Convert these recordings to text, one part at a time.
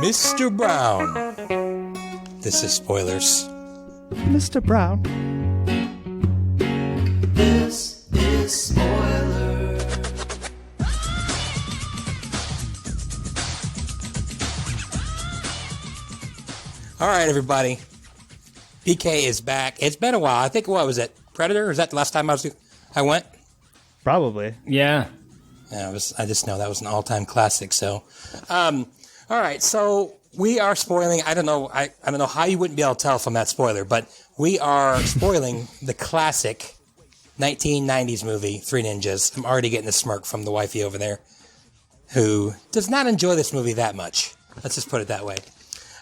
Mr. Brown. This is spoilers. Mr. Brown. This is spoiler. All right, everybody. BK is back. It's been a while. I think, what was it? Predator? Was that the last time I went? Probably. Yeah. Yeah, I just know that was an all-time classic. So, all right. So we are spoiling. I don't know how you wouldn't be able to tell from that spoiler, but we are spoiling the classic 1990s movie, Three Ninjas. I'm already getting a smirk from the wifey over there, who does not enjoy this movie that much. Let's just put it that way.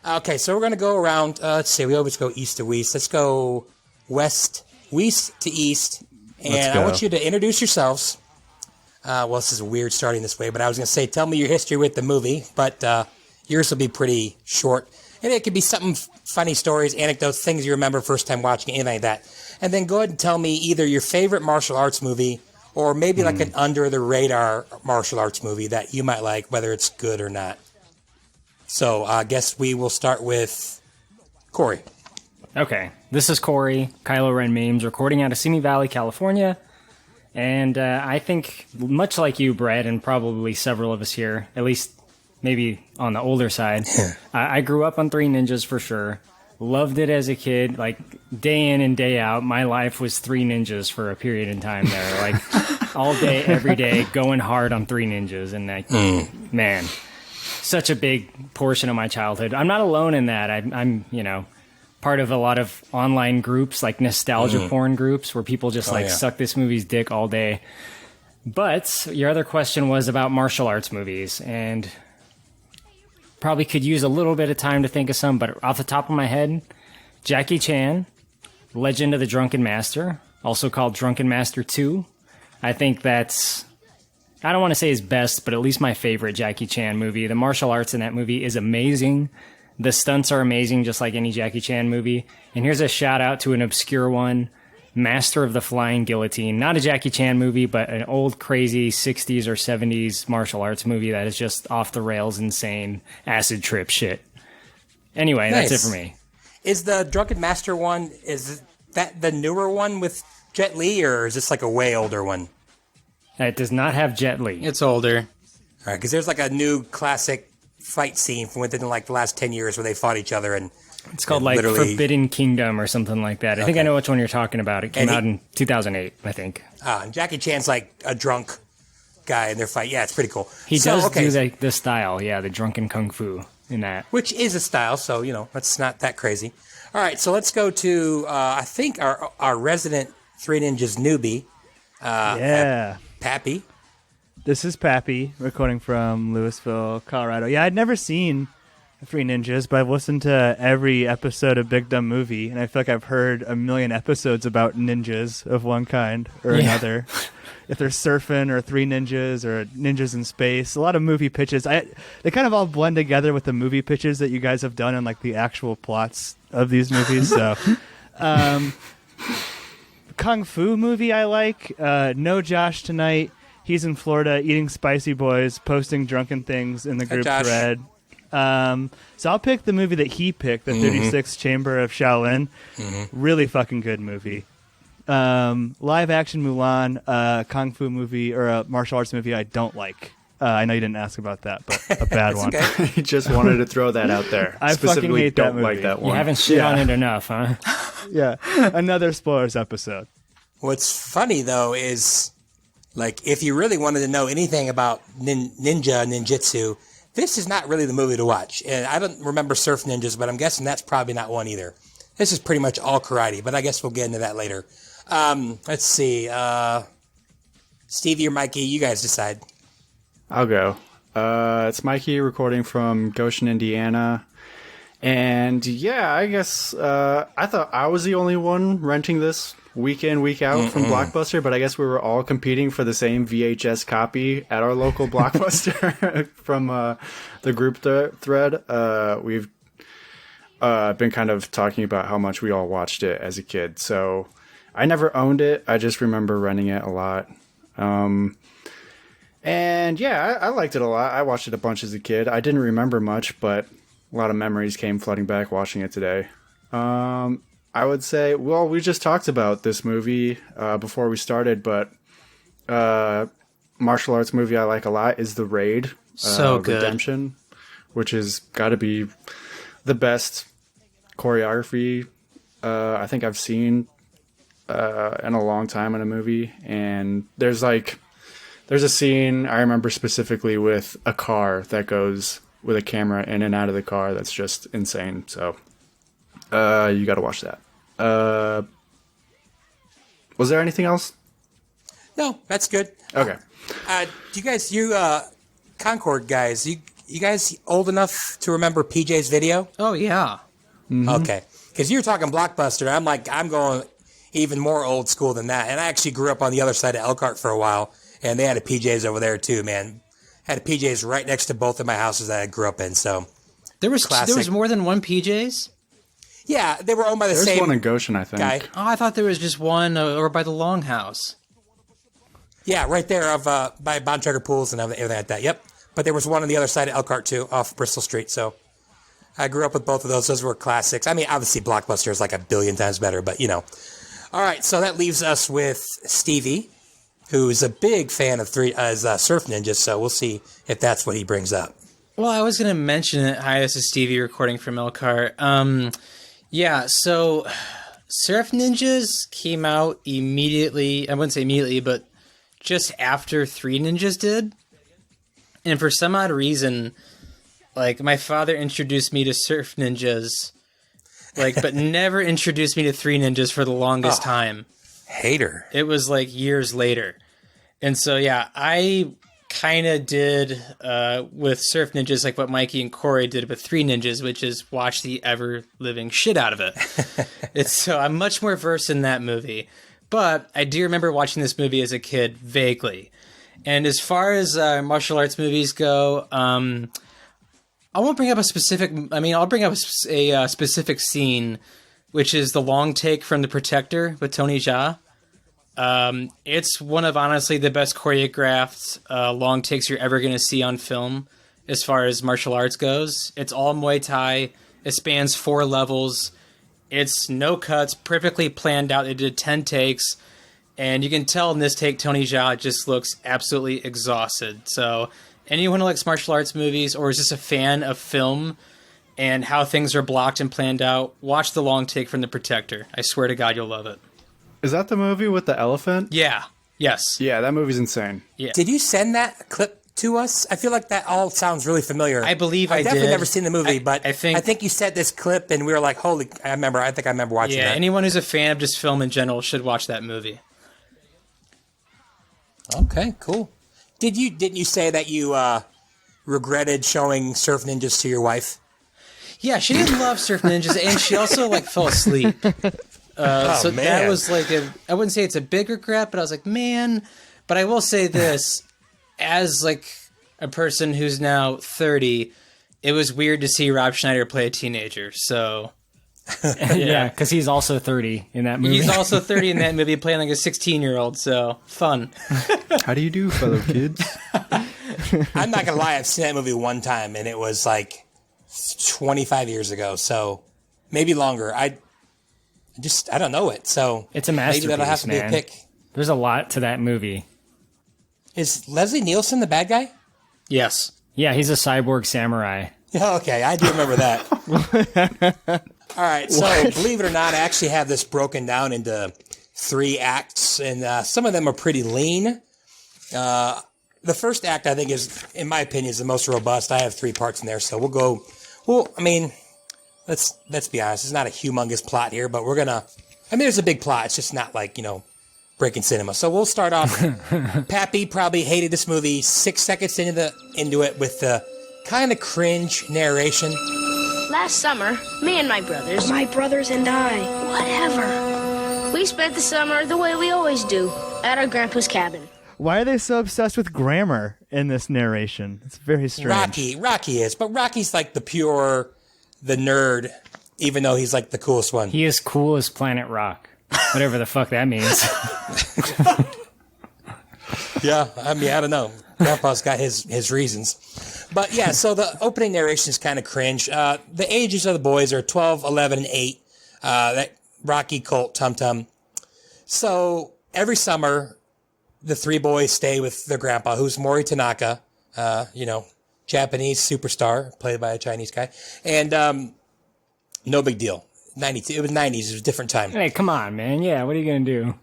Okay, so we're going to go around. Let's see. We always go east to west. Let's go west to east. And I want you to introduce yourselves. Well, this is weird starting this way, but I was going to say, tell me your history with the movie, but yours will be pretty short. And it could be something funny stories, anecdotes, things you remember first time watching, anything like that. And then go ahead and tell me either your favorite martial arts movie or maybe like an under-the-radar martial arts movie that you might like, whether it's good or not. So I guess we will start with Korey. Okay, this is Korey, Kylo Ren memes, recording out of Simi Valley, California. And I think, much like you, Brett, and probably several of us here, at least maybe on the older side, I grew up on Three Ninjas for sure. Loved it as a kid. Like, day in and day out, my life was Three Ninjas for a period in time there. Like, all day, every day, going hard on Three Ninjas. And, like, man, such a big portion of my childhood. I'm not alone in that. I'm part of a lot of online groups, like nostalgia porn groups, where people just suck this movie's dick all day. But your other question was about martial arts movies, and probably could use a little bit of time to think of some, but off the top of my head, Jackie Chan, Legend of the Drunken Master, also called Drunken Master 2. I think that's, I don't want to say his best, but at least my favorite Jackie Chan movie. The martial arts in that movie is amazing. The stunts are amazing, just like any Jackie Chan movie. And here's a shout out to an obscure one, Master of the Flying Guillotine. Not a Jackie Chan movie, but an old crazy 60s or 70s martial arts movie that is just off the rails, insane, acid trip shit. Anyway, Nice. That's it for me. Is the Drunken Master one, is that the newer one with Jet Li, or is this like a way older one? It does not have Jet Li. It's older. All right, because there's like a new classic fight scene from within like the last 10 years where they fought each other, and It's called like Forbidden Kingdom or something like that. I think I know which one you're talking about. It came out in 2008, I think. and Jackie Chan's like a drunk guy in their fight. Yeah, it's pretty cool. He does do the style, the drunken kung fu in that. Which is a style, so, that's not that crazy. All right, so let's go to, I think, our resident Three Ninjas newbie. Pappy. This is Pappy, recording from Louisville, Colorado. Yeah, I'd never seen Three Ninjas, but I've listened to every episode of Big Dumb Movie, and I feel like I've heard a million episodes about ninjas of one kind or another. If they're surfing or Three Ninjas or Ninjas in Space, a lot of movie pitches. They kind of all blend together with the movie pitches that you guys have done and like the actual plots of these movies. So, Kung Fu movie I like. No Josh tonight. He's in Florida eating Spicy Boys, posting drunken things in the group thread. So I'll pick the movie that he picked, the 36th Chamber of Shaolin. Really fucking good movie. Live action Mulan, Kung Fu movie or a martial arts movie I don't like. I know you didn't ask about that, but a bad one. Okay. I just wanted to throw that out there. I fucking hate that movie. Like that one. You haven't shit on it enough, huh? Yeah, another spoilers episode. What's funny, though, is, like, if you really wanted to know anything about ninjutsu, this is not really the movie to watch. And I don't remember Surf Ninjas, but I'm guessing that's probably not one either. This is pretty much all karate, but I guess we'll get into that later. Let's see. Stevie or Mikey, you guys decide. I'll go. It's Mikey recording from Goshen, Indiana. And yeah, I guess I thought I was the only one renting this week in, week out from Blockbuster, but I guess we were all competing for the same VHS copy at our local Blockbuster from the group thread. We've been kind of talking about how much we all watched it as a kid. So I never owned it. I just remember renting it a lot. And yeah, I liked it a lot. I watched it a bunch as a kid. I didn't remember much, but A lot of memories came flooding back watching it today. I would say, well, we just talked about this movie before we started, but martial arts movie I like a lot is The Raid. So good. Redemption, which has got to be the best choreography I think I've seen in a long time in a movie. And there's a scene I remember specifically with a car that goes with a camera in and out of the car that's just insane. So you got to watch that. Was there anything else? No, that's good. Okay. Do you guys, Concord guys, you guys old enough to remember PJ's video? Oh, yeah. Mm-hmm. Okay. Because you're talking Blockbuster. I'm going even more old school than that. And I actually grew up on the other side of Elkhart for a while, and they had a PJ's over there too, man. Had a PJ's right next to both of my houses that I grew up in, so. There was more than one PJ's? Yeah, they were owned by the There's same one in Goshen, I think. guy. Oh, I thought there was just one over by the Longhouse. Yeah, right there by Bontrager Pools and everything like that. Yep. But there was one on the other side of Elkhart too, off Bristol Street. So I grew up with both of those. Those were classics. I mean, obviously Blockbuster is like a billion times better, but you know. All right, so that leaves us with Stevie, who is a big fan of Surf Ninjas. So we'll see if that's what he brings up. Well, I was going to mention it. Hi, this is Stevie recording from Elkhart. Yeah, so Surf Ninjas came out immediately. I wouldn't say immediately, but just after Three Ninjas did. And for some odd reason, like, my father introduced me to Surf Ninjas, like, but never introduced me to Three Ninjas for the longest time. Hater. It was like years later. And so, yeah, I kind of did with Surf Ninjas like what Mikey and Korey did with Three Ninjas, which is watch the ever-living shit out of it. So I'm much more versed in that movie. But I do remember watching this movie as a kid vaguely. And as far as martial arts movies go, I won't bring up a specific... I mean, I'll bring up a specific scene, which is the long take from The Protector with Tony Jaa. It's one of, honestly, the best choreographed long takes you're ever going to see on film as far as martial arts goes. It's all Muay Thai. It spans 4 levels. It's no cuts, perfectly planned out. They did 10 takes. And you can tell in this take, Tony Jaa just looks absolutely exhausted. So anyone who likes martial arts movies or is just a fan of film and how things are blocked and planned out, watch the long take from The Protector. I swear to God, you'll love it. Is that the movie with the elephant? Yeah. Yes. Yeah, that movie's insane. Yeah. Did you send that clip to us? I feel like that all sounds really familiar. I believe I I've definitely did. never seen the movie, but I think you sent this clip and we were like, holy, I remember watching yeah, that. anyone who's a fan of just film in general should watch that movie. Okay, cool. Didn't you say that you regretted showing Surf Ninjas to your wife? Yeah, she didn't love Surf Ninjas, and she also like fell asleep. So man. that was like I wouldn't say it's a big regret, but I was like, man. But I will say this, as like a person who's now 30, it was weird to see Rob Schneider play a teenager. So Yeah, because he's also 30 in that movie. he's also 30 in that movie, playing like a 16-year-old. So fun. How do you do, fellow kids? I'm not gonna lie, I've seen that movie one time, and it was like 25 years ago, so maybe longer. I don't know it, so It's a maybe masterpiece, that'll have to man. be a pick. There's a lot to that movie. Is Leslie Nielsen the bad guy? Yes. Yeah, he's a cyborg samurai. Okay, I do remember that. All right, so believe it or not, I actually have this broken down into 3 acts, and some of them are pretty lean. The first act, I think, is, in my opinion, is the most robust. I have 3 parts in there, so we'll go. Well, I mean, let's be honest. It's not a humongous plot here, but we're gonna. I mean, there's a big plot. It's just not like breaking cinema. So we'll start off. Pappy probably hated this movie 6 seconds into it with the kind of cringe narration. Last summer, me and my brothers and I, whatever. We spent the summer the way we always do, at our grandpa's cabin. Why are they so obsessed with grammar in this narration? It's very strange. Rocky is, but Rocky's like the nerd, even though he's like the coolest one. He is cool as Planet Rock. Whatever the fuck that means. Yeah, I mean, I don't know. Grandpa's got his reasons. But yeah, so the opening narration is kind of cringe. The ages of the boys are 12, 11, and 8. That Rocky, Colt, Tum Tum. So every summer, the three boys stay with their grandpa, who's Mori Tanaka, Japanese superstar, played by a Chinese guy. And no big deal. 92. It was 90s. It was a different time. Hey, come on, man. Yeah, what are you going to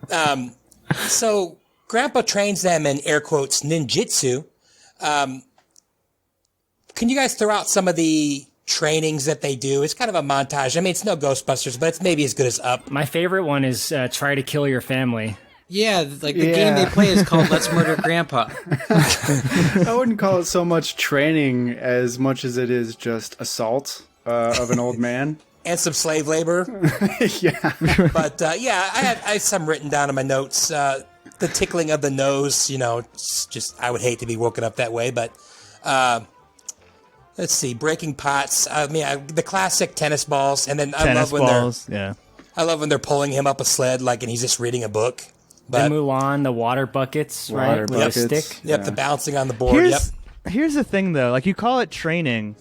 do? So Grandpa trains them in air quotes ninjutsu. Can you guys throw out some of the trainings that they do? It's kind of a montage. I mean, it's no Ghostbusters, but it's maybe as good as Up. My favorite one is Try to Kill Your Family. Yeah, like the game they play is called Let's Murder Grandpa. I wouldn't call it so much training as much as it is just assault of an old man. And some slave labor. Yeah. But I have some written down in my notes. The tickling of the nose, it's just, I would hate to be woken up that way. But let's see, breaking pots. The classic tennis balls. And then I love when they're pulling him up a sled, and he's just reading a book. But the Mulan, the water buckets, right? With a stick. Yep, the bouncing on the board. Here's the thing, though. You call it training.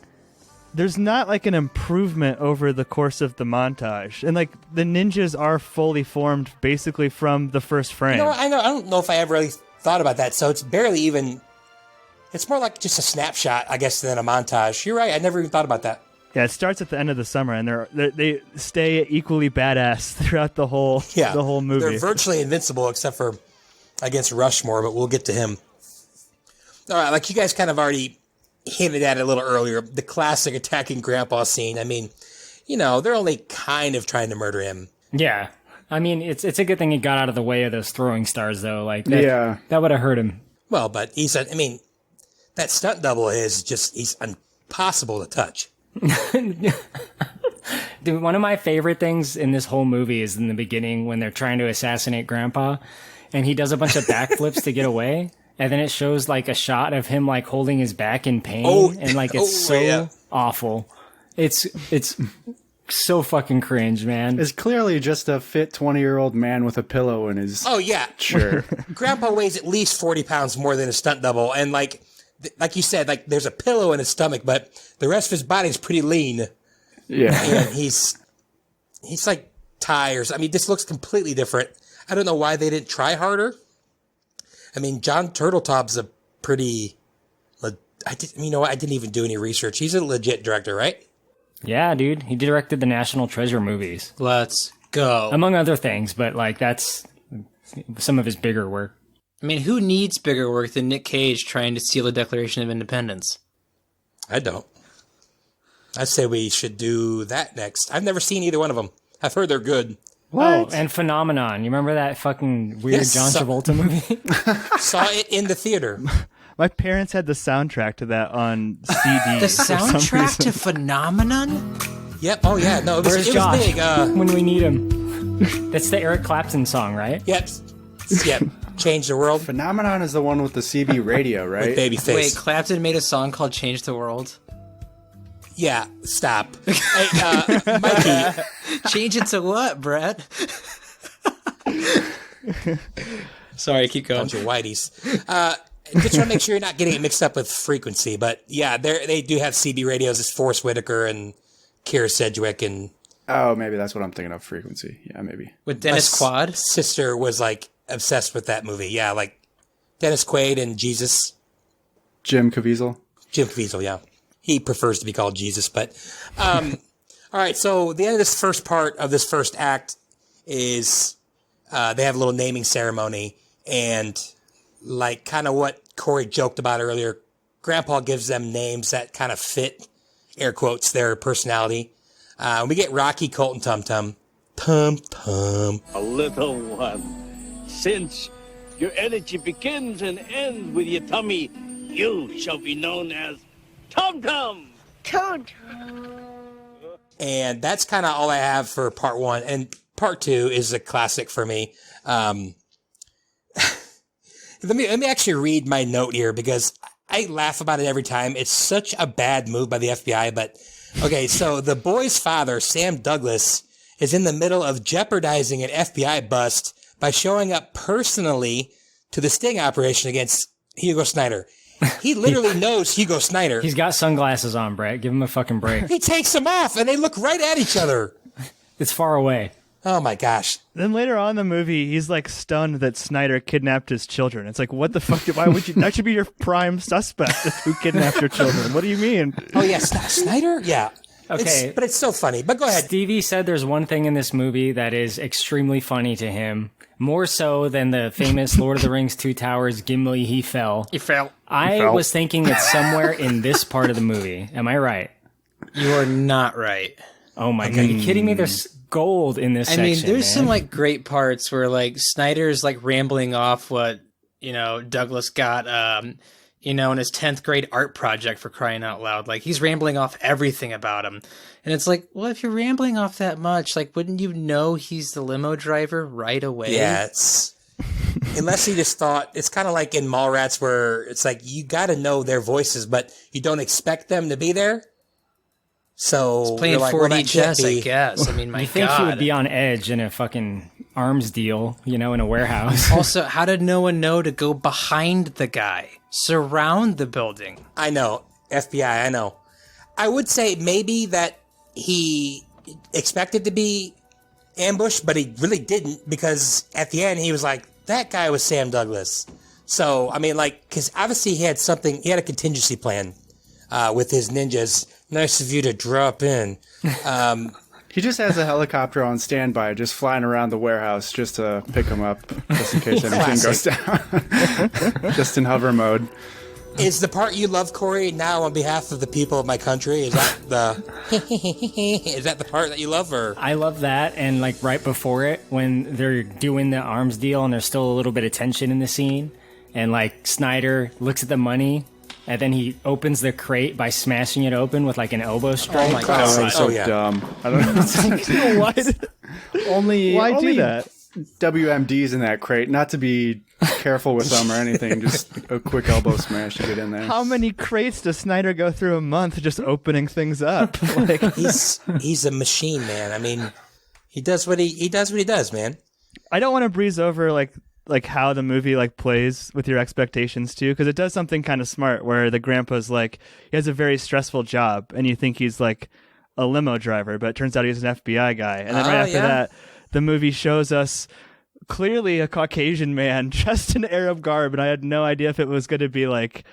There's not an improvement over the course of the montage. And the ninjas are fully formed basically from the first frame. I don't know if I ever really thought about that. So it's barely even, it's more like just a snapshot, I guess, than a montage. You're right. I never even thought about that. Yeah, it starts at the end of the summer, and they stay equally badass throughout the whole movie. They're virtually invincible except for against Rushmore, but we'll get to him. All right, you guys kind of already hinted at it a little earlier, the classic attacking Grandpa scene. I mean, they're only kind of trying to murder him. Yeah. I mean, it's a good thing he got out of the way of those throwing stars, though. That would have hurt him. Well, but that stunt double is just, he's impossible to touch. Dude, one of my favorite things in this whole movie is in the beginning when they're trying to assassinate Grandpa, and he does a bunch of backflips to get away. And then it shows a shot of him holding his back in pain, it's awful. It's so fucking cringe, man. It's clearly just a fit 20-year-old man with a pillow in his. Oh yeah, sure. Grandpa weighs at least 40 pounds more than a stunt double, and like you said, there's a pillow in his stomach, but the rest of his body's pretty lean. Yeah, and he's like tires. I mean, this looks completely different. I don't know why they didn't try harder. I mean, Jon Turteltaub's a pretty. I didn't even do any research. He's a legit director, right? Yeah, dude. He directed the National Treasure movies. Let's go. Among other things, but that's some of his bigger work. I mean, who needs bigger work than Nick Cage trying to steal the Declaration of Independence? I don't. I'd say we should do that next. I've never seen either one of them. I've heard they're good. What? Oh, and Phenomenon. You remember that fucking weird John Travolta movie? Saw it in the theater. My parents had the soundtrack to that on CD. The soundtrack to Phenomenon? Yep. Oh, yeah. No, it was big. When we need him. That's the Eric Clapton song, right? Yep. Change the World. Phenomenon is the one with the CB radio, right? With Babyface. Wait, Clapton made a song called Change the World? Yeah, stop. Hey, Mikey. Change it to what, Brett? Sorry, keep going. Bunch of whiteys. Just want to make sure you're not getting it mixed up with frequency. But yeah, they do have CB radios. It's Forrest Whitaker and Keira Sedgwick. And oh, maybe that's what I'm thinking of, frequency. Yeah, maybe. With Dennis Quaid? Sister was obsessed with that movie. Yeah, Dennis Quaid and Jesus. Jim Caviezel, yeah. He prefers to be called Jesus, but all right. So the end of this first part of this first act is they have a little naming ceremony, and kind of what Korey joked about earlier, Grandpa gives them names that kind of fit, air quotes, their personality. We get Rocky, Colt, and Tum Tum. Tum Tum. A little one, since your energy begins and ends with your tummy, you shall be known as Tum Tum! Tum. And that's kind of all I have for part one. And part two is a classic for me. Let me actually read my note here because I laugh about it every time. It's such a bad move by the FBI. But okay, so the boy's father, Sam Douglas, is in the middle of jeopardizing an FBI bust by showing up personally to the sting operation against Hugo Snyder. He literally knows Hugo Snyder. He's got sunglasses on, Brett. Give him a fucking break. He takes them off, and they look right at each other. It's far away. Oh, my gosh. Then later on in the movie, he's like stunned that Snyder kidnapped his children. It's like, what the fuck? Why would you? That should be your prime suspect who kidnapped your children. What do you mean? Oh, yeah, Snyder? Yeah. Okay. But it's so funny. But go ahead. Stevie said there's one thing in this movie that is extremely funny to him. More so than the famous Lord of the Rings Two Towers, Gimli, he fell. He fell. I was thinking it's somewhere in this part of the movie. Am I right? You are not right. Oh my God. Are you kidding me? There's gold in this section. I mean, there's man. some like great parts where like Snyder's like rambling off what, Douglas got, in his 10th grade art project, for crying out loud. Like he's rambling off everything about him. And it's like, well, if you're rambling off that much, like, wouldn't you know he's the limo driver right away? Yeah, it's... Unless he just thought... It's kind of like in Mallrats where it's like, you got to know their voices, but you don't expect them to be there. So... He's playing like, 4D chess, I guess. I mean, my I think God. he would be on edge in a fucking arms deal, in a warehouse. Also, how did no one know to go behind the guy? Surround the building. I know. FBI, I know. I would say maybe that he expected to be ambushed, but he really didn't, because at the end he was like, that guy was Sam Douglas. So, I mean, like, because obviously he had a contingency plan with his ninjas. Nice of you to drop in. He just has a helicopter on standby, just flying around the warehouse just to pick him up, just in case anything goes down. Just in hover mode. Is the part you love, Korey, now on behalf of the people of my country? Is that the part that you love, or? I love that, and like right before it, when they're doing the arms deal and there's still a little bit of tension in the scene, and like Snyder looks at the money, and then he opens the crate by smashing it open with like an elbow strike. Oh my That God. was so yeah. dumb. I don't know. Why? Why do that? WMDs in that crate, not to be careful with them or anything, just a quick elbow smash to get in there. How many crates does Snyder go through a month just opening things up? Like, He's a machine, man. I mean, he does what he does, man. I don't want to breeze over like how the movie like plays with your expectations too, because it does something kind of smart where the grandpa's like, he has a very stressful job and you think he's like a limo driver, but it turns out he's an FBI guy. And then right after that, the movie shows us clearly a Caucasian man dressed in Arab garb, and I had no idea if it was going to be like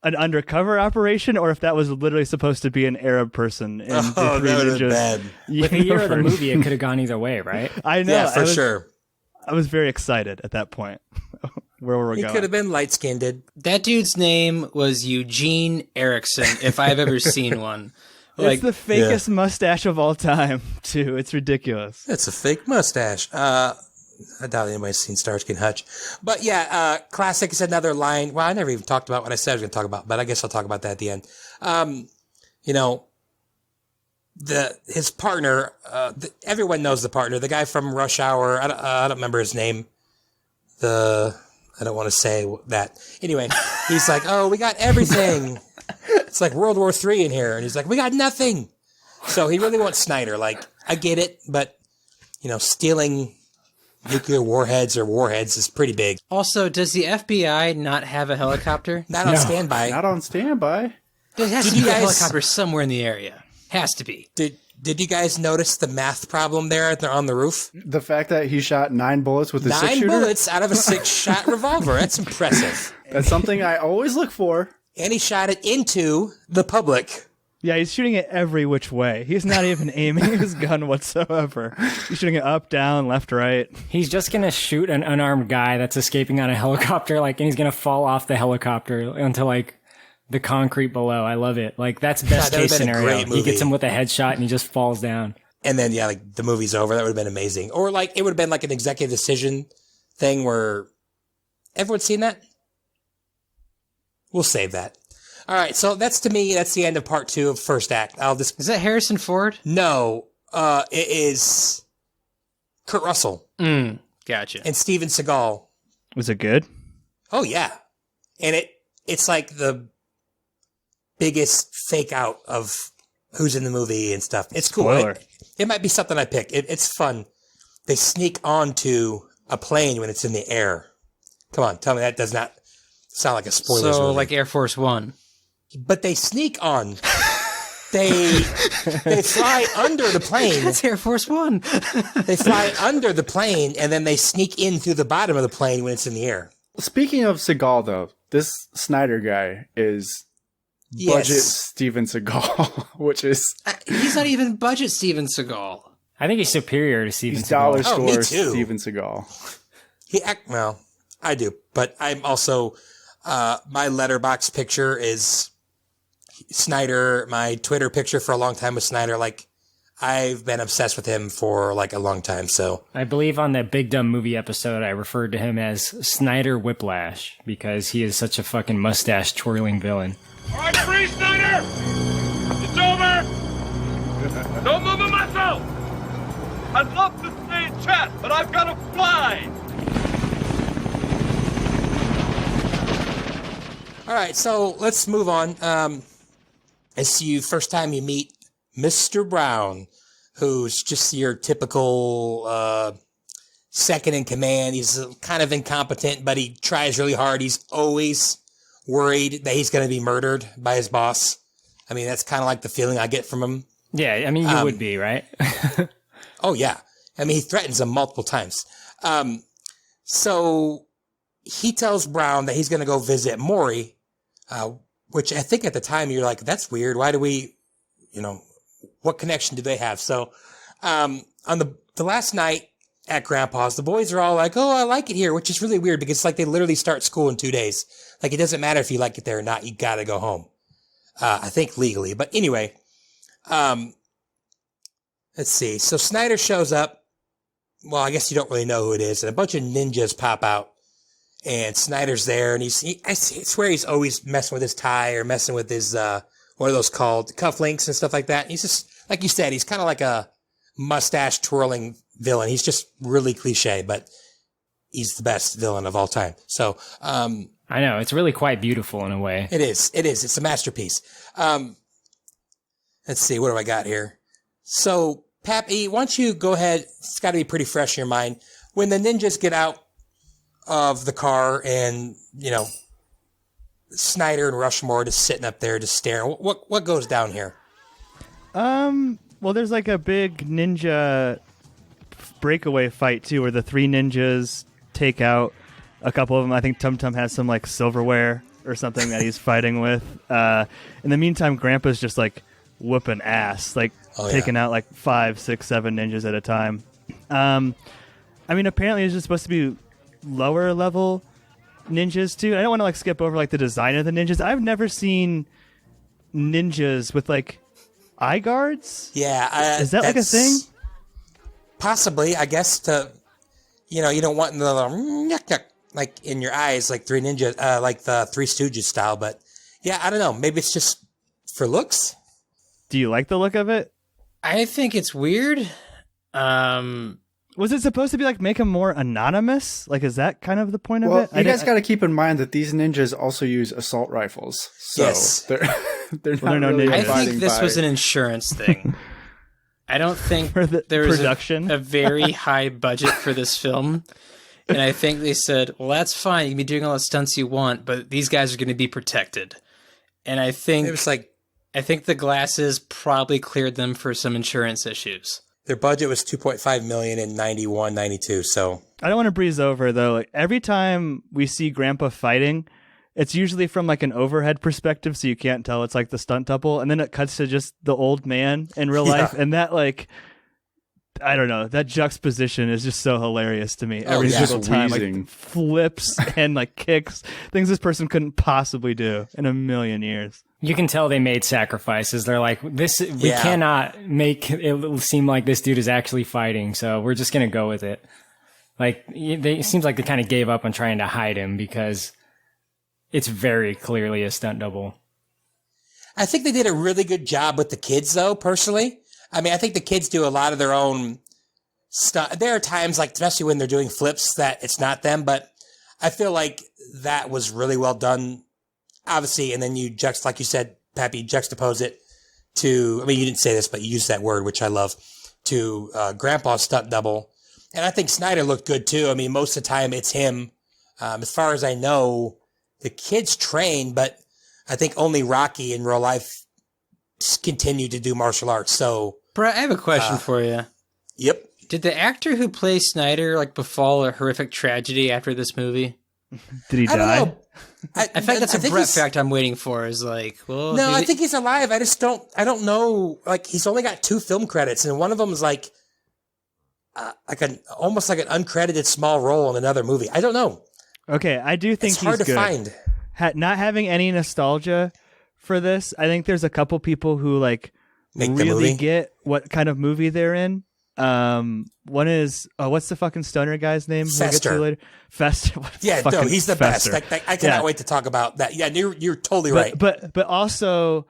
an undercover operation or if that was literally supposed to be an Arab person. In Oh, the Three that was Ninjas bad. With the year of the universe. movie, it could have gone either way, right? I know. Yeah, for sure. I was very excited at that point. Where we're He going. could have been light-skinned. That dude's name was Eugene Erickson, if I've ever seen one. It's the fakest mustache of all time, too. It's ridiculous. It's a fake mustache. I doubt anybody's seen Starsky and Hutch. But yeah, classic is another line. Well, I never even talked about what I said I was going to talk about, but I guess I'll talk about that at the end. His partner, everyone knows the partner, the guy from Rush Hour. I don't remember his name. I don't want to say that. Anyway, he's like, oh, we got everything. It's like World War III in here. And he's like, we got nothing. So he really wants Snyder. Like, I get it, but, stealing nuclear warheads is pretty big. Also, does the FBI not have a helicopter? Not on standby. Not on standby. There has to be a helicopter somewhere in the area. Has to be. Did you guys notice the math problem there on the roof? The fact that he shot 9 bullets with a 9 6-shooter? bullets out of a 6-shot revolver. That's impressive. That's something I always look for. And he shot it into the public. Yeah, he's shooting it every which way. He's not even aiming his gun whatsoever. He's shooting it up, down, left, right. He's just going to shoot an unarmed guy that's escaping on a helicopter, and he's going to fall off the helicopter onto, the concrete below. I love it. That's best that would've case been a scenario. great He movie. gets him with a headshot, and he just falls down. And then, the movie's over. That would have been amazing. Or, it would have been an executive decision thing where... Everyone's seen that? We'll save that. All right, so that's the end of part 2 of first act. Is that Harrison Ford? No, it is Kurt Russell Gotcha. and Steven Seagal. Was it good? Oh yeah, and it's like the biggest fake out of who's in the movie and stuff. It's cool. Spoiler. It might be something I pick. It's fun. They sneak onto a plane when it's in the air, Come on, tell me that does not sound like a spoiler. So, like Air Force One. But they sneak on. They fly under the plane. That's Air Force One. They fly under the plane, and then they sneak in through the bottom of the plane when it's in the air. Speaking of Seagal, though, this Snyder guy is budget Steven Seagal, which is... He's not even budget Steven Seagal. I think he's superior to Steven He's Seagal. dollar me store too. Steven Seagal. Well, I do, but I'm also... my letterbox picture is Snyder. My Twitter picture for a long time was Snyder. Like, I've been obsessed with him for like a long time. So I believe on the Big Dumb Movie episode, I referred to him as Snyder Whiplash because he is such a fucking mustache twirling villain. All right, freeze, Snyder! It's over! Don't move a muscle! I'd love to stay and chat, but I've got to fly! all right, so let's move on. It's you first time you meet Mr. Brown, who's just your typical second in command. He's kind of incompetent, but he tries really hard. He's always worried that he's going to be murdered by his boss. I mean, that's kind of like the feeling I get from him. Yeah, I mean, you would be, right? Oh, yeah. I mean, he threatens him multiple times. So he tells Brown that he's going to go visit Maury, which I think at the time you're like, that's weird. Why do we, what connection do they have? So on the last night at Grandpa's, the boys are all like, oh, I like it here, which is really weird because it's like they literally start school in 2 days. Like, it doesn't matter if you like it there or not. You got to go home. I think legally. But anyway, let's see. So Snyder shows up. Well, I guess you don't really know who it is. And a bunch of ninjas pop out. And Snyder's there. And I swear he's always messing with his tie or messing with his, what are those called? Cufflinks and stuff like that. He's just, like you said, he's kind of like a mustache twirling villain. He's just really cliche, but he's the best villain of all time. So, I know. It's really quite beautiful in a way. It is. It's a masterpiece. Let's see. What do I got here? So, Pappy, why don't you go ahead? It's got to be pretty fresh in your mind. When the ninjas get out of the car and, Snyder and Rushmore just sitting up there just staring, what goes down here? Well, there's like a big ninja breakaway fight, too, where the three ninjas take out a couple of them. I think Tum Tum has some like silverware or something that he's fighting with. In the meantime, Grandpa's just like whooping ass, like taking out like 5, 6, 7 ninjas at a time. I mean, apparently it's just supposed to be lower level ninjas too. I don't want to like skip over like the design of the ninjas. I've never seen ninjas with like eye guards. Yeah, is that like a thing? Possibly, I guess. You don't want the like in your eyes, like Three Ninjas, like the Three Stooges style. But yeah, I don't know. Maybe it's just for looks. Do you like the look of it? I think it's weird. Was it supposed to be like make them more anonymous? Like, is that kind of the point of it? You guys got to keep in mind that these ninjas also use assault rifles. So yes. they're they're not no really ninjas. I think this by... was an insurance thing. I don't think For the there was production? a very high budget for this film. And I think they said, well, that's fine. You can be doing all the stunts you want, but these guys are going to be protected. And I think It was like I think the glasses probably cleared them for some insurance issues. their budget was $2.5 million in 91, 92. So I don't want to breeze over though. Like, every time we see Grandpa fighting, it's usually from like an overhead perspective, so you can't tell it's like the stunt double, and then it cuts to just the old man in real life, and that like, I don't know, that juxtaposition is just so hilarious to me every yeah. single time. Wheezing. Like flips and like kicks, things this person couldn't possibly do in a million years. You can tell they made sacrifices. They're like, we cannot make it seem like this dude is actually fighting, so we're just going to go with it. Like, it seems like they kind of gave up on trying to hide him because it's very clearly a stunt double. I think they did a really good job with the kids, though, personally. I mean, I think the kids do a lot of their own stuff. There are times, like, especially when they're doing flips, that it's not them, but I feel like that was really well done, obviously, and then you like you said, Pappy, juxtapose it to, I mean, you didn't say this, but you used that word, which I love, to Grandpa's stunt double. And I think Snyder looked good, too. I mean, most of the time it's him As far as I know, the kids train, but I think only Rocky in real life continue to do martial arts. So, Brett, I have a question for you. Yep. Did the actor who plays Snyder befall a horrific tragedy after this movie? Did he I don't die? know. I think that's a Brett fact I'm waiting for. Is like, well, no, I think he's alive. I don't know. Like, he's only got 2 film credits, and one of them is like almost like an uncredited small role in another movie. I don't know. Okay, I do think It's hard he's to good. find. Not having any nostalgia for this, I think there's a couple people who like Make the really movie? get what kind of movie they're in. One is what's the fucking stoner guy's name? We'll get to Fester. later. Fester. Yeah, no, he's the Fester. best. Like, I cannot wait to talk about that. Yeah, you're totally right. But also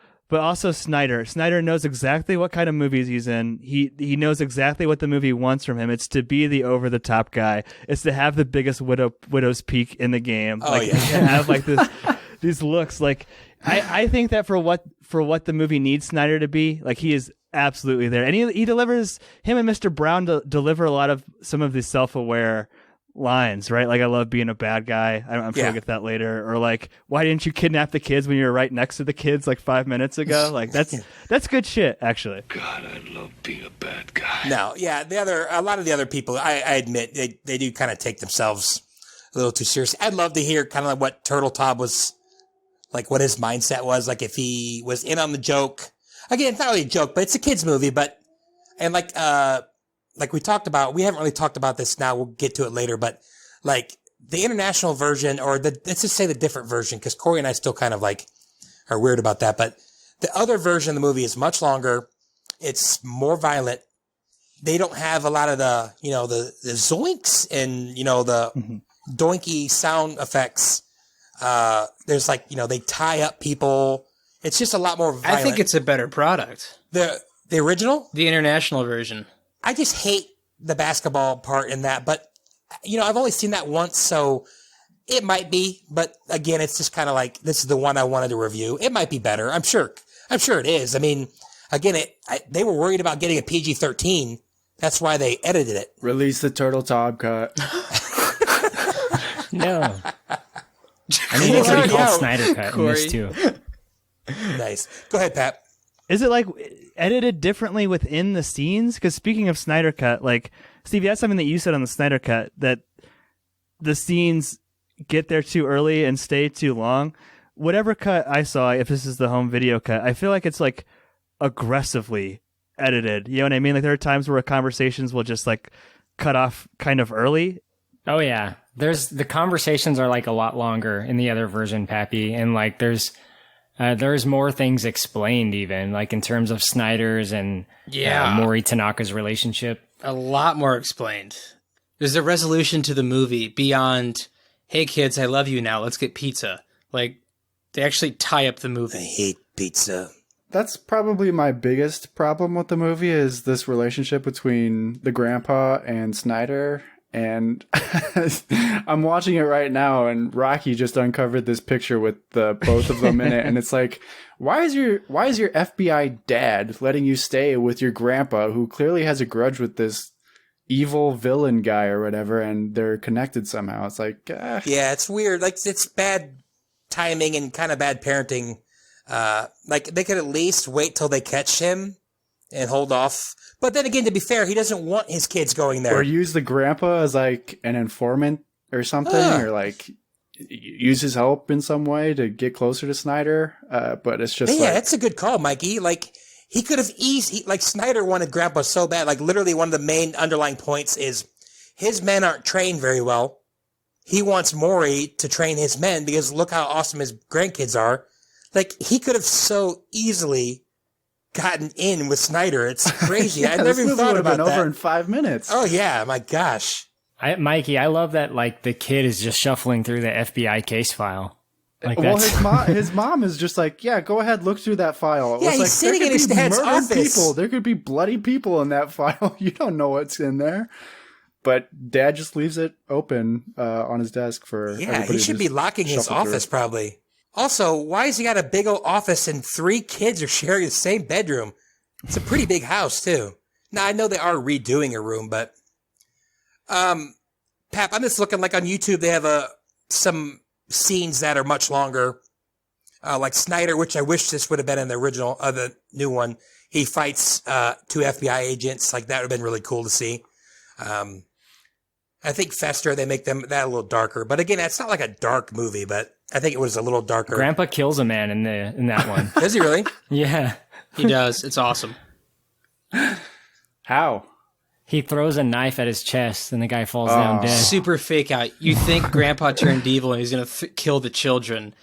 Snyder. Snyder knows exactly what kind of movies he's in. He knows exactly what the movie wants from him. It's to be the over the top guy. It's to have the biggest widow's peak in the game. Oh, like, yeah. to have like this these looks. Like I think that for what the movie needs Snyder to be, like he is absolutely there. And he delivers. Him and Mr. Brown deliver a lot of some of these self-aware lines, right? Like, I love being a bad guy. I'm sure we'll get that later. Or like, why didn't you kidnap the kids when you were right next to the kids like 5 minutes ago? Like, that's good shit, actually. God, I love being a bad guy. No, yeah, a lot of the other people, I admit, they do kind of take themselves a little too seriously. I'd love to hear kind of like what Turteltaub was, like what his mindset was, like if he was in on the joke. Again, it's not really a joke, but it's a kid's movie, and like we talked about, we haven't really talked about this now, we'll get to it later, but like the international version, or let's just say the different version, because Korey and I still kind of like are weird about that, but the other version of the movie is much longer, it's more violent, they don't have a lot of the, the zoinks and, the doinky sound effects. There's like, they tie up people. It's just a lot more violent. I think it's a better product. The original? The international version. I just hate the basketball part in that, but I've only seen that once, so it might be, but again, it's just kind of like, this is the one I wanted to review. It might be better. I'm sure it is. I mean, again, they were worried about getting a PG-13. That's why they edited it. Release the Turteltaub cut. No. I mean, it's already called Snyder Cut in this too. Nice. Go ahead, Pat. Is it like edited differently within the scenes? Because speaking of Snyder Cut, like, Stevie, that's something that you said on the Snyder Cut, that the scenes get there too early and stay too long. Whatever cut I saw, if this is the home video cut, I feel like it's like aggressively edited. You know what I mean? Like, there are times where conversations will just like cut off kind of early. Oh yeah, the conversations are like a lot longer in the other version, Pappy, and like there's more things explained, even like in terms of Snyder's and Mori Tanaka's relationship. A lot more explained. There's a resolution to the movie beyond, hey kids, I love you now, let's get pizza. Like, they actually tie up the movie. I hate pizza. That's probably my biggest problem with the movie, is this relationship between the grandpa and Snyder. And I'm watching it right now, and Rocky just uncovered this picture with both of them in it, and it's like, why is your FBI dad letting you stay with your grandpa, who clearly has a grudge with this evil villain guy or whatever, and they're connected somehow? It's like, yeah, it's weird. Like, it's bad timing and kind of bad parenting. Like, they could at least wait till they catch him and hold off. But then again, to be fair, he doesn't want his kids going there. Or use the grandpa as like an informant or something, or like use his help in some way to get closer to Snyder. But it's just that's a good call, Mikey. Like, he could have like, Snyder wanted grandpa so bad. Like, literally one of the main underlying points is his men aren't trained very well. He wants Mori to train his men because look how awesome his grandkids are. Like, he could have so easily gotten in with Snyder. It's crazy. I never even thought about that. Over in 5 minutes. Oh yeah, my gosh. Mikey, I love that. Like, the kid is just shuffling through the FBI case file. Like, well, his mom is just like, yeah, go ahead, look through that file. Yeah, he's like, sitting in his dad's office. People. There could be bloody people in that file. You don't know what's in there. But Dad just leaves it open on his desk for everybody. He should be locking his office probably. Also, why has he got a big old office and 3 kids are sharing the same bedroom? It's a pretty big house, too. Now, I know they are redoing a room, but... Pap, I'm just looking, like, on YouTube, they have some scenes that are much longer, like Snyder, which I wish this would have been in the original, the new one. He fights 2 FBI agents. Like, that would have been really cool to see. I think Fester, they make them that a little darker. But again, it's not like a dark movie, but I think it was a little darker. Grandpa kills a man in that one. Does he really? Yeah. He does. It's awesome. How? He throws a knife at his chest and the guy falls down dead. Super fake out. You think Grandpa turned evil and he's going to kill the children.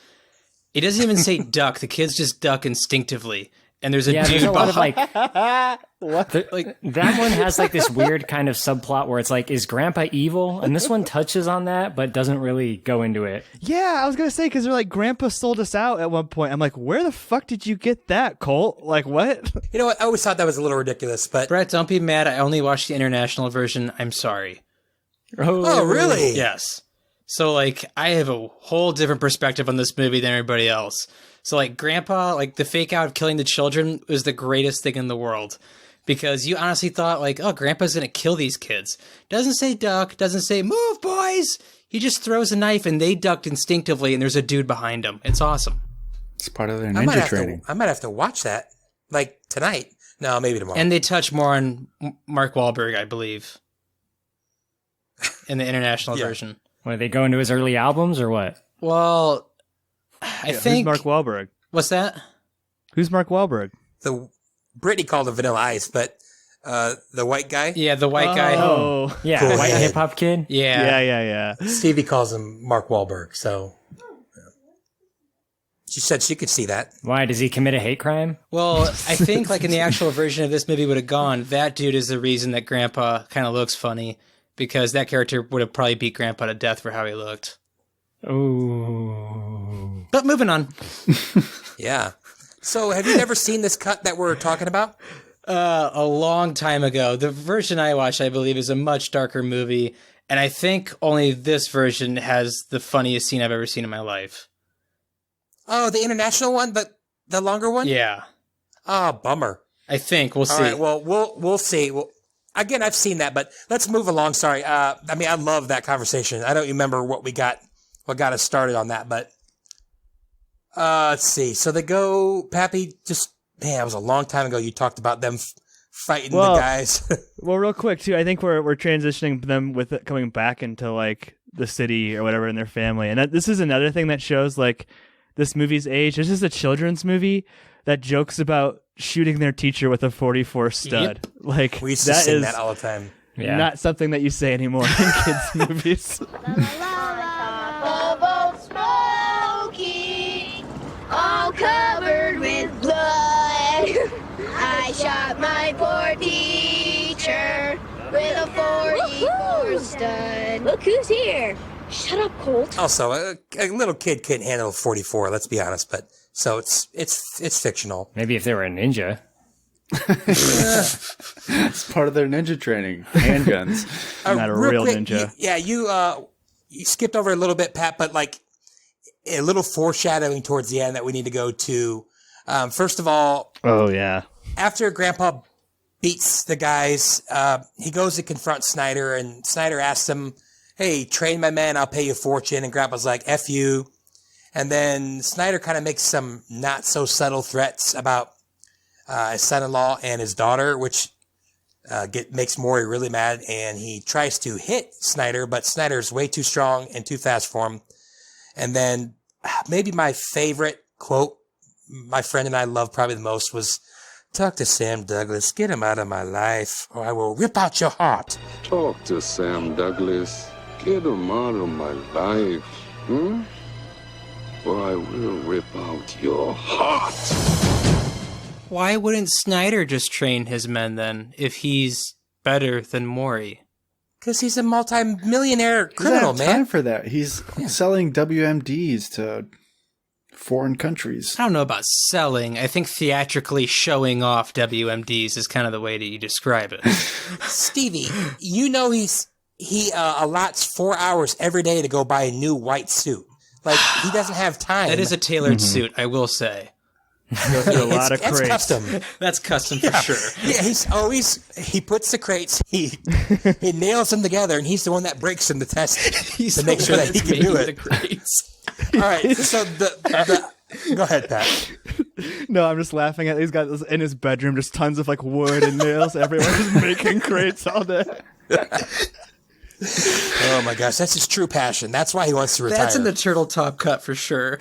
He doesn't even say duck. The kids just duck instinctively. And there's a dude there's a lot of behind. like that one has like this weird kind of subplot where it's like, is Grandpa evil? And this one touches on that, but doesn't really go into it. Yeah, I was gonna say, because they're like, Grandpa sold us out at one point. I'm like, where the fuck did you get that, Colt? Like, what? You know what? I always thought that was a little ridiculous, but... Brett, don't be mad. I only watched the international version. I'm sorry. Oh, really? Yes. So, like, I have a whole different perspective on this movie than everybody else. So, like, Grandpa, like, the fake out of killing the children was the greatest thing in the world. Because you honestly thought, like, oh, Grandpa's gonna kill these kids. Doesn't say duck, doesn't say move, boys! He just throws a knife and they ducked instinctively and there's a dude behind them. It's awesome. It's part of their ninja training. I might have to watch that, like, tonight. No, maybe tomorrow. And they touch more on Mark Wahlberg, I believe. In the international version. What, they go into his early albums or what? Well, I think... Who's Mark Wahlberg? What's that? Who's Mark Wahlberg? Brittany called him Vanilla Ice, but the white guy? Yeah, the white guy. Oh. Yeah, Cool. white hip-hop kid? Yeah. Yeah. Stevie calls him Mark Wahlberg, so... She said she could see that. Why, does he commit a hate crime? Well, I think like in the actual version of this movie would have gone, that dude is the reason that Grandpa kind of looks funny, because that character would have probably beat Grandpa to death for how he looked. Oh. But moving on. Yeah. So have you never seen this cut that we're talking about? A long time ago. The version I watched, I believe, is a much darker movie, and I think only this version has the funniest scene I've ever seen in my life. Oh, the international one? The longer one? Yeah. Oh, bummer. I think. We'll see. All right, well, we'll see. Well, again, I've seen that, but let's move along. Sorry. I mean, I love that conversation. I don't remember what got us started on that, but let's see. So they go, Pappy, man, it was a long time ago you talked about them fighting the guys. Well, real quick, too, I think we're transitioning them with it coming back into, like, the city or whatever in their family. And this is another thing that shows, like, this movie's age. This is a children's movie that jokes about shooting their teacher with a .44 stud. Yep. Like, We used to sing that all the time. Yeah. Not something that you say anymore in kids' movies. Smoky, all covered with blood. I shot my poor teacher with a .44 stud. Look who's here. Shut up, Colt. Also, a little kid couldn't handle 44, let's be honest, but so it's fictional. Maybe if they were a ninja. It's part of their ninja training. Handguns. Not a real quick, ninja. You skipped over a little bit, Pat, but like a little foreshadowing towards the end that we need to go to. First of all, Oh, yeah. after Grandpa beats the guys, he goes to confront Snyder, and Snyder asks him, hey, train my men, I'll pay you a fortune. And Grandpa's like, F you. And then Snyder kind of makes some not so subtle threats about his son-in-law and his daughter, which makes Maury really mad. And he tries to hit Snyder, but Snyder's way too strong and too fast for him. And then maybe my favorite quote, my friend and I love probably the most, was, talk to Sam Douglas, get him out of my life, or I will rip out your heart. Talk to Sam Douglas. Get him out of my life, or I will rip out your heart. Why wouldn't Snyder just train his men then, if he's better than Maury? Because he's a multi-millionaire He doesn't criminal, have time man. for that. He's selling WMDs to foreign countries. I don't know about selling. I think theatrically showing off WMDs is kind of the way that you describe it. Stevie, you know he allots 4 hours every day to go buy a new white suit. Like, he doesn't have time. That is a tailored suit, I will say. Go through a lot of It's crates. custom. That's custom for sure. Yeah, he puts the crates, he nails them together, and he's the one that breaks them to test to make sure that he can do it. All right, so go ahead, Pat. No, I'm just laughing at. He's got this in his bedroom, just tons of like wood and nails everywhere, just making crates all day. Oh my gosh, that's his true passion. That's why he wants to retire. That's in the Turtle Top cut for sure.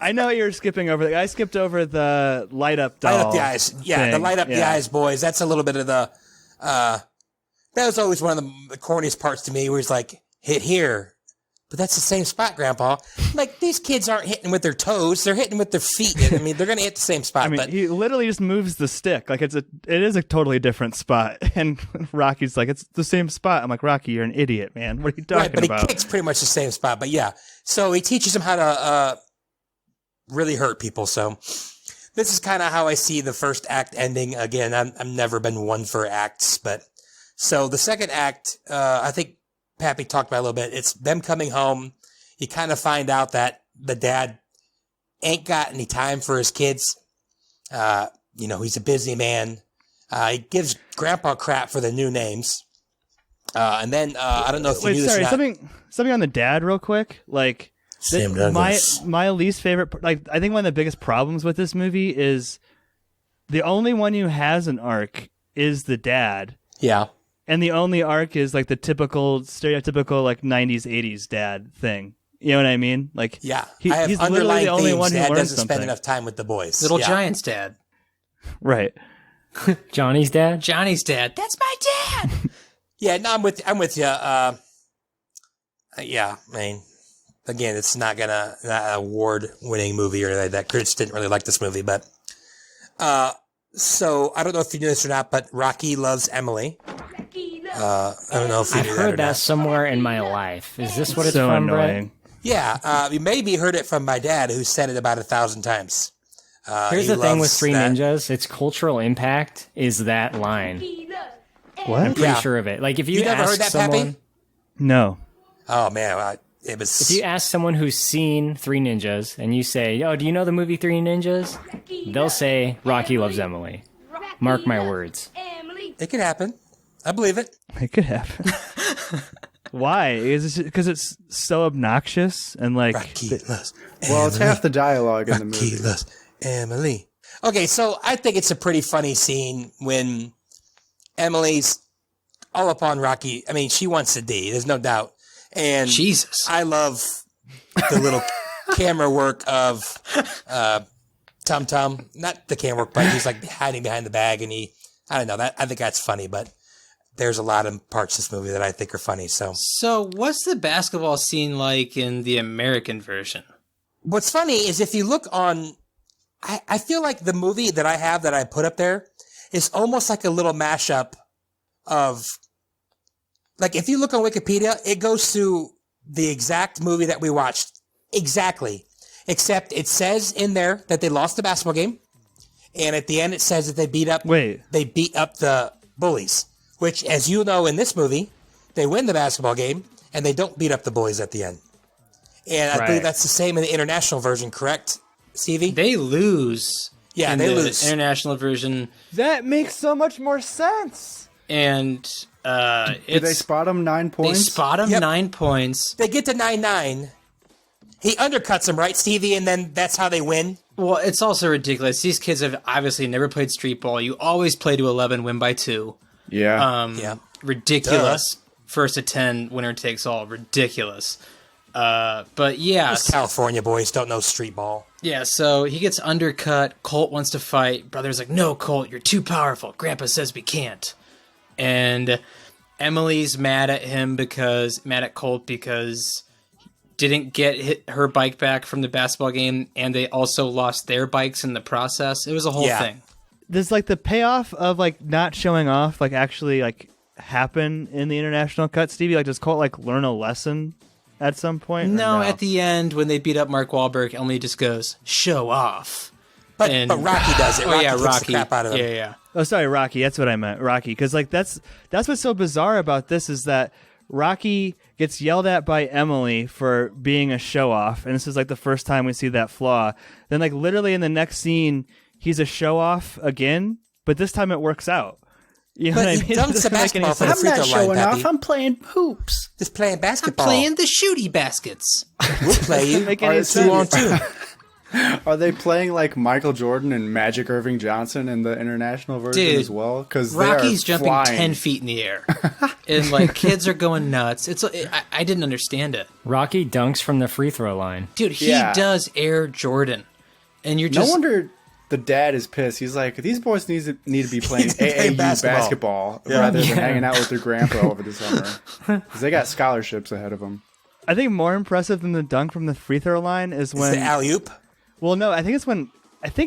I know you're skipping over. I skipped over the light up doll. Light up the eyes. Yeah, the light up the eyes, boys. That's a little bit of the. That was always one of the corniest parts to me, where he's like, "Hit here," but that's the same spot, Grandpa. Like, these kids aren't hitting with their toes; they're hitting with their feet. I mean, they're gonna hit the same spot. I mean, but he literally just moves the stick. Like it is a totally different spot. And Rocky's like, it's the same spot. I'm like, Rocky, you're an idiot, man. What are you talking but about? he kicks pretty much the same spot. But yeah, so he teaches him how to really hurt people. So this is kind of how I see the first act ending. Again, I've never been one for acts, but so the second act, I think Pappy talked about a little bit. It's them coming home. You kind of find out that the dad ain't got any time for his kids. He's a busy man. He gives Grandpa crap for the new names. And then I don't know if you knew this or not. Something on the dad real quick. Like, Sam Douglas. My least favorite, like, I think one of the biggest problems with this movie is the only one who has an arc is the dad. Yeah. And the only arc is like the stereotypical like 90s, 80s dad thing. You know what I mean? Like, yeah, he's literally the only one who Dad learns doesn't something. spend enough time with the boys. Little Giant's dad. Right. Johnny's dad? Johnny's dad. That's my dad. Yeah, no, I'm with you. Yeah, I mean, again, it's not an award-winning movie or anything like that. Critics didn't really like this movie, but so I don't know if you knew this or not, but Rocky loves Emily. I don't know if you I've knew heard that or that not. somewhere in my life. Is this what it's So from, annoying. Brett? Yeah, you maybe heard it from my dad, who said it about 1,000 times. Here's He the thing with loves Three that. Ninjas. Its cultural impact is that line. What? I'm pretty Yeah. sure of it. Like, if you, You never ask heard that, someone, Pappy? No. Oh man, it was. if you ask someone who's seen Three Ninjas and you say, "Oh, do you know the movie Three Ninjas?" They'll say Rocky Loves Emily. Mark my words. It could happen. I believe it. It could happen. Why? Is it because it's so obnoxious and like? Rocky loves Well, it's Emily. half the dialogue in the Rocky movie. loves Emily. Okay, so I think it's a pretty funny scene when Emily's all up on Rocky. I mean, she wants a D. There's no doubt. And Jesus. I love the little camera work of Tum Tum. Not the camera work, but he's like hiding behind the bag, and I don't know. I think that's funny, but there's a lot of parts of this movie that I think are funny. So what's the basketball scene like in the American version? What's funny is if you look on, I feel like the movie that I have that I put up there is almost like a little mashup of, like, if you look on Wikipedia, it goes through the exact movie that we watched. Exactly. Except it says in there that they lost the basketball game. And at the end it says that they beat up the bullies. Which, as you know, in this movie, they win the basketball game and they don't beat up the bullies at the end. And I believe that's the same in the international version, correct, Stevie? They lose. Yeah, in they the lose. International version. That makes so much more sense. And Did they spot him 9 they points? spot him 9 points. They get to 9-9. He undercuts them, right, Stevie? And then that's how they win. Well, it's also ridiculous. These kids have obviously never played street ball. You always play to 11, win by 2. Yeah. Ridiculous. First to 10, winner takes all. Ridiculous. But yeah. Those California boys don't know street ball. Yeah, so he gets undercut. Colt wants to fight. Brother's like, no, Colt, you're too powerful. Grandpa says we can't. And Emily's mad at Colt because he didn't get her bike back from the basketball game, and they also lost their bikes in the process. It was a whole thing. Does like the payoff of like not showing off like actually like happen in the international cut, Stevie? Like, does Colt like learn a lesson at some point? No, at the end when they beat up Mark Wahlberg, Emily just goes, "Show off." But Rocky does it. Rocky kicks Rocky. the crap out of him. Yeah. Oh, sorry, Rocky. That's what I meant, Rocky. Because like that's what's so bizarre about this is that Rocky gets yelled at by Emily for being a show-off, and this is like the first time we see that flaw. Then like literally in the next scene, he's a show-off again, but this time it works out. You know what I mean? Dunks the basketball for the I'm free not throw line, showing Pappy. off. I'm playing hoops. Just playing basketball. Playing the shooty baskets. We'll play you. Make any Two on two. Are they playing like Michael Jordan and Magic Irving Johnson in the international version Dude, as well? Because Rocky's jumping flying. 10 feet in the air. And like kids are going nuts. I didn't understand it. Rocky dunks from the free throw line. Dude, he Yeah. does Air Jordan. And you're No just wonder the dad is pissed. He's like, these boys need to be playing AAU basketball rather than hanging out with their grandpa over the summer. Because they got scholarships ahead of them. I think more impressive than the dunk from the free throw line is It's when the alley-oop. Well, no, I think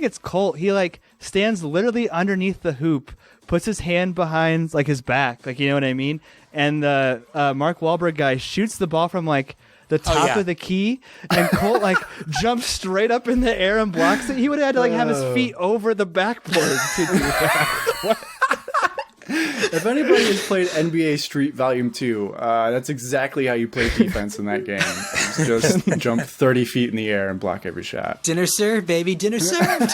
it's Colt. He like stands literally underneath the hoop, puts his hand behind like his back, like you know what I mean. And the Mark Wahlberg guy shoots the ball from like the top of the key, and Colt like jumps straight up in the air and blocks it. He would have had to like have his feet over the backboard to do that. If anybody has played NBA Street Volume 2, that's exactly how you play defense in that game. Just jump 30 feet in the air and block every shot. dinner served, baby, dinner served.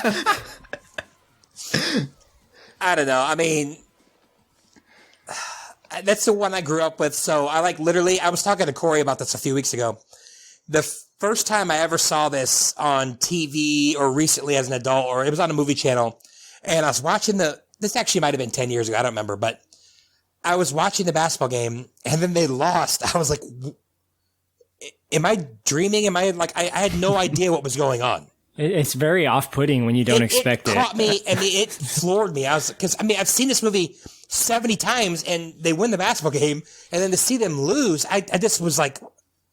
I don't know. I mean, that's the one I grew up with. So I like literally, I was talking to Korey about this a few weeks ago. The first time I ever saw this on TV or recently as an adult, or it was on a movie channel, and I was watching this actually might have been 10 years ago. I don't remember, but I was watching the basketball game and then they lost. I was like, am I dreaming? Am I like, I had no idea what was going on. It's very off-putting when you don't expect it. It caught me and it floored me. Because I've seen this movie 70 times and they win the basketball game, and then to see them lose, I just was like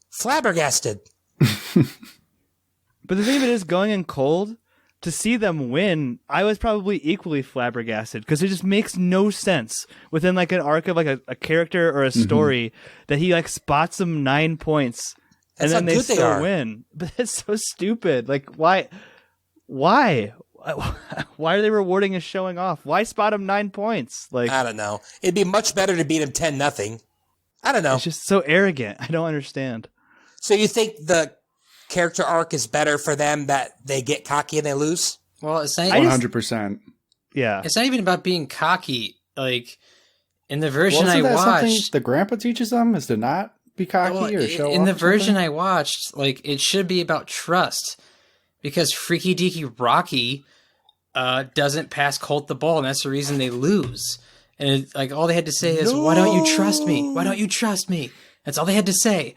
flabbergasted. But the thing of it is, going in cold, to see them win, I was probably equally flabbergasted because it just makes no sense within like an arc of like a character or a story that he like spots them 9 points and That's then how they good they still are. win. But it's so stupid. Like why why are they rewarding us showing off? Why spot him 9 points? Like I don't know. It'd be much better to beat him 10-0. I don't know. it's just so arrogant. I don't understand. So you think the character arc is better for them that they get cocky and they lose? Well, it's not, 100%. Yeah. it's not even about being cocky. Like, in the version Wasn't I that something watched... the grandpa teaches them, is to not be cocky Well, or show in off the or version something? I watched, like, it should be about trust, because Freaky Deaky Rocky doesn't pass Colt the ball, and that's the reason they lose. And it, like, all they had to say is, "Why don't you trust me? Why don't you trust me?" That's all they had to say.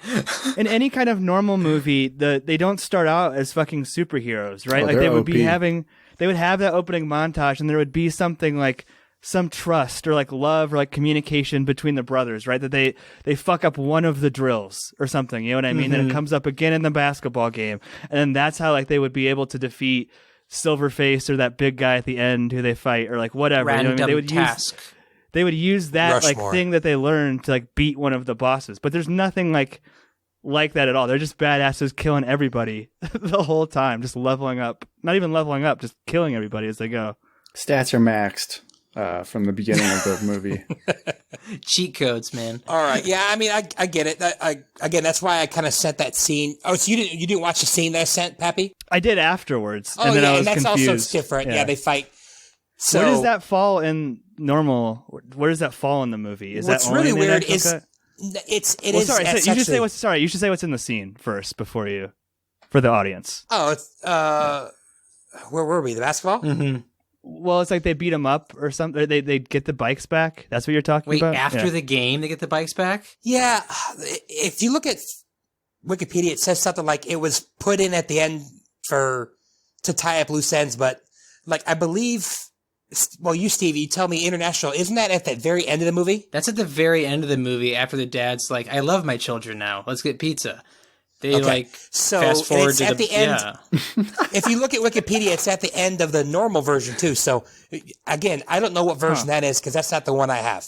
In any kind of normal movie, they don't start out as fucking superheroes, right? Oh, like they're they would be OP. they would have that opening montage, and there would be something like some trust or like love or like communication between the brothers, right? That they fuck up one of the drills or something, you know what I mean? Then it comes up again in the basketball game, and then that's how like they would be able to defeat Silverface or that big guy at the end who they fight or like whatever. Random you know what I mean? task. They would use that Rushmore. like thing that they learned to like beat one of the bosses. But there's nothing like that at all. They're just badasses killing everybody the whole time, just leveling up. Not even leveling up, just killing everybody as they go. Stats are maxed from the beginning of the movie. Cheat codes, man. All right. Yeah, I mean, I get it. Again, that's why I kind of sent that scene. Oh, so you didn't watch the scene that I sent, Pappy? I did afterwards, Oh, and then yeah, I was and that's confused. also different. Yeah, they fight. So Where does that fall in normal? Where does that fall in the movie? Is what's that only really in the weird actual is cut? it Well, is. sorry. it's You should say actually- what's sorry. You should say what's in the scene first before you, for the audience. Oh, it's where were we? The basketball? Mm-hmm. Well, it's like they beat them up or something. They get the bikes back. That's what you're talking Wait, about. after Yeah. the game, they get the bikes back? Yeah. If you look at Wikipedia, it says something like it was put in at the end to tie up loose ends, but like I believe. Well, you, Stevie, tell me international. Isn't that at the very end of the movie? That's at the very end of the movie after the dad's like, "I love my children now. Let's get pizza." They Okay. So fast forward it's to at the end. Yeah. If you look at Wikipedia, it's at the end of the normal version too. So again, I don't know what version that is because that's not the one I have.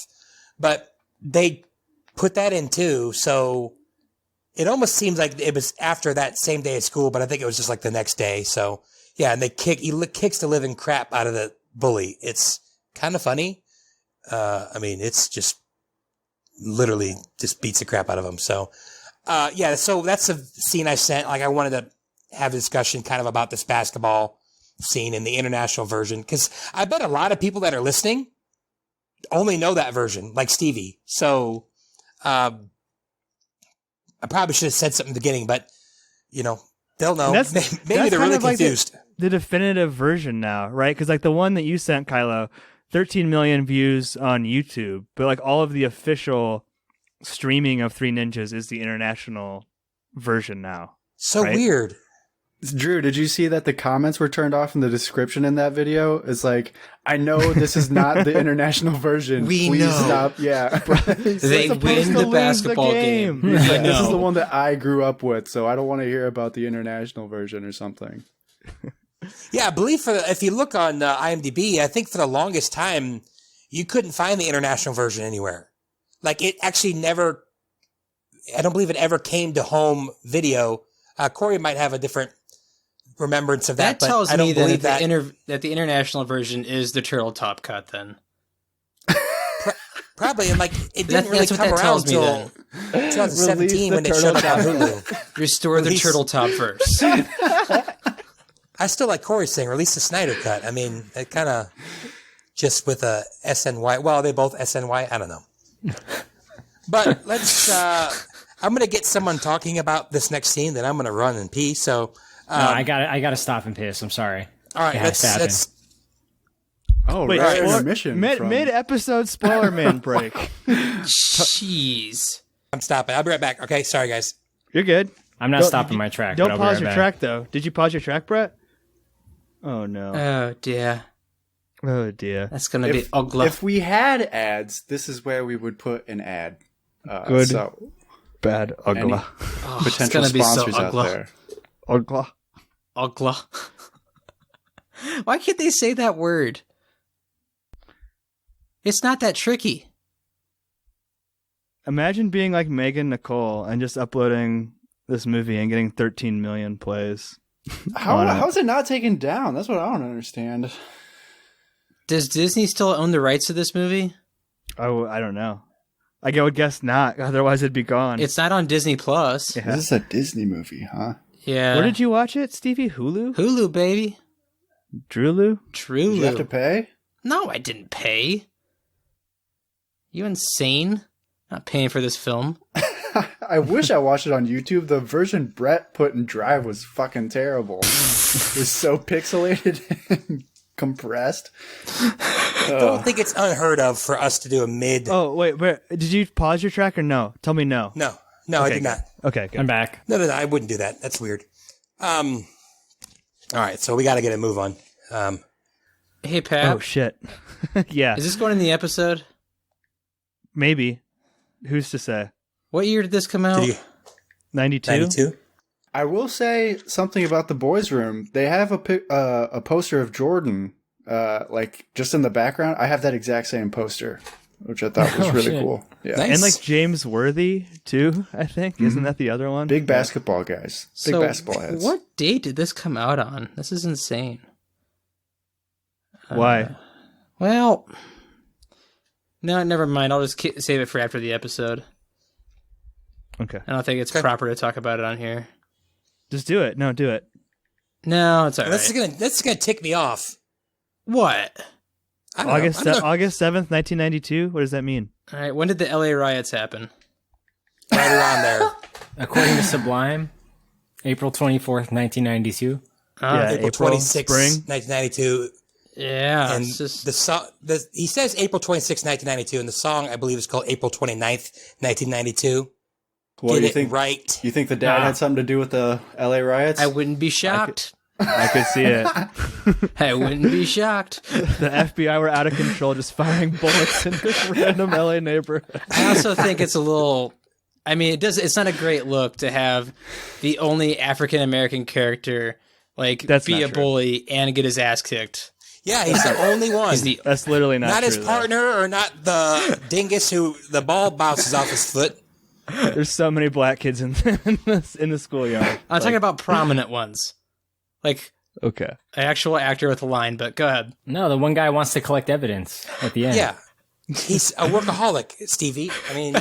But they put that in too. So it almost seems like it was after that same day at school, but I think it was just like the next day. So yeah, and he kicks the living crap out of the bully. It's kind of funny. I mean, it's just literally just beats the crap out of him. So, yeah, so that's a scene I sent. Like, I wanted to have a discussion kind of about this basketball scene in the international version, because I bet a lot of people that are listening only know that version, like Stevie. So, I probably should have said something in the beginning, but, you know, they'll know. Maybe they're really confused. The definitive version now, right? Because like the one that you sent, Kylo, 13 million views on YouTube, but like all of the official streaming of Three Ninjas is the international version now. So right? weird. Drew, did you see that the comments were turned off in the description in that video? It's like, I know this is not the international version. We Please know. stop. Yeah. They win the basketball game. He's like, this is the one that I grew up with, so I don't want to hear about the international version or something. Yeah, I believe if you look on IMDb, I think for the longest time, you couldn't find the international version anywhere. Like, it actually never, I don't believe it ever came to home video. Korey might have a different remembrance of that, That tells but I don't me believe that the international version is the Turtle Top cut then. Probably, and like, it didn't really that's what come that around tells me until then. 2017 when it showed up on Hulu. Restore the Turtle Top verse. I still like Korey's thing, release the Snyder cut. I mean, it kind of just with a SNY. Well, they both SNY. I don't know. But let's. I'm going to get someone talking about this next scene. Then I'm going to run and pee. So No, I gotta stop and piss. I'm sorry. all right, let's. Oh, Wait, right. spoiler- Intermission mid episode spoiler man break. Jeez. I'm stopping. I'll be right back. Okay, sorry guys. You're good. I'm not stopping my track. Don't but I'll be pause right your back. track though. Did you pause your track, Brett? Oh no. Oh dear. Oh dear. That's going to be ugly. If we had ads, this is where we would put an ad. Good. So, Bad. Ugly. Oh, it's potential gonna be so sponsors out ugly. there. Ugly. Ugly. Why can't they say that word? It's not that tricky. Imagine being like Megan Nicole and just uploading this movie and getting 13 million plays. How is it not taken down? That's what I don't understand. Does Disney still own the rights to this movie? Oh, I don't know. Like, I would guess not. Otherwise, it'd be gone. It's not on Disney Plus. Yeah. This is a Disney movie, huh? Yeah. Where did you watch it, Stevie? Hulu? Hulu, baby. Drulu? True. Did you have to pay? No, I didn't pay. You insane? Not paying for this film. I wish I watched it on YouTube. The version Brett put in Drive was fucking terrible. It was so pixelated and compressed. I don't think it's unheard of for us to do a mid. Oh, wait. Did you pause your track or no? Tell me no. No, I did not. Okay, good. I'm back. No, I wouldn't do that. That's weird. All right, so we got to get a move on. Hey, Pap. Oh, shit. Yeah, Is this going in the episode? maybe. Who's to say? What year did this come out? 92? 92? I will say something about the boys' room. They have a poster of Jordan, like just in the background. I have that exact same poster, which I thought was really shit. cool. Yeah, Nice. And like James Worthy, too, I think. Isn't that the other one? big basketball guys, big basketball heads. What date did this come out on? This is insane. Why? Well, no, never mind. I'll just save it for after the episode. Okay. I don't think it's proper to talk about it on here. Just do it. No, do it. No, it's all right. That's gonna tick me off. What? I don't know. August 7th, 1992? What does that mean? All right, when did the LA riots happen? Right around there. According to Sublime, April 24th, 1992. Yeah, April 26th, spring. 1992. Yeah, And it's just the song, he says April 26th, 1992, and the song, I believe, is called April 29th, 1992. Well, Get you it think right. You think the dad had something to do with the LA riots? I wouldn't be shocked. I could see it. I wouldn't be shocked. The FBI were out of control, just firing bullets in this random LA neighborhood. I also think it's a little. I mean, it's not a great look to have the only African American character That's be not a true. bully and get his ass kicked. Yeah, he's the only one. He's the That's literally not not true. his partner or not the dingus who the ball bounces off his foot. though. There's so many black kids in the schoolyard. I'm talking about prominent ones, like Okay. an actual actor with a line. But go ahead. No, the one guy wants to collect evidence at the end. Yeah. He's a workaholic, Stevie. I mean,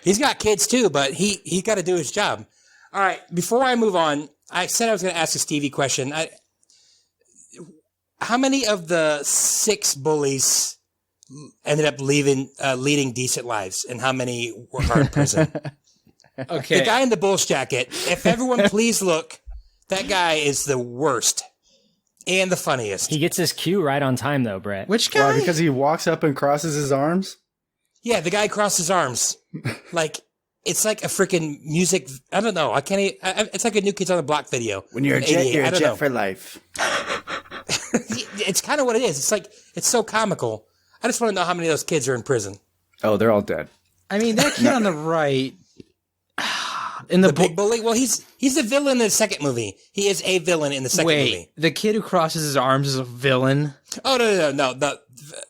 he's got kids too, but he got to do his job. All right, before I move on, I said I was going to ask a Stevie question. How many of the 6 bullies ended up leading decent lives, and how many are in prison? Okay. The guy in the Bulls jacket, if everyone please look, that guy is the worst and the funniest. He gets his cue right on time, though, Brett. Which guy? Why? Because he walks up and crosses his arms? Yeah, the guy crosses his arms. Like, it's like a freaking music. I don't know. It's like a New Kids on the Block video. When you're a jet, you're a jet for life. It's kind of what it is. It's like, it's so comical. I just want to know how many of those kids are in prison. Oh, they're all dead. I mean, that kid on the right. In the big bully? Well, he's the villain in the second movie. He is a villain in the second movie. The kid who crosses his arms is a villain? Oh, no. The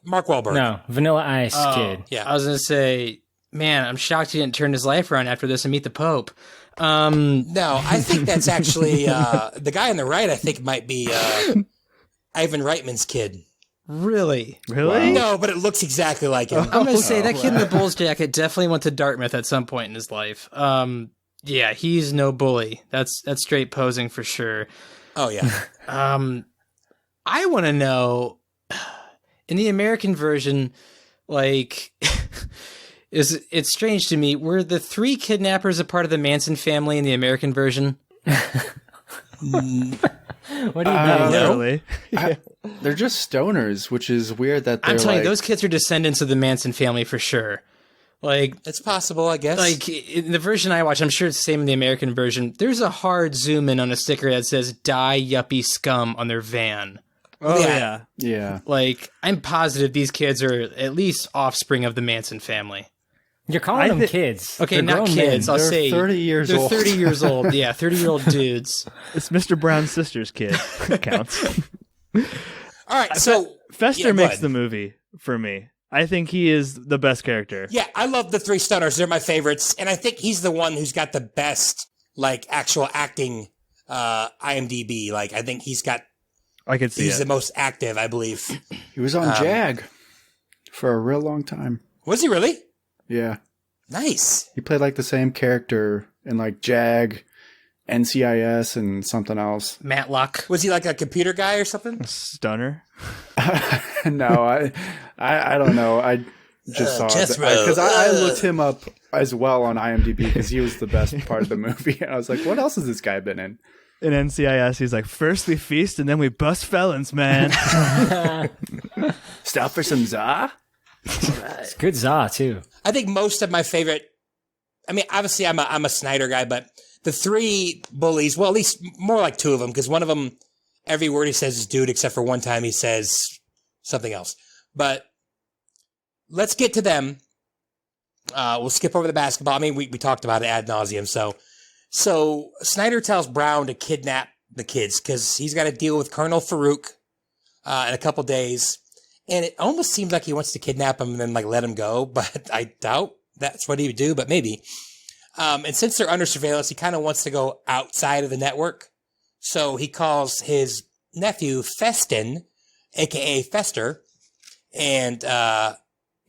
Mark Wahlberg. No, Vanilla Ice kid. Yeah. I was going to say, man, I'm shocked he didn't turn his life around after this and meet the Pope. No, I think that's actually, the guy on the right, I think might be Ivan Reitman's kid. Really? Really? No, but it looks exactly like him. I'm going to say that kid in the Bulls jacket definitely went to Dartmouth at some point in his life. Yeah, he's no bully. That's straight posing for sure. Oh, yeah. I want to know, in the American version, like, it's strange to me, were the 3 kidnappers a part of the Manson family in the American version? What do you Not mean? really. They're just stoners, which is weird that they're I'm telling you, those kids are descendants of the Manson family for sure. Like, it's possible, I guess. Like, in the version I watch, I'm sure it's the same in the American version. There's a hard zoom in on a sticker that says "Die Yuppie Scum" on their van. Oh, yeah. Yeah. Like, I'm positive these kids are at least offspring of the Manson family. You're calling them kids. Okay, They're not grown kids. men. I'll They're say 30 years they're old. 30 years old. Yeah, 30-year-old dudes. It's Mr. Brown's sister's kid. It counts. All right, so Fester yeah, makes the movie for me. I think he is the best character. Yeah, I love the 3 stoners. They're my favorites, and I think he's the one who's got the best, like, actual acting IMDb. Like, I think I could see he's it. the most active, I believe. He was on JAG for a real long time. Was he really? Yeah. Nice. He played like the same character in like JAG, NCIS, and something else. Matlock. Was he like a computer guy or something? Stunner. No, I don't know. I just saw it because I looked him up as well on IMDb because he was the best part of the movie. And I was like, what else has this guy been in? In NCIS, he's like, first we feast and then we bust felons, man. Stop for some za? It's good za, too. I think most of my favorite, I mean, obviously I'm a Snyder guy, but the 3 bullies, well, at least more like 2 of them, because one of them, every word he says is dude, except for one time he says something else. But let's get to them. We'll skip over the basketball. I mean, we talked about it ad nauseum. So Snyder tells Brown to kidnap the kids because he's got to deal with Colonel Farouk in a couple days. And it almost seems like he wants to kidnap him and then like let him go, but I doubt that's what he would do, but maybe. And since they're under surveillance, he kind of wants to go outside of the network. So he calls his nephew Festin, aka Fester, and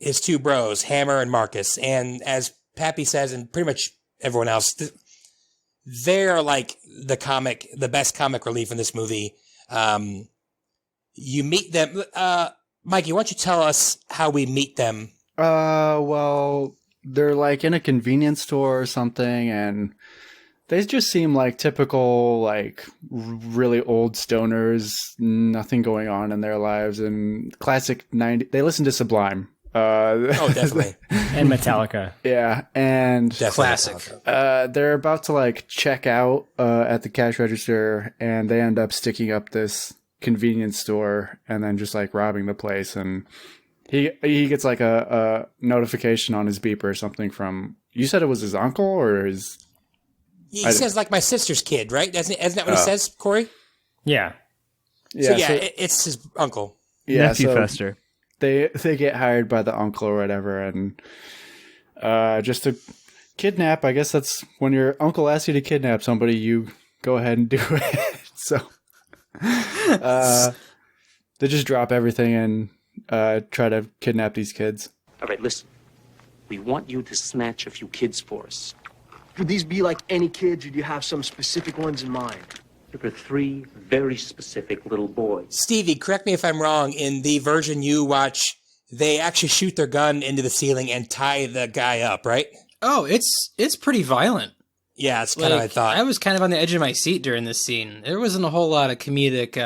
his 2 bros, Hammer and Marcus. And as Pappy says, and pretty much everyone else, they're like the best comic relief in this movie. You meet them. Mikey, why don't you tell us how we meet them? Well, they're like in a convenience store or something, and they just seem like typical, like really old stoners, nothing going on in their lives, and classic 90s. They listen to Sublime. Oh, definitely. And Metallica. Yeah, and Classic. they're about to like check out at the cash register, and they end up sticking up this convenience store and then just like robbing the place. And he gets like a notification on his beeper or something from, you said it was his uncle or his... He says like my sister's kid, right? Isn't that what he says, Korey? Yeah. So it's his uncle. Yeah, Nephew so Fester. They get hired by the uncle or whatever, and just to kidnap. I guess that's when your uncle asks you to kidnap somebody, you go ahead and do it. So they just drop everything and try to kidnap these kids. All right, listen. We want you to snatch a few kids for us. Would these be like any kids, or do you have some specific ones in mind? There are 3 very specific little boys. Stevie, correct me if I'm wrong. In the version you watch, they actually shoot their gun into the ceiling and tie the guy up, right? Oh, it's pretty violent. Yeah, it's kind of what I thought. I was kind of on the edge of my seat during this scene. There wasn't a whole lot of comedic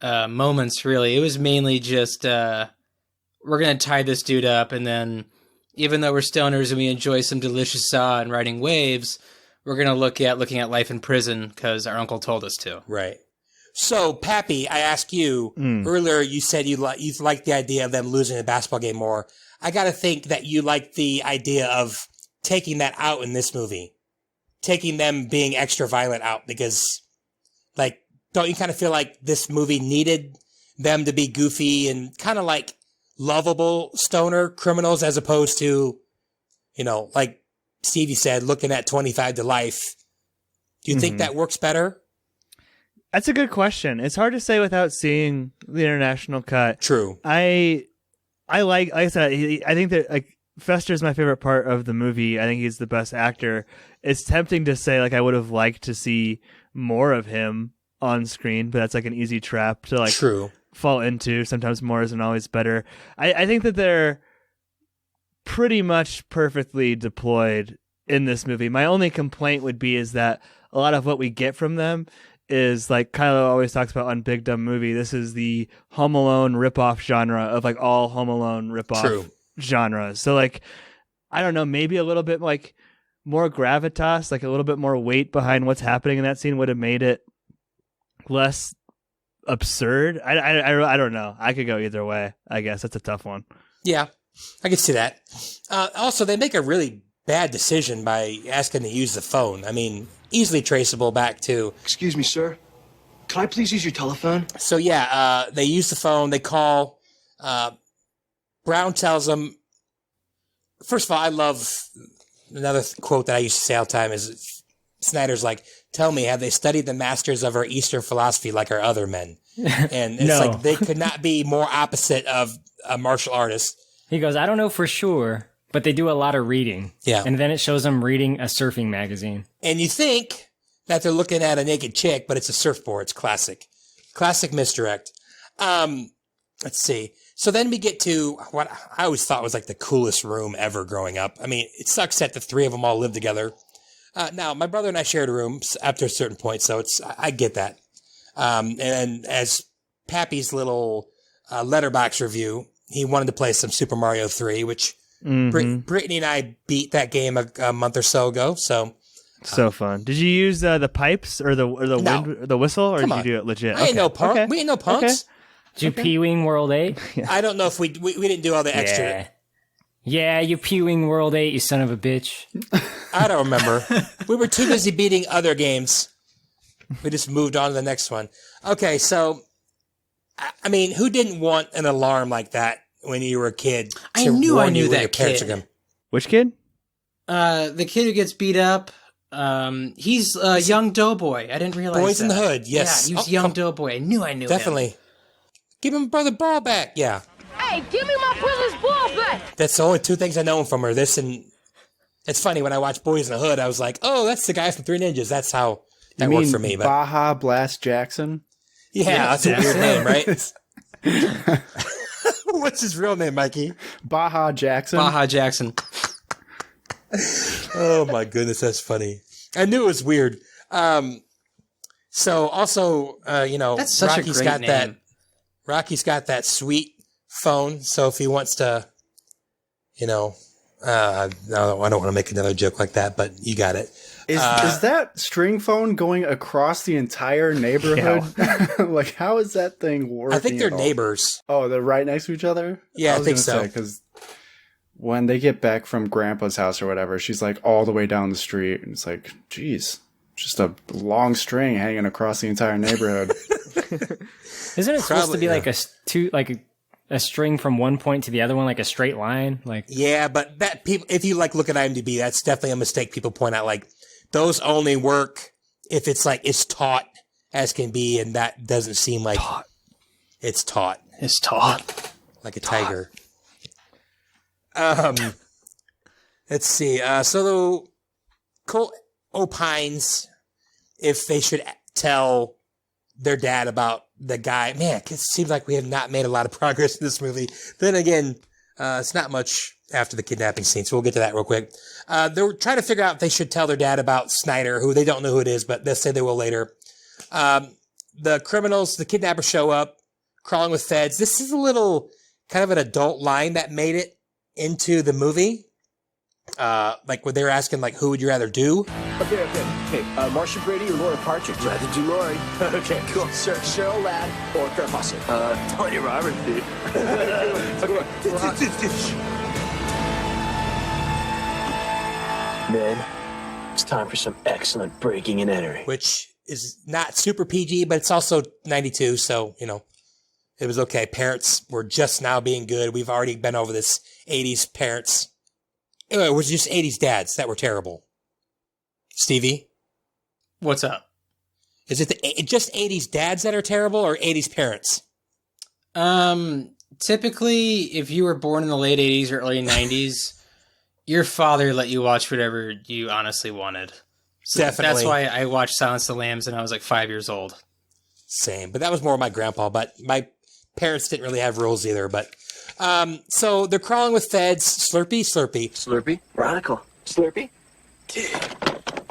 moments, really. It was mainly just, we're going to tie this dude up, and then, even though we're stoners and we enjoy some delicious saw and riding waves, we're going to looking at life in prison because our uncle told us to. Right. So, Pappy, I asked you earlier, you said you liked the idea of them losing the basketball game more. I got to think that you like the idea of taking that out in this movie. Taking them being extra violent out because, like, don't you kind of feel like this movie needed them to be goofy and kind of like lovable stoner criminals as opposed to, you know, like Stevie said, looking at 25 to life. Do you think that works better? That's a good question. It's hard to say without seeing the international cut. True. I like I said, I think that like Fester's my favorite part of the movie. I think he's the best actor. It's tempting to say like I would have liked to see more of him on screen, but that's like an easy trap to like fall into. Sometimes more isn't always better. I think that they're pretty much perfectly deployed in this movie. My only complaint would be is that a lot of what we get from them is like Kylo always talks about on Big Dumb Movie. This is the Home Alone ripoff genre of like all Home Alone ripoff genres. So like, I don't know, maybe a little bit like more gravitas, like a little bit more weight behind what's happening in that scene would have made it less absurd. I don't know. I could go either way. I guess that's a tough one. Yeah, I can see that. Also, they make a really bad decision by asking to use the phone. I mean, easily traceable back to... Excuse me, sir. Can I please use your telephone? So yeah, they use the phone. They call. Brown tells them... First of all, I love... Another quote that I used to say all the time is Snyder's like, tell me, have they studied the masters of our Eastern philosophy like our other men? And it's like they could not be more opposite of a martial artist. He goes, I don't know for sure, but they do a lot of reading. Yeah. And then it shows them reading a surfing magazine. And you think that they're looking at a naked chick, but it's a surfboard. It's classic. Classic misdirect. Let's see. So then we get to what I always thought was like the coolest room ever growing up. I mean, it sucks that the 3 of them all live together. Now, my brother and I shared a room after a certain point, so I get that. And as Pappy's little letterbox review, he wanted to play some Super Mario 3, which Brittany and I beat that game a month or so ago. So fun. Did you use the pipes or the wind, the whistle, or did you do it legit? I ain't no punk. Okay. We ain't no punks. Okay. Did you P-Wing World 8? I don't know if we didn't do all the extra. Yeah, you P-Wing World 8, you son of a bitch. I don't remember. We were too busy beating other games. We just moved on to the next one. Okay, so, I mean, who didn't want an alarm like that when you were a kid? I knew that kid. Which kid? The kid who gets beat up. He's a young doughboy. I didn't realize Boys that. in the Hood, yes. Yeah, he was young doughboy. I knew him. Definitely. Give him brother ball back, yeah. Hey, give me my brother's ball back! That's the only 2 things I know him from, are this and... It's funny, when I watched Boys in the Hood, I was like, oh, that's the guy from 3 Ninjas. That's how that worked for me. But Baja Blast Jackson? Yeah, that's a weird name, right? What's his real name, Mikey? Baja Jackson. Baja Jackson. Oh my goodness, that's funny. I knew it was weird. So also, that's such Rocky's a great got name. Rocky's got that sweet phone. So if he wants to, no, I don't want to make another joke like that, but you got it. Is that string phone going across the entire neighborhood? Like, how is that thing working? I think they're neighbors. Oh, they're right next to each other? Yeah, I think so. Because when they get back from Grandpa's house or whatever, she's like all the way down the street. And it's like, geez, just a long string hanging across the entire neighborhood. Isn't it supposed to be like a string from one point to the other one, like a straight line? Like, yeah, but that people, if you look at IMDb, that's definitely a mistake. People point out like those only work if it's like it's taut as can be, and that doesn't seem like It's taut. It's taut. Like a tiger. Let's see. So Colt opines if they should tell their dad about the guy. Man, it seems like we have not made a lot of progress in this movie. Then again, it's not much after the kidnapping scene, so we'll get to that real quick. They're trying to figure out if they should tell their dad about Snyder, who they don't know who it is, but they'll say they will later. The criminals, the kidnappers show up, crawling with feds. This is a little kind of an adult line that made it into the movie. Like when they were asking, like, who would you rather do? Okay. Hey, Marcia Brady or Laura Partridge? Rather do Lori. Okay, cool. Cheryl Ladd or Farrah Fawcett? Tony Roberts, dude. Men, it's time for some excellent breaking and entering. Which is not super PG, but it's also 92, so, it was okay. Parents were just now being good. We've already been over this 80s parents. Anyway, it was just 80s dads that were terrible. Stevie? What's up? Is it just 80s dads that are terrible or 80s parents? Typically, if you were born in the late 80s or early 90s, your father let you watch whatever you honestly wanted. So Definitely. That's why I watched Silence of the Lambs when I was like 5 years old. Same, but that was more my grandpa, but my parents didn't really have rules either, but... so they're crawling with feds. Slurpee. Radical. Slurpee.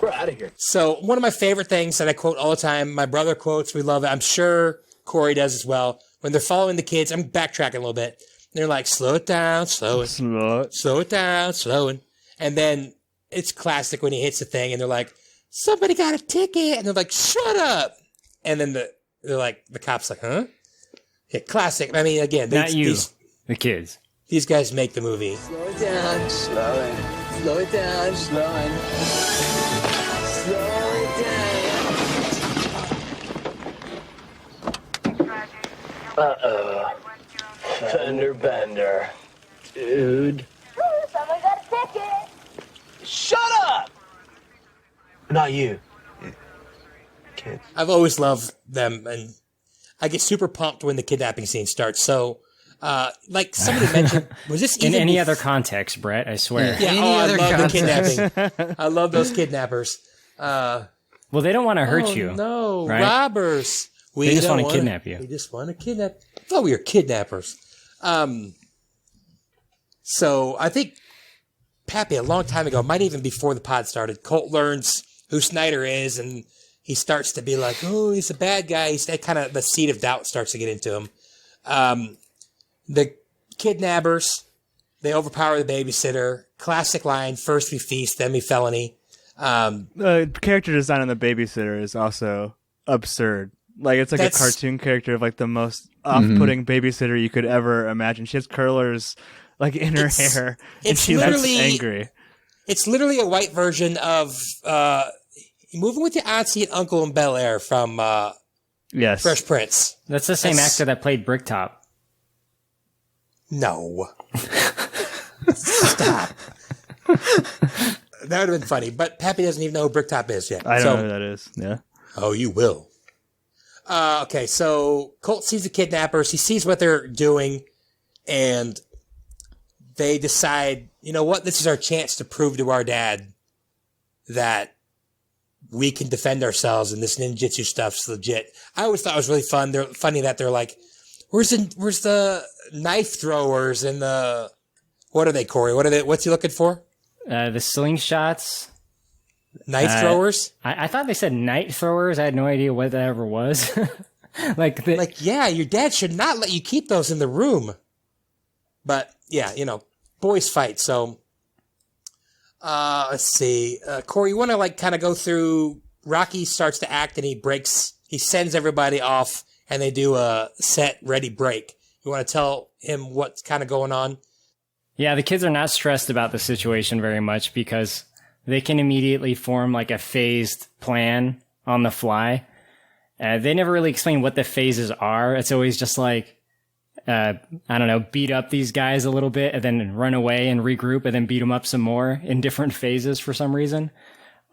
We're out of here. So one of my favorite things that I quote all the time, my brother quotes, we love it. I'm sure Korey does as well. When they're following the kids, I'm backtracking a little bit. They're like, slow it down, slow it down, slowing. And then it's classic when he hits the thing and they're like, somebody got a ticket. And they're like, shut up. And then they're like, the cop's like, huh? Yeah, classic. I mean, again, the kids. These guys make the movie. Slow it down. Slowing. Slow it down. Slowing. Slow it down. Uh-oh. Fender bender. Dude. Someone got a ticket. Shut up! Not you. Kids. I've always loved them, and I get super pumped when the kidnapping scene starts. So, like somebody mentioned, was this in any other context, Brett? I swear. Yeah, I love the kidnapping. I love those kidnappers. Well, they don't want to hurt you. No, right? robbers. They just want to kidnap you. We just want to kidnap. I thought we were kidnappers. So I think Pappy, a long time ago, might even before the pod started, Colt learns who Snyder is, and he starts to be like, oh, he's a bad guy. That kind of the seed of doubt starts to get into him. The kidnappers, they overpower the babysitter. Classic line, first we feast, then we felony. The character design on the babysitter is also absurd. Like, it's like a cartoon character of like the most off-putting babysitter you could ever imagine. She has curlers like in her hair, and she looks angry. It's literally a white version of Moving with Your Auntie and Uncle in Bel Air from Fresh Prince. That's the same actor that played Bricktop. No. Stop. That would have been funny, but Pappy doesn't even know who Bricktop is yet. I don't know who that is. Yeah. Oh, you will. Okay, so Colt sees the kidnappers. He sees what they're doing, and they decide, you know what? This is our chance to prove to our dad that we can defend ourselves, and this ninjutsu stuff's legit. I always thought it was really fun. They're funny that they're like, where's the knife throwers and the, what are they, Korey? What's he looking for? The slingshots. Knife throwers? I thought they said night throwers. I had no idea what that ever was. Yeah, your dad should not let you keep those in the room. But yeah, boys fight. So, let's see. Korey, you want to kind of go through, Rocky starts to act and he sends everybody off and they do a set, ready, break. You want to tell him what's kind of going on? Yeah, the kids are not stressed about the situation very much because they can immediately form like a phased plan on the fly. They never really explain what the phases are. It's always just like, I don't know, beat up these guys a little bit and then run away and regroup and then beat them up some more in different phases for some reason.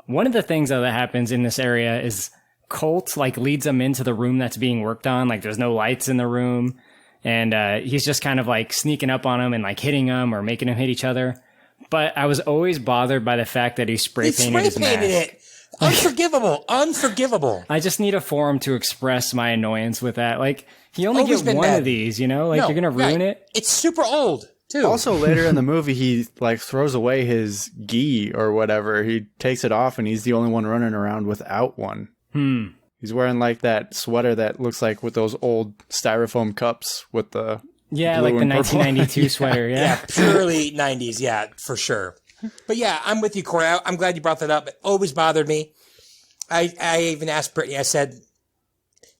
One of the things though that happens in this area is Colt like leads them into the room that's being worked on. Like there's no lights in the room, and he's just kind of like sneaking up on them and like hitting them or making them hit each other. But I was always bothered by the fact that he spray painted his mask. It. Unforgivable. I just need a forum to express my annoyance with that. Like he only gets one of these, you know? Like you're gonna ruin it. It's super old too. Also, later in the movie, he like throws away his gi or whatever. He takes it off, and he's the only one running around without one. He's wearing like that sweater that looks like with those old styrofoam cups with the like the 1992 sweater. Yeah, purely 90s. Yeah, for sure. But yeah, I'm with you, Korey. I'm glad you brought that up. It always bothered me. I even asked Brittany. I said,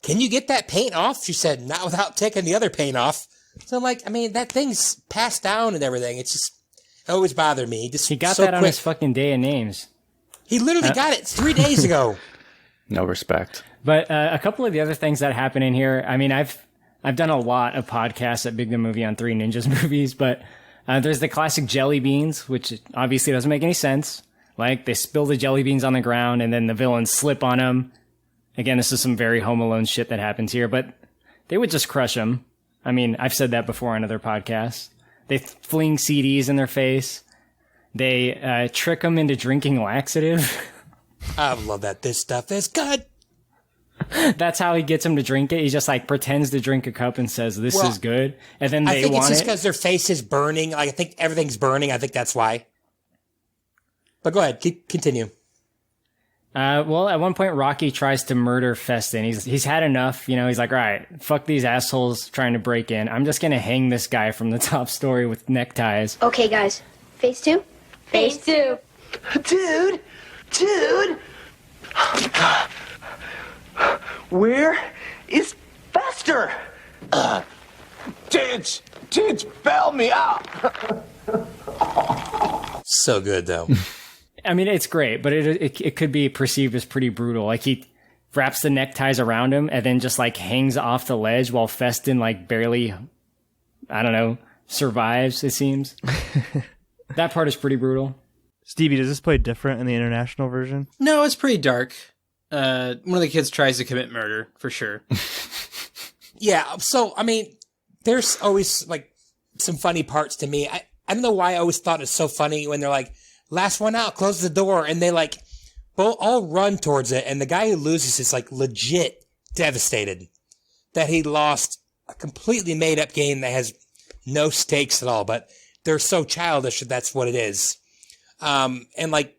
"Can you get that paint off?" She said, "Not without taking the other paint off." So I'm like, I mean, that thing's passed down and everything. It's just it always bothered me. He got that on his fucking day of names. He literally got it 3 days ago. No respect. But a couple of the other things that happen in here. I mean, I've done a lot of podcasts at Big Dumb Movie on 3 Ninjas movies, but there's the classic jelly beans, which obviously doesn't make any sense. Like they spill the jelly beans on the ground and then the villains slip on them. Again, this is some very Home Alone shit that happens here, but they would just crush them. I mean, I've said that before on other podcasts. They fling CDs in their face. They trick them into drinking laxative. I love that. This stuff is good. That's how he gets them to drink it. He just like pretends to drink a cup and says, "This is good," and then they want it. I think it's just because their face is burning. Like, I think everything's burning. I think that's why. But go ahead, continue. Well, at one point, Rocky tries to murder Festin. He's had enough. You know, he's like, all right, fuck these assholes trying to break in. I'm just gonna hang this guy from the top story with neckties. Okay, guys. Phase 2? Phase 2. Dude! Where is Fester? Tits, bail me out. So good, though. I mean, it's great, but it could be perceived as pretty brutal. Like, he wraps the neckties around him and then just, like, hangs off the ledge while Festin, like, barely, I don't know, survives, it seems. That part is pretty brutal. Stevie, does this play different in the international version? No, it's pretty dark. One of the kids tries to commit murder, for sure. Yeah, so, I mean, there's always, like, some funny parts to me. I don't know why I always thought it's so funny when they're like, last one out, close the door, and they, like, all run towards it, and the guy who loses is, like, legit devastated that he lost a completely made-up game that has no stakes at all, but they're so childish that that's what it is. And, like,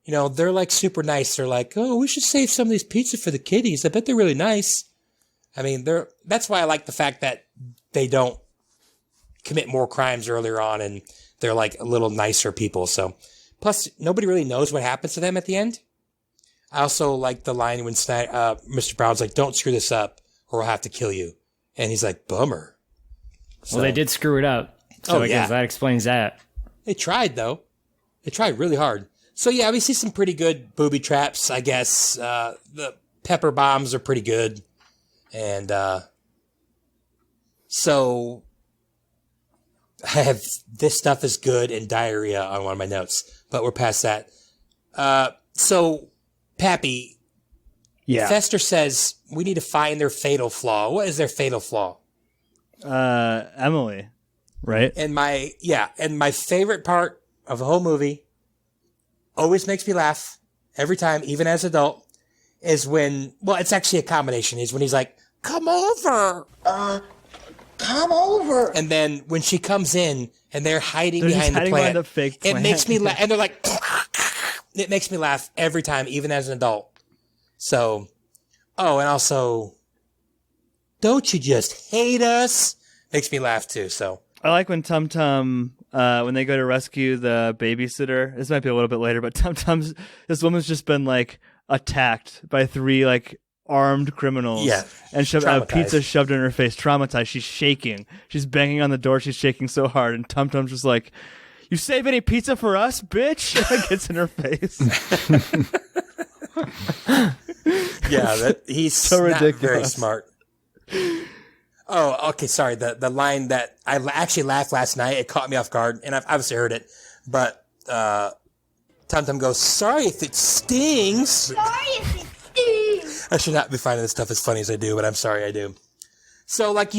you know, they're, like, super nice. They're like, oh, we should save some of these pizza for the kiddies. I bet they're really nice. I mean, that's why I like the fact that they don't commit more crimes earlier on, and they're, like, a little nicer people. So, plus, nobody really knows what happens to them at the end. I also like the line when Mr. Brown's like, don't screw this up, or we'll have to kill you. And he's like, bummer. So, well, they did screw it up. So I guess that explains that. They tried, though. They tried really hard. So, yeah, we see some pretty good booby traps, I guess. The pepper bombs are pretty good. And so I have this stuff is good and diarrhea on one of my notes, but we're past that. So, Pappy, Fester says we need to find their fatal flaw. What is their fatal flaw? Emily, right? And my favorite part of the whole movie, always makes me laugh every time, even as an adult, is when, well, it's actually a combination, is when he's like, come over. Come over. And then when she comes in and they're hiding behind the plant, the fake plant, it makes me laugh. And they're like, it makes me laugh every time, even as an adult. So, oh, and also, don't you just hate us? Makes me laugh too, so. I like when Tum Tum, when they go to rescue the babysitter. This might be a little bit later, but this woman's just been, like, attacked by 3, like, armed criminals. Yeah. And pizza shoved in her face. Traumatized. She's shaking. She's banging on the door. She's shaking so hard. And Tum Tum's just like, you save any pizza for us, bitch? It gets in her face. Yeah, he's so ridiculous. Not very smart. Oh, okay, sorry. The line that I actually laughed last night, it caught me off guard, and I've obviously heard it, but Tum Tum goes, sorry if it stings. Sorry if it stings. I should not be finding this stuff as funny as I do, but I'm sorry I do. So, like,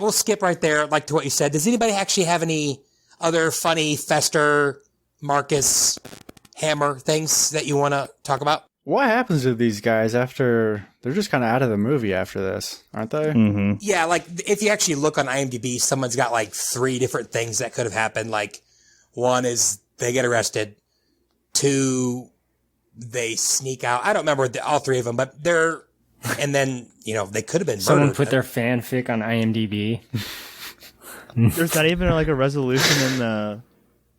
we'll skip right there, like, to what you said. Does anybody actually have any other funny Fester, Marcus, Hammer things that you want to talk about? What happens to these guys after... They're just kind of out of the movie after this, aren't they? Mm-hmm. Yeah, like, if you actually look on IMDb, someone's got, like, 3 different things that could have happened. Like, 1 is they get arrested. 2, they sneak out. I don't remember all 3 of them, but they're... And then, you know, they could have been murdered. Someone put their fanfic on IMDb. There's not even like a resolution in the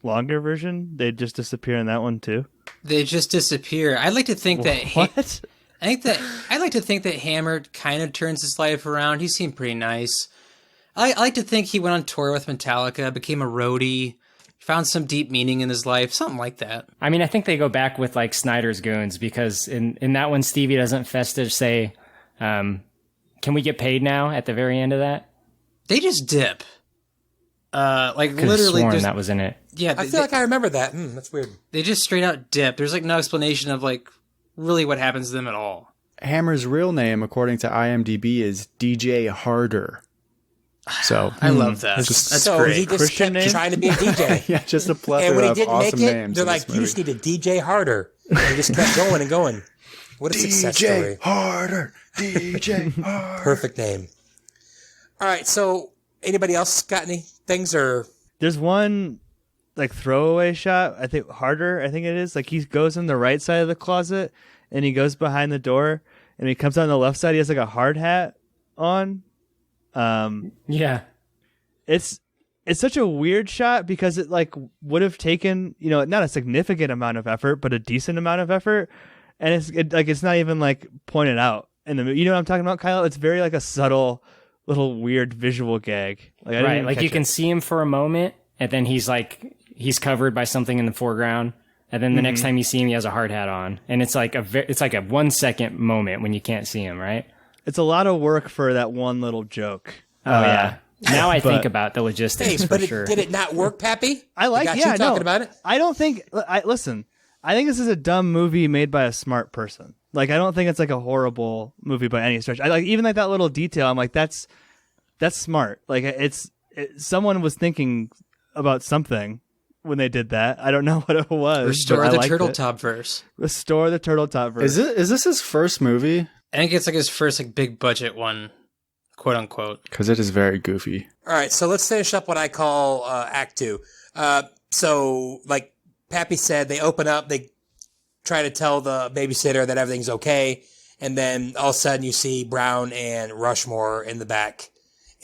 longer version. They just disappear in that one too. They just disappear. I'd like to think that. What? I'd like to think that Hammer kind of turns his life around. He seemed pretty nice. I like to think he went on tour with Metallica, became a roadie, found some deep meaning in his life, something like that. I mean, I think they go back with like Snyder's goons because in that one, Stevie doesn't Festive say, "Can we get paid now?" At the very end of that, they just dip. Like could've literally, sworn that was in it. Yeah, I feel like I remember that. That's weird. They just straight out dip. There's like no explanation of like really what happens to them at all. Hammer's real name, according to IMDb, is DJ Harder. So I love that. That's so great. he just Christian kept name? trying to be a DJ. Yeah, just a And plethora when he of didn't awesome make it, names. they're in like, this you just movie. need to DJ harder. And he just kept going and going. What a success story. Harder, DJ Harder. Perfect name. All right, so anybody else got any things or... There's one like throwaway shot. I think it is. Like he goes in the right side of the closet and he goes behind the door and he comes on the left side. He has like a hard hat on. Yeah. It's such a weird shot because it like would have taken, you know, not a significant amount of effort, but a decent amount of effort. And it's not even like pointed out in the movie. You know what I'm talking about, Kyle? It's very like a subtle little weird visual gag. Like, Right. Like you can see him for a moment and then he's covered by something in the foreground. And then the next time you see him, he has a hard hat on. And it's like a 1 second moment when you can't see him, right? It's a lot of work for that one little joke. Oh, yeah. Now I think about the logistics Hey, for but sure. did it not work, Pappy? I like, got yeah, you talking about it? I don't think, listen, I think this is a dumb movie made by a smart person. Like, I don't think it's like a horrible movie by any stretch. I like, even like that little detail, I'm like, that's smart. Like, someone was thinking about something when they did that. I don't know what it was. Restore the Turteltaub verse. Restore the Turteltaub verse. Is this his first movie? I think it's like his first like big budget one, quote unquote. Because it is very goofy. All right, so let's finish up what I call Act 2. So, like Pappy said, they open up, they try to tell the babysitter that everything's okay, and then all of a sudden you see Brown and Rushmore in the back,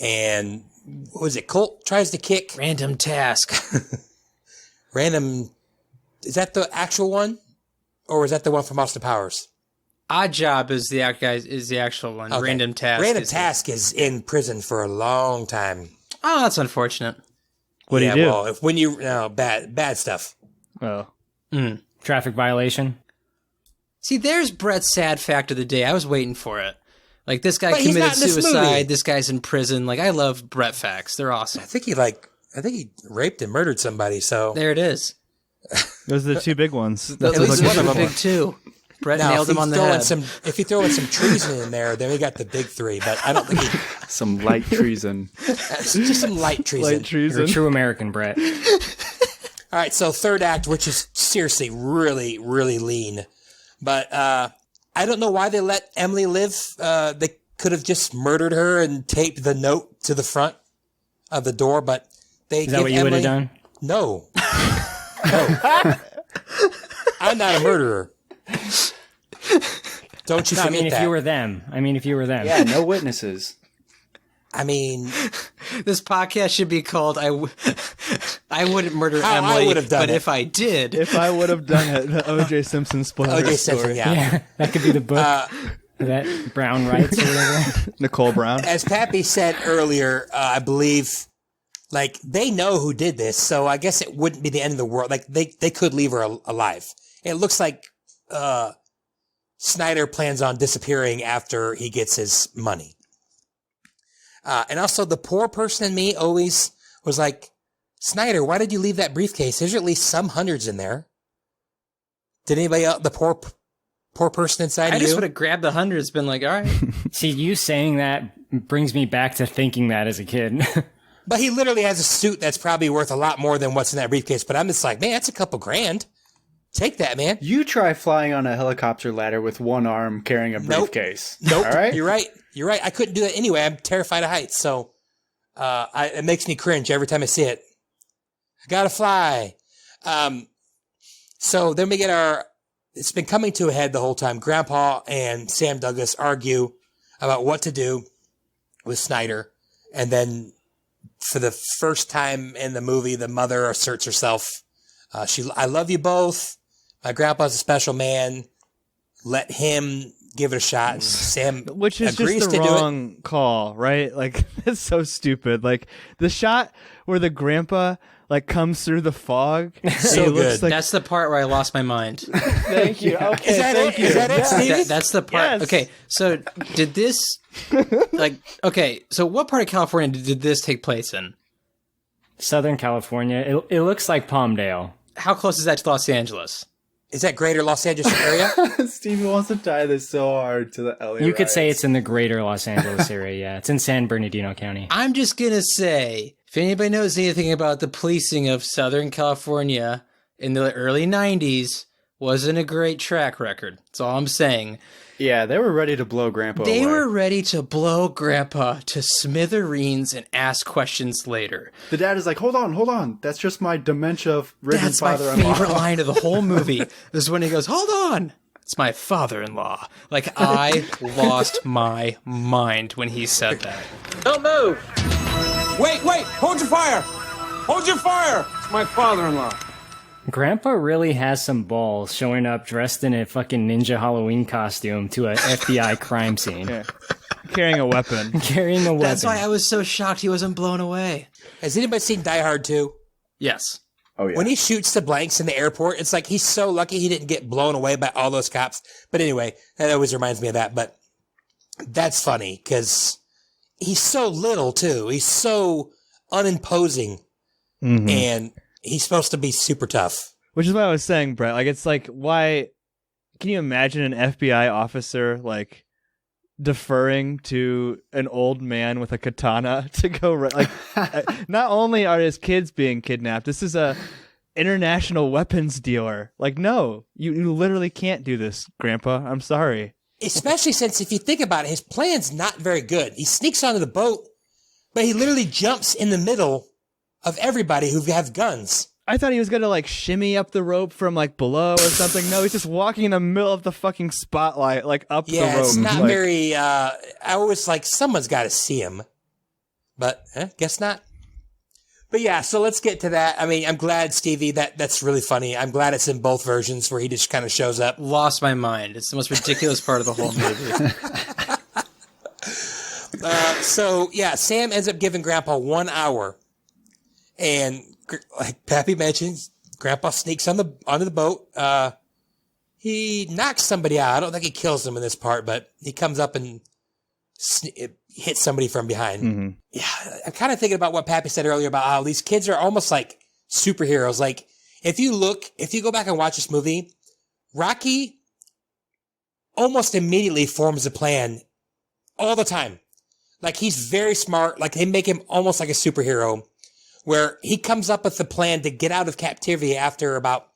and what was it, Colt tries to kick? Random task. Random, is that the actual one? Or was that the one from Austin Powers? Odd Job is the actual one. Okay. Random Task. Random Task is in prison for a long time. Oh, that's unfortunate. What do you do? Well, bad stuff. Oh. Traffic violation. See, there's Brett's sad fact of the day. I was waiting for it. Like, this guy But he's committed not in this suicide. movie. This guy's in prison. Like, I love Brett facts. They're awesome. I think he raped and murdered somebody, so. There it is. Those are the two big ones. At That's least what one I'm of them big two. Brett Now, nailed him on the head. if you throw in some treason in there, then we got the big 3, but I don't think Some light treason. just some light treason. Light treason. You're a true American, Brett. All right, so third act, which is seriously really, really lean. But I don't know why they let Emily live. They could have just murdered her and taped the note to the front of the door, but they Is that what you would have done? No. No. I'm not a murderer. Don't you No, I forget mean, if that. you were them. Yeah, no witnesses. I mean, This podcast should be called I Wouldn't Murder How I Emily, would have done but it. if I did. If I would have done it, the O.J. Simpson spoiler O.J. story. Simpson, yeah. Yeah, that could be the book. That Brown writes or whatever. Nicole Brown. As Pappy said earlier, I believe, like, they know who did this, so I guess it wouldn't be the end of the world. Like, they could leave her alive. It looks like Snyder plans on disappearing after he gets his money. And also, the poor person in me always was like, Snyder, why did you leave that briefcase? There's at least some hundreds in there. Did anybody else, the poor poor person inside I of just you. would have grabbed the hundreds, been like, all right. See, you saying that brings me back to thinking that as a kid. But he literally has a suit that's probably worth a lot more than what's in that briefcase. But I'm just like, man, that's a couple grand. Take that, man. You try flying on a helicopter ladder with one arm carrying a briefcase. Nope. All right? You're right. You're right. I couldn't do it anyway. I'm terrified of heights. So it makes me cringe every time I see it. I gotta fly. So then we get it's been coming to a head the whole time. Grandpa and Sam Douglas argue about what to do with Snyder. And then for the first time in the movie, the mother asserts herself. I love you both. My grandpa's a special man. Let him give it a shot. And Sam Which is agrees just the to do it. wrong call, right? Like, it's so stupid. Like, the shot where the grandpa, like, comes through the fog. So it looks good. like, That's the part where I lost my mind. Thank you. Okay, Is that it? Is that it, Stevie? That's the part. Yes. Okay, so did this, so what part of California did this take place in? Southern California. It looks like Palmdale. How close is that to Los Angeles? Is that greater Los Angeles area? Stevie wants to tie this so hard to the LA You could say riots. it's in the greater Los Angeles area, yeah. It's in San Bernardino County. I'm just going to say, if anybody knows anything about the policing of Southern California in the early 90s, wasn't a great track record. That's all I'm saying. Yeah, they were ready to blow Grandpa They away. were ready to blow Grandpa to smithereens and ask questions later. The dad is like, hold on. That's just my dementia-ridden That's my father-in-law. favorite line of the whole movie. Is when he goes, hold on. It's my father-in-law. Like, I lost my mind when he said that. Don't move! Wait! Hold your fire! Hold your fire! It's my father-in-law. Grandpa really has some balls showing up dressed in a fucking ninja Halloween costume to a FBI crime scene. yeah, carrying a weapon. Carrying a weapon. That's why I was so shocked he wasn't blown away. Has anybody seen Die Hard 2? Yes. Oh, yeah. When he shoots the blanks in the airport, it's like he's so lucky he didn't get blown away by all those cops. But anyway, that always reminds me of that. But that's funny because he's so little, too. He's so unimposing. Mhm. And he's supposed to be super tough. Which is what I was saying, Brett. Like, it's like, why can you imagine an FBI officer, like, deferring to an old man with a katana to go, like, not only are his kids being kidnapped, this is a international weapons dealer. Like, no, you literally can't do this, Grandpa. I'm sorry. Especially since, if you think about it, his plan's not very good. He sneaks onto the boat, but he literally jumps in the middle of everybody who have guns. I thought he was going to, like, shimmy up the rope from, like, below or something. No, he's just walking in the middle of the fucking spotlight, like, up the rope. Yeah, it's not like, very, I was like, someone's got to see him. But, guess not. But yeah, so let's get to that. I mean, I'm glad, Stevie, that's really funny. I'm glad it's in both versions where he just kind of shows up. Lost my mind. It's the most ridiculous part of the whole movie. So, yeah, Sam ends up giving Grandpa 1 hour. And like Pappy mentions, Grandpa sneaks onto the boat. He knocks somebody out. I don't think he kills them in this part, but he comes up and hits somebody from behind. Mm-hmm. Yeah, I'm kind of thinking about what Pappy said earlier about how these kids are almost like superheroes. Like, if you go back and watch this movie, Rocky almost immediately forms a plan all the time. Like, he's very smart. Like, they make him almost like a superhero, where he comes up with the plan to get out of captivity after about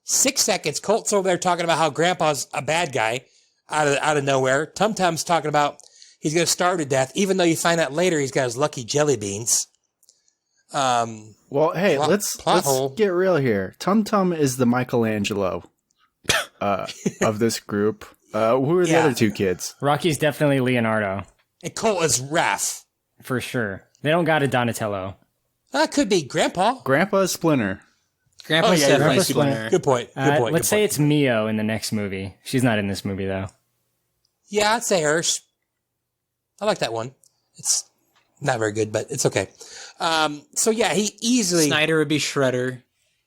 6 seconds. Colt's over there talking about how Grandpa's a bad guy out of nowhere. Tum Tum's talking about he's going to starve to death, even though you find out later he's got his lucky jelly beans. Well, hey, let's get real here. Tum Tum is the Michelangelo of this group. Who are the other two kids? Rocky's definitely Leonardo. And Colt is Raph. For sure. They don't got a Donatello. Could be Grandpa. Grandpa is Splinter. Grandpa's definitely Grandpa's Splinter. Good point. Good point. Let's say it's Mio in the next movie. She's not in this movie, though. Yeah, I'd say her. I like that one. It's not very good, but it's okay. So yeah, he easily... Snyder would be Shredder.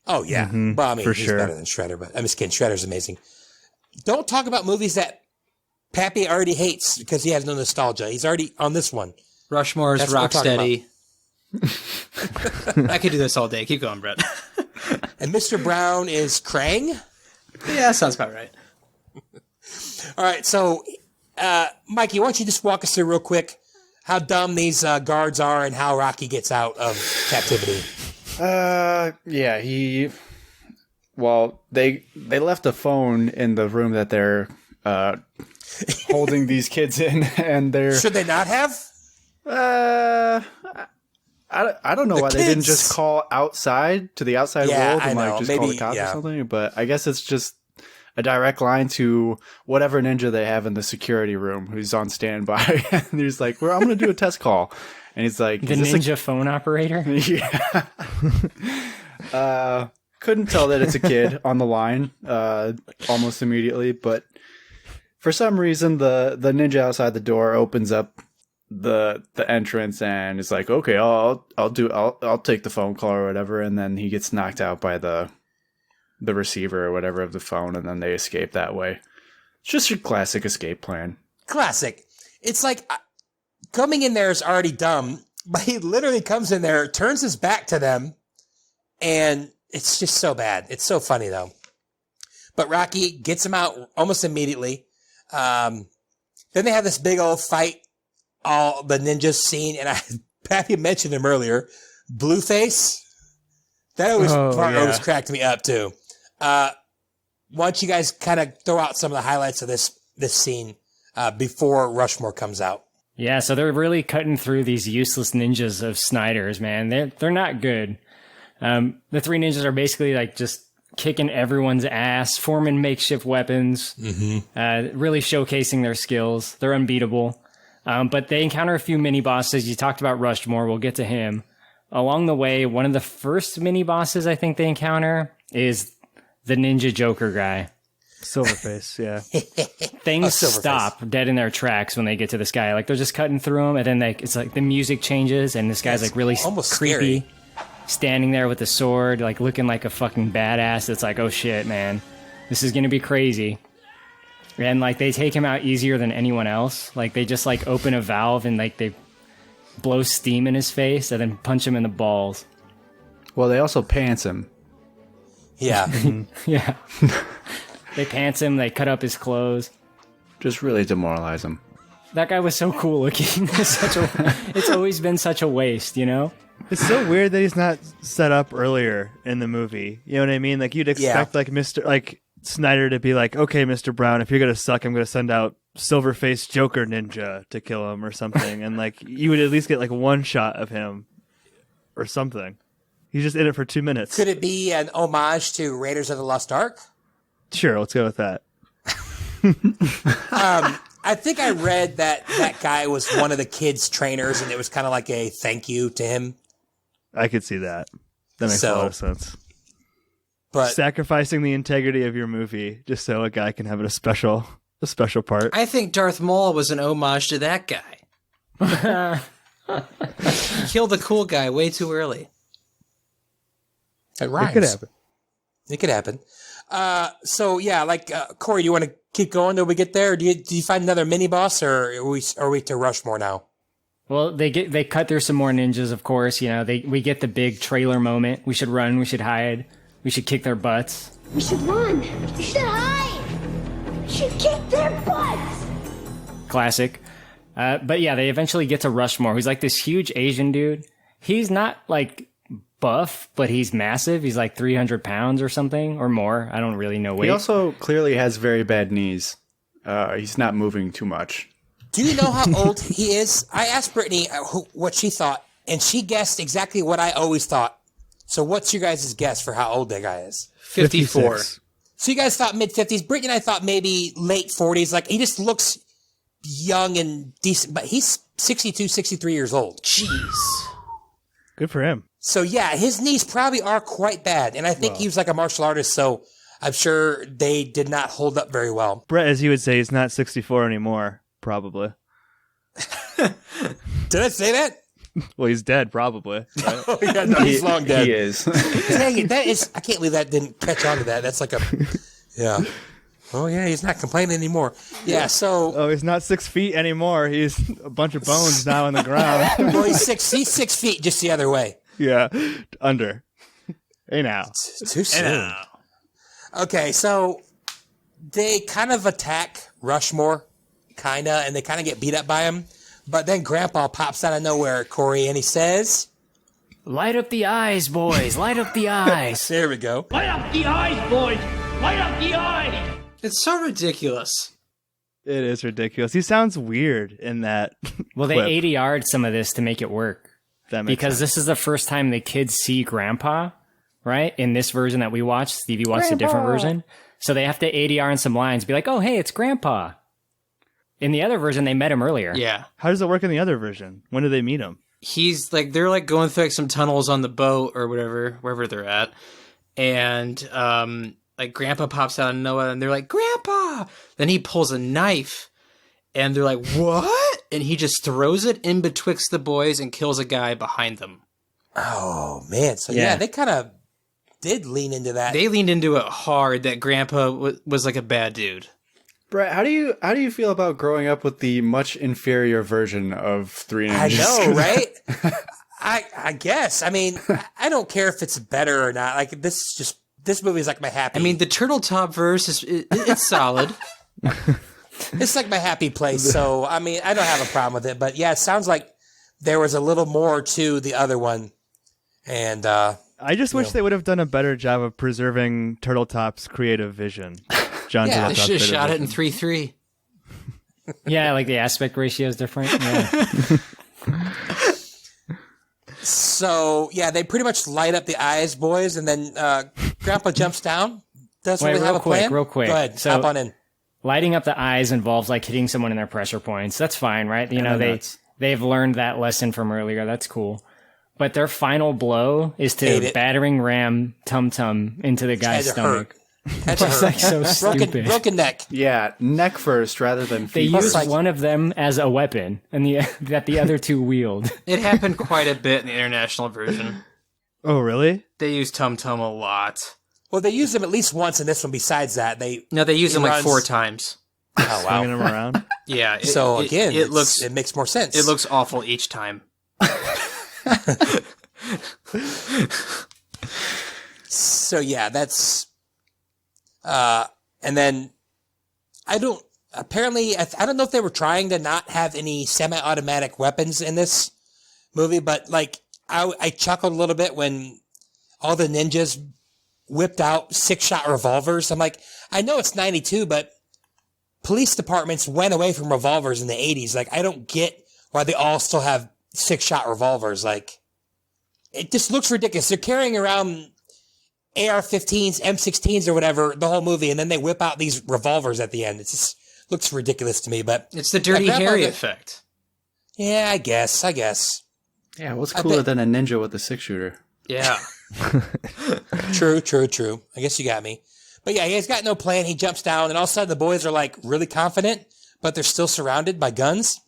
Oh, yeah. Mm-hmm, well, I mean, for he's sure. better than Shredder, but I'm just kidding. Shredder's amazing. Don't talk about movies that Pappy already hates because he has no nostalgia. He's already on this one. Rushmore's That's what we're talking Rocksteady. I could do this all day. Keep going, Brett. And Mr. Brown is Krang? Yeah, sounds about right. All right, so Mikey, why don't you just walk us through real quick how dumb these guards are and how Rocky gets out of captivity? Yeah, they left a phone in the room that they're holding these kids in, and they're... Should they not have? I don't know why they didn't just call outside to the outside world and just call the cops or something, but I guess it's just a direct line to whatever ninja they have in the security room who's on standby. And he's like, I'm going to do a test call. And he's like... The ninja phone operator? Yeah. Couldn't tell that it's a kid on the line almost immediately, but for some reason the ninja outside the door opens up the entrance and is like, okay, I'll take the phone call or whatever, and then he gets knocked out by the receiver or whatever of the phone, and then they escape that way. It's just your classic escape plan. Classic. It's like coming in there is already dumb, but he literally comes in there, turns his back to them, and it's just so bad. It's so funny though. But Rocky gets him out almost immediately. Then they have this big old fight, all the ninjas scene, and Pappy mentioned him earlier. Blueface. That always cracked me up too. Why don't you guys kind of throw out some of the highlights of this scene before Rushmore comes out? Yeah, so they're really cutting through these useless ninjas of Snyder's, man. They're not good. The three ninjas are basically like just kicking everyone's ass, forming makeshift weapons, really showcasing their skills. They're unbeatable. But they encounter a few mini bosses. You talked about Rushmore. We'll get to him. Along the way, one of the first mini bosses I think they encounter is the Ninja Joker guy. Silverface, yeah. Things stop dead in their tracks when they get to this guy. Like, they're just cutting through him, and then it's like the music changes, and this guy's like really almost creepy. Scary. Standing there with a sword, like looking like a fucking badass. It's like, oh shit, man. This is gonna be crazy. And like they take him out easier than anyone else. Like they just like open a valve and like they blow steam in his face and then punch him in the balls. Well, they also pants him. Yeah. Yeah. They pants him, they cut up his clothes. Just really demoralize him. That guy was so cool looking. It's always been such a waste, you know? It's so weird that he's not set up earlier in the movie. You know what I mean? Like you'd expect like Snyder to be like, okay, Mr. Brown, if you're going to suck, I'm going to send out Silverface Joker Ninja to kill him or something. And like, you would at least get like one shot of him or something. He's just in it for 2 minutes. Could it be an homage to Raiders of the Lost Ark? Sure, let's go with that. I think I read that guy was one of the kids' trainers, and it was kind of like a thank you to him. I could see that. That makes a lot of sense. But sacrificing the integrity of your movie just so a guy can have a special part. I think Darth Maul was an homage to that guy. He killed the cool guy way too early. It rhymes. It could happen. So yeah, like Korey, do you want to keep going till we get there? Or do you find another mini boss, or are we to Rushmore now? Well, they cut through some more ninjas, of course. You know, we get the big trailer moment. We should run. We should hide. We should kick their butts. We should run. We should hide. We should kick their butts. Classic. But yeah, they eventually get to Rushmore, who's like this huge Asian dude. He's not like buff, but he's massive. He's like 300 pounds or something or more. I don't really know weight. He also clearly has very bad knees. He's not moving too much. Do you know how old he is? I asked Brittany what she thought, and she guessed exactly what I always thought. So what's your guys' guess for how old that guy is? 54. So you guys thought mid-50s. Brittany and I thought maybe late 40s. Like, he just looks young and decent, but he's 62, 63 years old. Jeez. Good for him. So yeah, his knees probably are quite bad. And I think he was like a martial artist, so I'm sure they did not hold up very well. Brett, as you would say, he's not 64 anymore, probably. Did I say that? Well, he's dead, probably. Right? Oh, yeah, no, he's long dead. He is. Dang it, I can't believe that didn't catch on to that. That's like yeah. Oh, yeah, he's not complaining anymore. Yeah, so... Oh, he's not 6 feet anymore. He's a bunch of bones now on the ground. Well, he's 6 feet, just the other way. Yeah, under. Hey, now. Too soon. Okay, so they kind of attack Rushmore, kinda, and they kind of get beat up by him. But then Grandpa pops out of nowhere, Korey, and he says, "Light up the eyes, boys! Light up the eyes!" There we go. Light up the eyes, boys! Light up the eyes! It's so ridiculous. It is ridiculous. He sounds weird in that. Well, they clip. ADR'd some of this to make it work. That makes Because sense. this is the first time the kids see Grandpa, right? In this version that we watched, Stevie watched a different version. So they have to ADR in some lines, be like, "Oh, hey, it's Grandpa." In the other version, they met him earlier. Yeah. How does it work in the other version? When do they meet him? He's like, they're like going through like some tunnels on the boat or whatever, wherever they're at. And, like Grandpa pops out of nowhere and they're like, "Grandpa!" Then he pulls a knife and they're like, "What?" And he just throws it in betwixt the boys and kills a guy behind them. Oh, man. So, yeah, they kind of did lean into that. They leaned into it hard that Grandpa was like a bad dude. Brett, how do you feel about growing up with the much inferior version of Three Ninjas? I know, right? I guess. I mean, I don't care if it's better or not. Like, this movie is like my happy. I mean, the Turteltaub verse it's solid. It's like my happy place. So, I mean, I don't have a problem with it. But yeah, it sounds like there was a little more to the other one. And, I just wish they would have done a better job of preserving Turteltaub's creative vision. Jon Yeah, they Turteltaub's should have creative shot it in vision. 3:3. Yeah, like the aspect ratio is different. Yeah. So, yeah, they pretty much light up the eyes, boys, and then Grandpa jumps down. Doesn't Wait, really have a plan. real quick. Go ahead, So- hop on in. Lighting up the eyes involves like hitting someone in their pressure points. That's fine, right? You know, they've learned that lesson from earlier. That's cool. But their final blow is Hate to it. battering ram Tum Tum into the guy's Had to stomach. That's It's like so stupid. broken neck. Yeah, neck first rather than They feet. use like- one of them as a weapon, and that the other two wield. It happened quite a bit in the international version. Oh, really? They use Tum Tum a lot. Well, they used him at least once in this one. Besides that, they Use he him like runs- 4 times. Oh wow! Swinging him around. Yeah. So again, it looks it makes more sense. it looks awful each time. So yeah, that's and then I don't know if they were trying to not have any semi-automatic weapons in this movie, but like I chuckled a little bit when all the ninjas whipped out 6-shot revolvers. I'm like, I know it's 92, but police departments went away from revolvers in the 80s. Like, I don't get why they all still have 6-shot revolvers. Like, it just looks ridiculous. They're carrying around AR-15s, M16s or whatever the whole movie, and then they whip out these revolvers at the end. It just looks ridiculous to me, but... It's the Dirty Grandpa Harry did- effect. Yeah, I guess. Yeah, what's I cooler bet- than a ninja with a 6-shooter? Yeah. True. I guess you got me. But yeah, he's got no plan. He jumps down, and all of a sudden the boys are like really confident, but they're still surrounded by guns.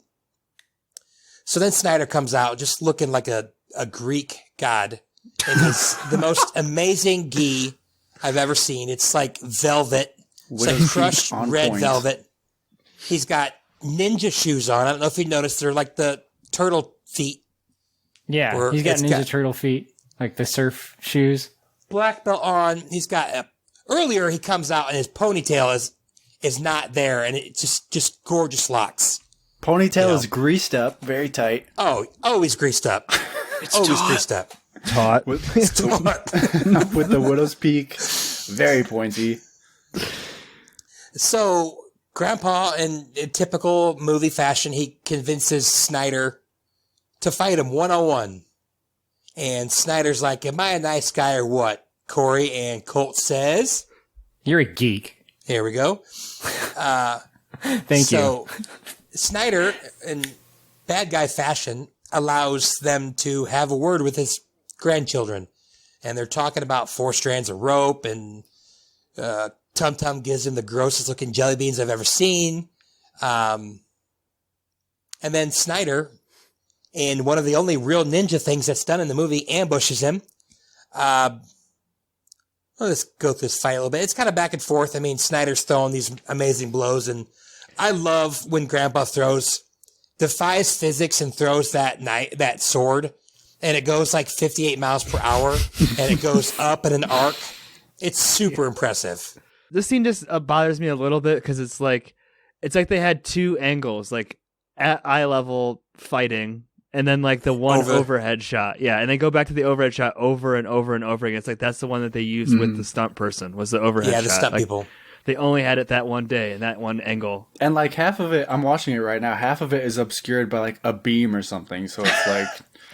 So then Snyder comes out just looking like a Greek god. And he's the most amazing gi I've ever seen. It's like velvet. It's Widow's like peak crushed on red point. velvet. He's got ninja shoes on. I don't know if you noticed. They're like the turtle feet. Yeah, Or he's got it's Ninja got- Turtle feet, like the surf shoes. Black belt on. He's got earlier he comes out and his ponytail is not there, and it's just gorgeous locks. Ponytail You is know. greased up, very tight. Oh, always greased up. Always greased up. Taut. With the widow's peak, very pointy. So Grandpa, in typical movie fashion, he convinces Snyder to fight him 1-on-1. And Snyder's like, "Am I a nice guy or what?" Korey, and Colt says, "You're a geek." Here we go. Thank So Snyder, in bad guy fashion, allows them to have a word with his grandchildren. And they're talking about 4 strands of rope, and Tum Tum gives him the grossest looking jelly beans I've ever seen. And then Snyder, in one of the only real ninja things that's done in the movie, ambushes him. Let's go through this fight a little bit. It's kind of back and forth. I mean, Snyder's throwing these amazing blows, and I love when Grandpa defies physics and throws that sword, and it goes like 58 miles per hour, and it goes up in an arc. It's super impressive. This scene just bothers me a little bit because it's like they had two angles, like at eye level fighting, and then like the one overhead shot. Yeah, and they go back to the overhead shot over and over and over again. It's like that's the one that they used with the stunt person was the overhead shot. Yeah, the stunt people. They only had it that one day and that one angle. And like half of it, I'm watching it right now, half of it is obscured by like a beam or something. So it's like...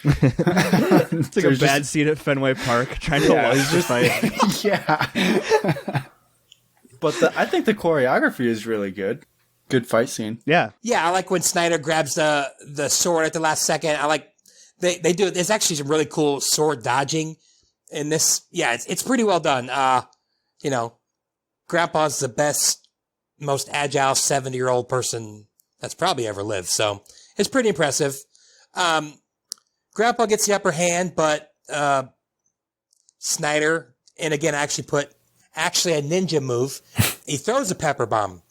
it's like a bad scene at Fenway Park trying to watch the fight. Yeah. But I think the choreography is really good. Good fight scene. Yeah. Yeah, I like when Snyder grabs the sword at the last second. I like they do it. There's actually some really cool sword dodging in this. Yeah, it's pretty well done. You know, Grandpa's the best, most agile 70-year-old person that's probably ever lived. So it's pretty impressive. Grandpa gets the upper hand, but Snyder, and again, I actually put a ninja move. He throws a pepper bomb,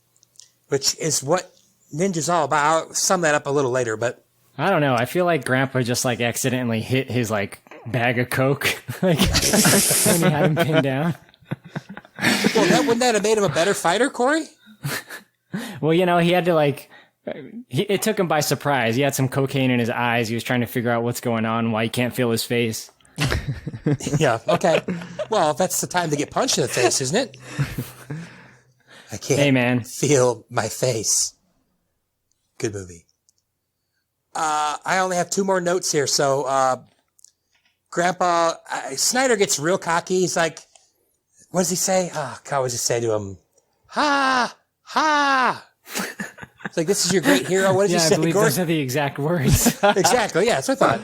which is what ninja's all about. I'll sum that up a little later, but I don't know. I feel like Grandpa just like accidentally hit his like bag of Coke like when he had him pinned down. Well, wouldn't that have made him a better fighter, Korey? Well, you know, he had to like. It took him by surprise. He had some cocaine in his eyes. He was trying to figure out what's going on, why he can't feel his face. Yeah, okay. Well, that's the time to get punched in the face, isn't it? I can't feel my face. Good movie. I only have 2 more notes here. So, Grandpa, Snyder gets real cocky. He's like, what does he say? Oh, God, what does he say to him? Ha! Ha! It's like, this is your great hero. What did you say, I believe those are the exact words. Exactly, yeah, that's what I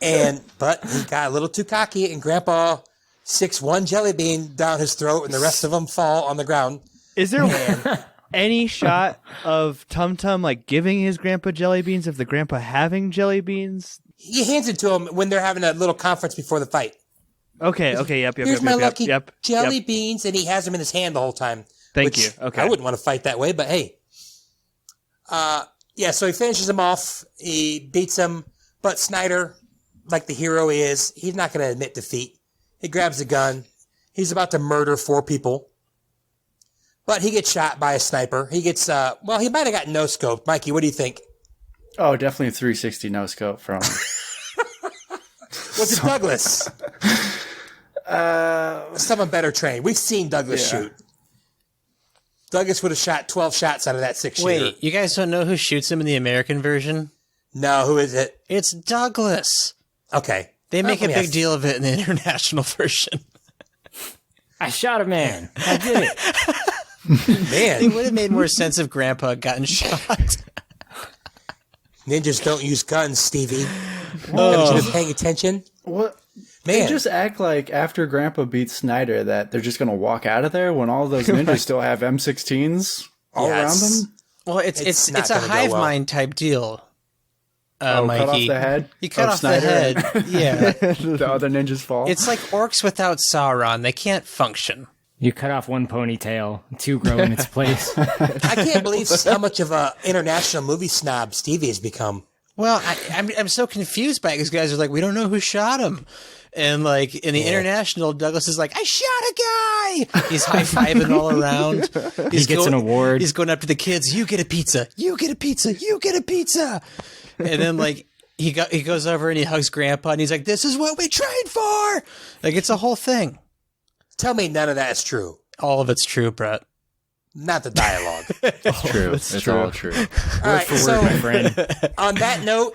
thought. But he got a little too cocky, and Grandpa sticks one jelly bean down his throat, and the rest of them fall on the ground. Is there any shot of Tum Tum like giving his grandpa jelly beans, of the grandpa having jelly beans? He hands it to him when they're having a little conference before the fight. Okay, yep. Here's my lucky jelly beans, and he has them in his hand the whole time. Thank you. Okay. I wouldn't want to fight that way, but hey. Yeah, so he finishes him off. He beats him, but Snyder, like the hero he is, he's not going to admit defeat. He grabs a gun. He's about to murder 4 people. But he gets shot by a sniper. He gets, he might have got no-scoped. Mikey, what do you think? Oh, definitely 360 no-scope from... Was it Douglas? Someone better trained. We've seen Douglas shoot. Douglas would have shot 12 shots out of that 6-shooter. Wait, you guys don't know who shoots him in the American version? No, who is it? It's Douglas. Okay. They make a big deal of it in the international version. I shot a man. I did it. Man. It would have made more sense if Grandpa had gotten shot. Ninjas don't use guns, Stevie. Haven't you been paying attention? What? Man. They just act like after Grandpa beats Snyder that they're just going to walk out of there when all of those ninjas still have M16s all around them? Well, it's a hive mind type deal. Mikey. Cut off the head? You cut off Snyder the head. Yeah. The other ninjas fall. It's like orcs without Sauron. They can't function. You cut off one ponytail, 2 grow in its place. I can't believe how much of a international movie snob Stevie has become. Well, I'm so confused by it because guys are like, we don't know who shot him. And like in the international, Douglas is like, I shot a guy. He's high-fiving all around. He gets an award. He's going up to the kids. You get a pizza. You get a pizza. You get a pizza. And then like he goes over and he hugs Grandpa and he's like, this is what we trained for. Like it's a whole thing. Tell me none of that is true. All of it's true, Brett. Not the dialogue. It's true. It's all true. All right, so my friend. On that note,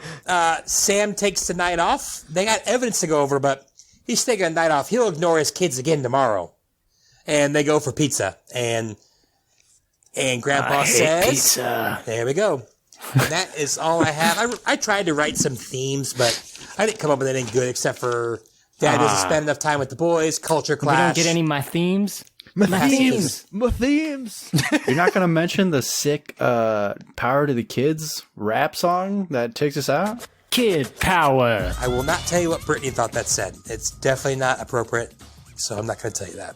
Sam takes the night off. They got evidence to go over, but he's taking a night off. He'll ignore his kids again tomorrow. And they go for pizza. And Grandpa says, pizza. There we go. And that is all I have. I tried to write some themes, but I didn't come up with anything good except for Dad doesn't spend enough time with the boys, culture clash. We don't get any my themes. My themes. You're not going to mention the sick Power to the Kids rap song that takes us out? Kid power. I will not tell you what Brittany thought that said. It's definitely not appropriate, so I'm not going to tell you that.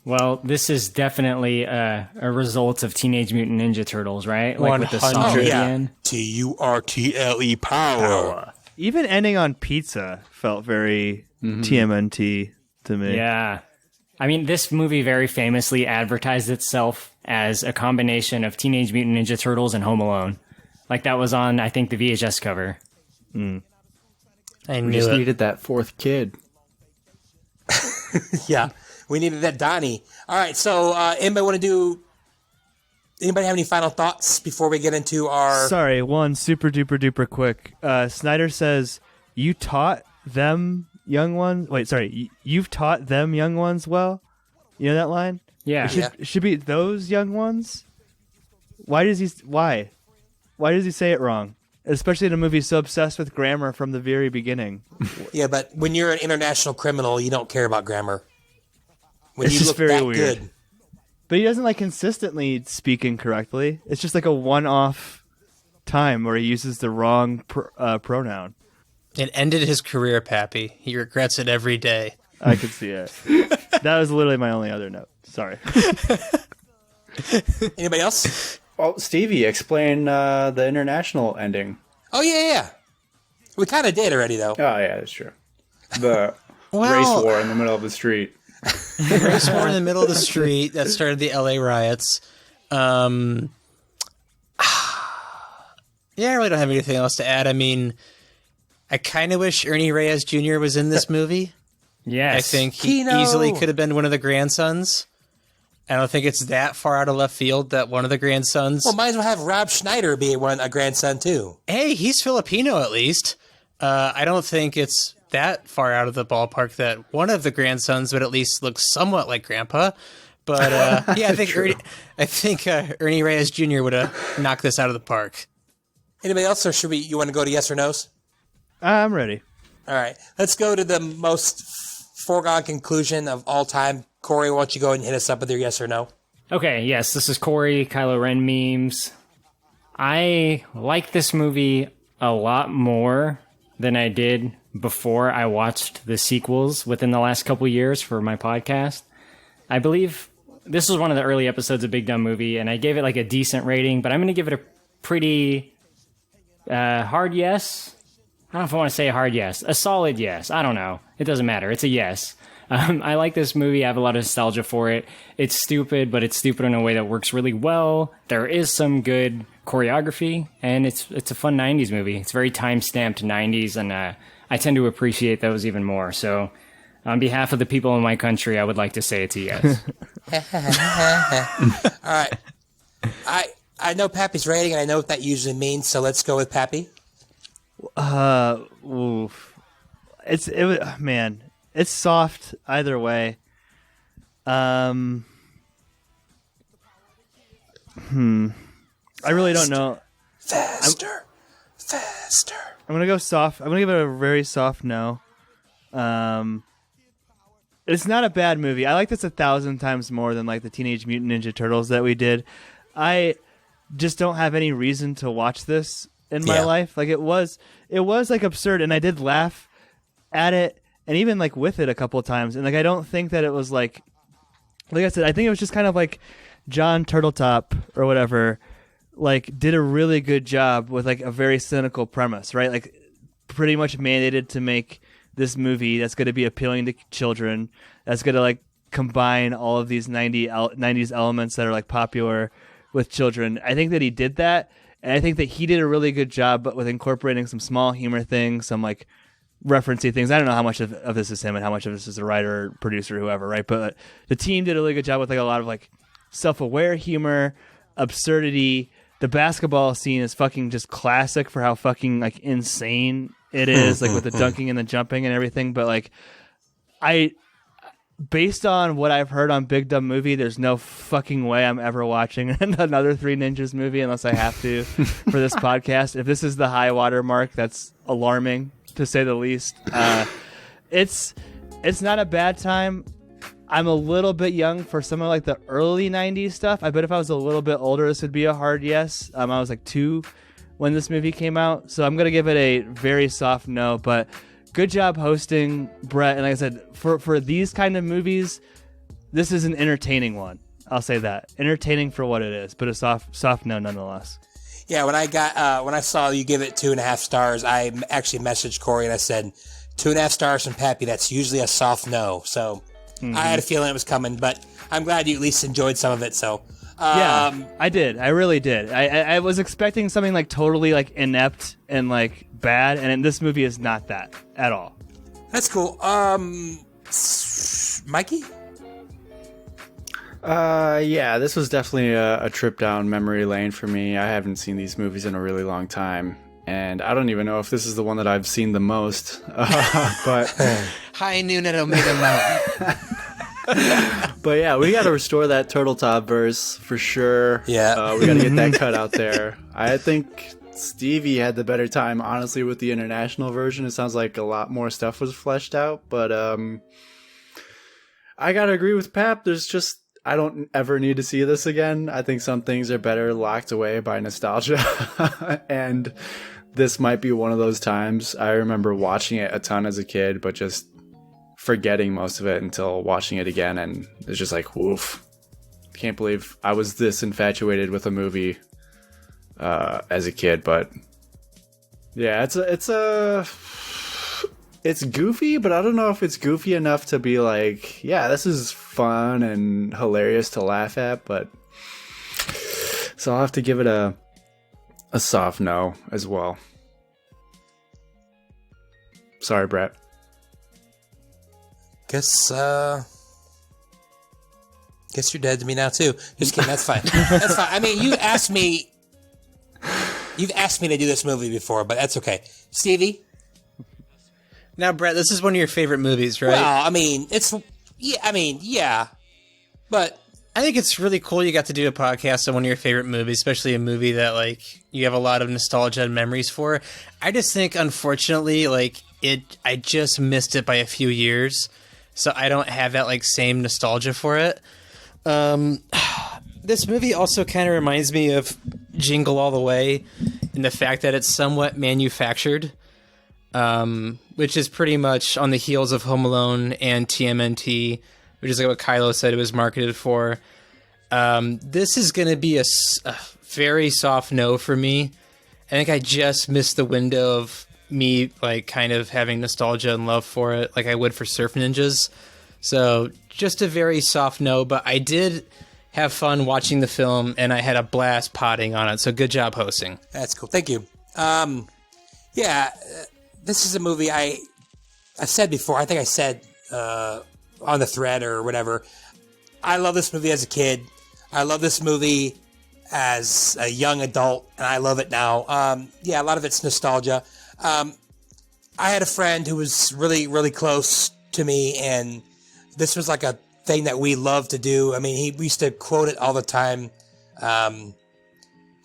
Well, this is definitely a result of Teenage Mutant Ninja Turtles, right? Like with the song at the end. TURTLE power. Even ending on pizza felt very TMNT to me. Yeah. I mean, this movie very famously advertised itself as a combination of Teenage Mutant Ninja Turtles and Home Alone. Like, that was on, I think, the VHS cover. I We just needed that fourth kid. Yeah, we needed that Donnie. All right, so anybody have any final thoughts before we get into our... Sorry, one super duper duper quick. Snyder says, you taught them young ones... Wait, sorry. You've taught them young ones well? You know that line? Yeah. It should be those young ones? Why does he say it wrong? Especially in a movie so obsessed with grammar from the very beginning. Yeah, but when you're an international criminal, you don't care about grammar. When It's you just look very that weird. good. But he doesn't consistently speak incorrectly. It's just like a one-off time where he uses the wrong pronoun. It ended his career, Pappy. He regrets it every day. I could see it. That was literally my only other note. Sorry. Anybody else? Well, Stevie, explain the international ending. Oh, yeah. We kind of did already, though. Oh, yeah, that's true. The Well- race war in the middle of the street. Race war in the middle of the street that started the LA riots. Yeah, I really don't have anything else to add. I mean, I kind of wish Ernie Reyes Jr. was in this movie. Yes. I think he easily could have been one of the grandsons. I don't think it's that far out of left field that one of the grandsons... Well, might as well have Rob Schneider be a grandson, too. Hey, he's Filipino at least. I don't think it's that far out of the ballpark that one of the grandsons would at least look somewhat like Grandpa. But yeah, I think Ernie Reyes Jr. would have knocked this out of the park. Anybody else, or should you want to go to yes or no's? I'm ready. All right, let's go to the most foregone conclusion of all time. Korey, why don't you go and hit us up with your yes or no? Okay, yes, this is Korey, Kylo Ren memes. I like this movie a lot more than I did before I watched the sequels within the last couple years for my podcast. I believe this was one of the early episodes of Big Dumb Movie, and I gave it a decent rating, but I'm going to give it a pretty hard yes. I don't know if I want to say a hard yes. A solid yes. I don't know. It doesn't matter. It's a yes. I like this movie. I have a lot of nostalgia for it. It's stupid, but it's stupid in a way that works really well. There is some good choreography, and it's a fun 90s movie. It's very time-stamped 90s, and I tend to appreciate those even more. So on behalf of the people in my country, I would like to say it's a yes. All right. I know Pappy's rating, and I know what that usually means, so let's go with Pappy. Oof. Man, it's soft either way. I really don't know. Faster. I'm gonna go soft. I'm gonna give it a very soft no. It's not a bad movie. I like this 1,000 times more than the Teenage Mutant Ninja Turtles that we did. I just don't have any reason to watch this in my life. It was absurd, and I did laugh at it, and even with it a couple of times. And I don't think that it was like I said, I think it was just kind of Jon Turteltaub or whatever, did a really good job with a very cynical premise, right? Pretty much mandated to make this movie that's going to be appealing to children, that's going to combine all of these 90s elements that are popular with children. I think that he did that, and I think that he did a really good job, but with incorporating some small humor things, some referencey things. I don't know how much of this is him and how much of this is the writer, producer, whoever, right? But the team did a really good job with a lot of self-aware humor, absurdity. The basketball scene is fucking just classic for how fucking insane it is, with the dunking and the jumping and everything. But based on what I've heard on Big Dumb Movie, there's no fucking way I'm ever watching another Three Ninjas movie unless I have to for this podcast. If this is the high water mark, that's alarming to say the least. It's not a bad time. I'm a little bit young for some of the early 90s stuff. I bet if I was a little bit older, this would be a hard yes. I was 2 when this movie came out. So I'm going to give it a very soft no, but good job hosting, Brett. And like I said, for these kind of movies, this is an entertaining one. I'll say that. Entertaining for what it is, but a soft no nonetheless. Yeah, when I saw you give it 2.5 stars, I actually messaged Korey and I said 2.5 stars from Pappy. That's usually a soft no. So I had a feeling it was coming, but I'm glad you at least enjoyed some of it. So yeah, I did. I really did. I was expecting something like totally like inept and like bad, and this movie is not that at all. That's cool. Mikey? Yeah, this was definitely a trip down memory lane for me. I haven't seen these movies in a really long time, and I don't even know if this is the one that I've seen the most. But High noon at Omega Mountain. But yeah, we got to restore that Turteltaub verse for sure. Yeah, we got to get that cut out there. I think Stevie had the better time, honestly, with the international version. It sounds like a lot more stuff was fleshed out, but I gotta agree with Pap. I don't ever need to see this again. I think some things are better locked away by nostalgia, and this might be one of those times. I remember watching it a ton as a kid, but just forgetting most of it until watching it again, and it's just like, woof. Can't believe I was this infatuated with a movie as a kid. But yeah, it's goofy, but I don't know if it's goofy enough to be like, yeah, this is fun and hilarious to laugh at. But so I'll have to give it a soft no as well. Sorry, Brett. Guess you're dead to me now too. Just kidding. That's fine. That's fine. I mean, you've asked me to do this movie before, but that's okay. Stevie? Now, Brett, this is one of your favorite movies, right? Well, I mean, yeah. But I think it's really cool you got to do a podcast on one of your favorite movies, especially a movie that, like, you have a lot of nostalgia and memories for. I just think, unfortunately, like, I just missed it by a few years, so I don't have that, like, same nostalgia for it. This movie also kind of reminds me of Jingle All the Way in the fact that it's somewhat manufactured, which is pretty much on the heels of Home Alone and TMNT, which is like what Kylo said it was marketed for. This is going to be a very soft no for me. I think I just missed the window of me, like, kind of having nostalgia and love for it like I would for Surf Ninjas. So just a very soft no, but I did have fun watching the film, and I had a blast potting on it. So good job hosting. That's cool. Thank you. Yeah, this is a movie I said before. I think I said on the thread or whatever. I love this movie as a kid. I love this movie as a young adult, and I love it now. Yeah, a lot of it's nostalgia. I had a friend who was really, really close to me, and this was like a thing that we loved to do. I mean, we used to quote it all the time.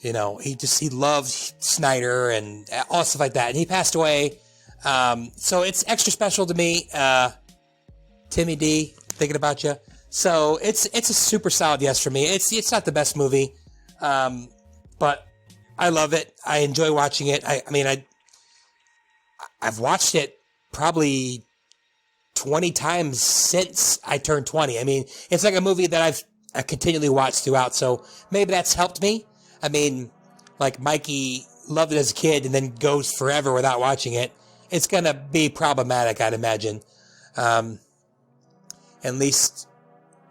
You know, he loved Snyder and all stuff like that. And he passed away. So it's extra special to me. Timmy D, thinking about you. So it's a super solid yes for me. It's not the best movie, but I love it. I enjoy watching it. I've watched it probably 20 times since I turned 20. I mean, it's like a movie that I continually watched throughout, so maybe that's helped me. I mean, like Mikey loved it as a kid and then goes forever without watching it. It's going to be problematic, I'd imagine. At least,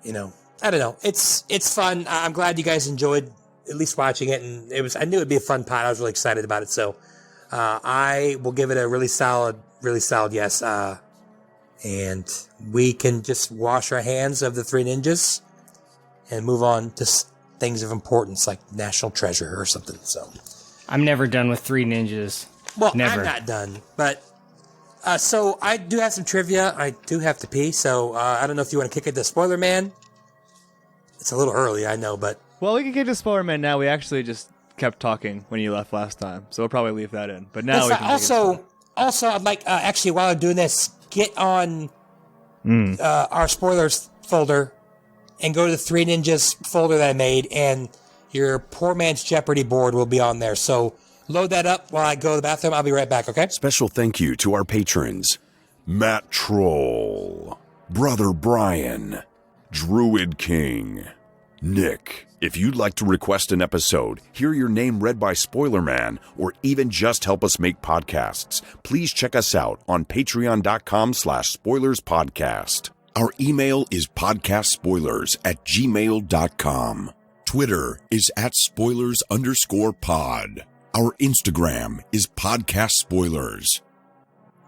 you know, I don't know. It's fun. I'm glad you guys enjoyed at least watching it, and I knew it'd be a fun pod. I was really excited about it, so I will give it a really solid yes. And we can just wash our hands of the Three Ninjas and move on to things of importance like National Treasure or something. So I'm never done with Three Ninjas. Well, never. I'm not done, but so I do have some trivia. I do have to pee, so I don't know if you want to kick it to Spoiler Man. It's a little early, I know, but well, we can kick to Spoiler Man now. We actually just kept talking when you left last time, so we'll probably leave that in. But now we can also, I'd like actually while I'm doing this, get on our spoilers folder and go to the Three Ninjas folder that I made, and your Poor Man's Jeopardy board will be on there. So load that up while I go to the bathroom. I'll be right back, okay? Special thank you to our patrons: Matt Troll, Brother Brian, Druid King, Nick. If you'd like to request an episode, hear your name read by Spoiler Man, or even just help us make podcasts, please check us out on patreon.com/spoilerspodcast. Our email is podcastspoilers@gmail.com. Twitter is @spoilers_pod. Our Instagram is podcast spoilers.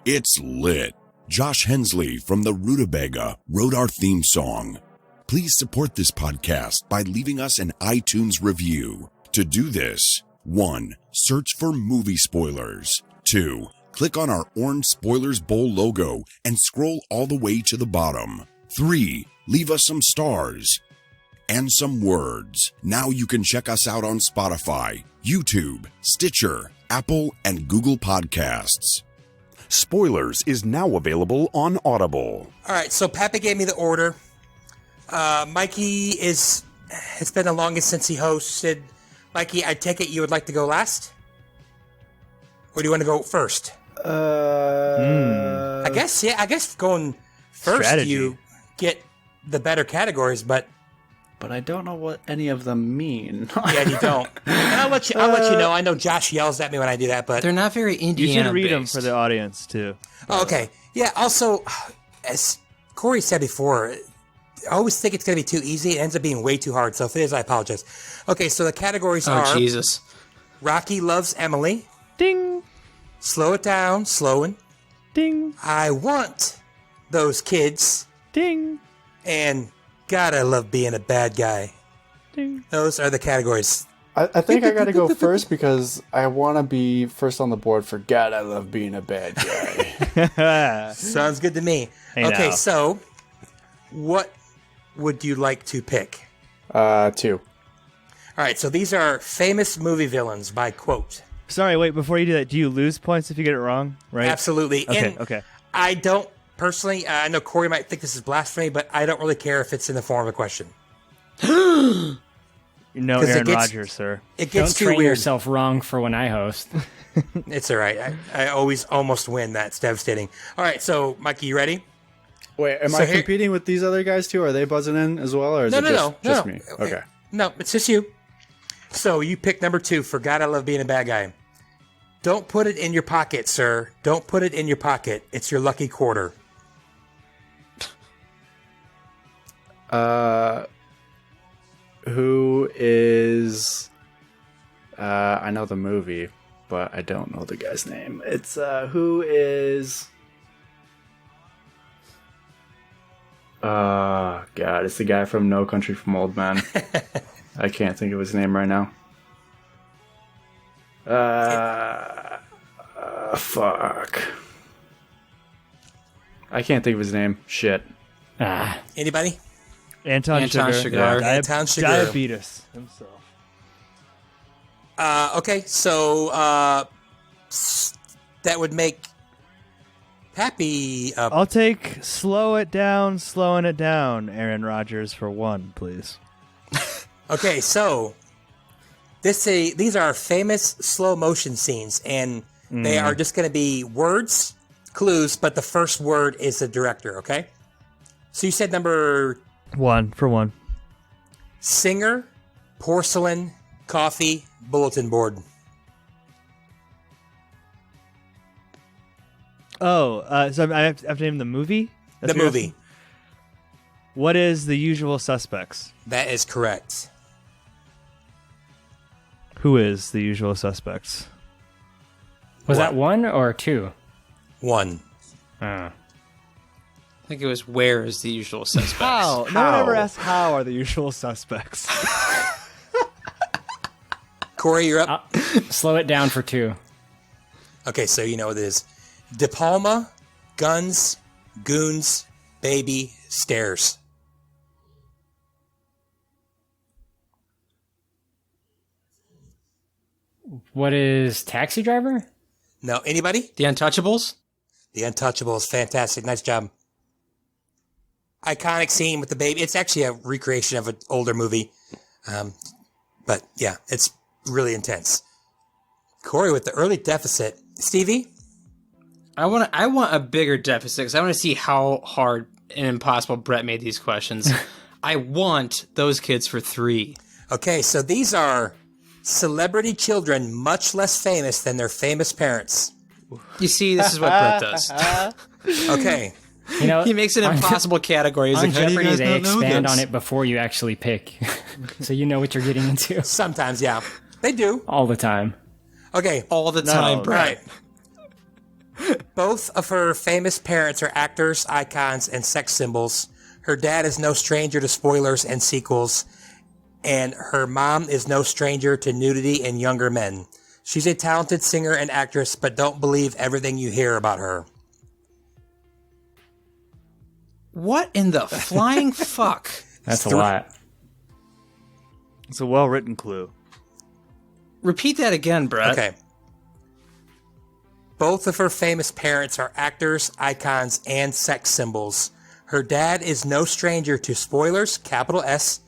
It's lit. Josh Hensley from the Rutabaga wrote our theme song. Please support this podcast by leaving us an iTunes review. To do this, 1. Search for movie spoilers. 2. Click on our orange Spoilers Bowl logo and scroll all the way to the bottom. 3. Leave us some stars and some words. Now you can check us out on Spotify, YouTube, Stitcher, Apple, and Google Podcasts. Spoilers is now available on Audible. All right, so Pappy gave me the order. Mikey it's been the longest since he hosted. Mikey, I take it you would like to go last? Or do you want to go first? I guess going first Strategy. you get the better categories, but I don't know what any of them mean. yeah, you don't. And I'll let you know. I know Josh yells at me when I do that, but They're not very You Indiana should read them based. for the audience, too. Oh, okay. Yeah, also, as Korey said before, I always think it's going to be too easy. It ends up being way too hard. So if it is, I apologize. Okay, so the categories are Jesus. Rocky Loves Emily, Ding, Slow It Down, Slowin', ding, I Want Those Kids, ding, and God, I Love Being a Bad Guy. ding. Those are the categories. I think I gotta go first because I want to be first on the board for God, I love being a bad guy. Sounds good to me. Hey, Okay, now. so what would you like to pick? 2. All right, so these are famous movie villains by quote. Sorry, wait, before you do that, do you lose points if you get it wrong? Right? Absolutely. Okay, And okay. I don't personally, I know Korey might think this is blasphemy, but I don't really care if it's in the form of a question. No 'Cause it Aaron gets- Rodgers, sir. It Don't gets too train weird. yourself wrong for when I host. It's all right. I always almost win. That's devastating. All right, so Mikey, you ready? Wait, am So I here- competing with these other guys too? Are they buzzing in as well, or is No, it no, just no. me? Okay. No, it's just you. So you pick number 2 for God, I Love Being a Bad Guy. Don't put it in your pocket, sir. Don't put it in your pocket. It's your lucky quarter. Who is? I know the movie, but I don't know the guy's name. It's who is? God, it's the guy from No Country for Old Men. I can't think of his name right now. Fuck. I can't think of his name. Shit. Anybody? Anton Sugar. Sugar. Yeah, Anton Sugar. Diabetes himself. Okay, so that would make Pappy. I'll take slowing it down, Aaron Rodgers, for 1, please. Okay, so these are famous slow motion scenes, and they are just going to be words, clues, but the first word is the director. Okay, so you said number 1 for 1. singer, porcelain, coffee, bulletin board. Oh, so I have to name the movie? That's The what you're movie. asking? What is The Usual Suspects? That is correct. Who is The Usual Suspects? Was What? that 1 or 2? 1. I think it was Where is the Usual Suspects? How? No one ever asked how are The Usual Suspects. Korey, you're up. Slow it down for 2. Okay, so you know what it is. De Palma, guns, goons, baby, stairs. What is Taxi Driver? No, anybody? The Untouchables? The Untouchables, fantastic, nice job. Iconic scene with the baby. It's actually a recreation of an older movie, but yeah, it's really intense. Korey with the early deficit. Stevie? I want a bigger deficit because I want to see how hard and impossible Brett made these questions. I want Those Kids for 3. Okay, so these are celebrity children much less famous than their famous parents. You see, this is what Brett does. Okay, You know, He makes an impossible category. He's on like, how do you Jeopardy, guys they not know expand this? on it before you actually pick, so you know what you're getting into Sometimes, yeah. They do. all the time. Okay. All the time, Brett. Right. Both of her famous parents are actors, icons, and sex symbols. Her dad is no stranger to spoilers and sequels. And her mom is no stranger to nudity and younger men. She's a talented singer and actress, but don't believe everything you hear about her. What in the flying fuck? That's a lot. It's a well-written clue. Repeat that again, Brett. Okay. Both of her famous parents are actors, icons, and sex symbols. Her dad is no stranger to spoilers, capital S,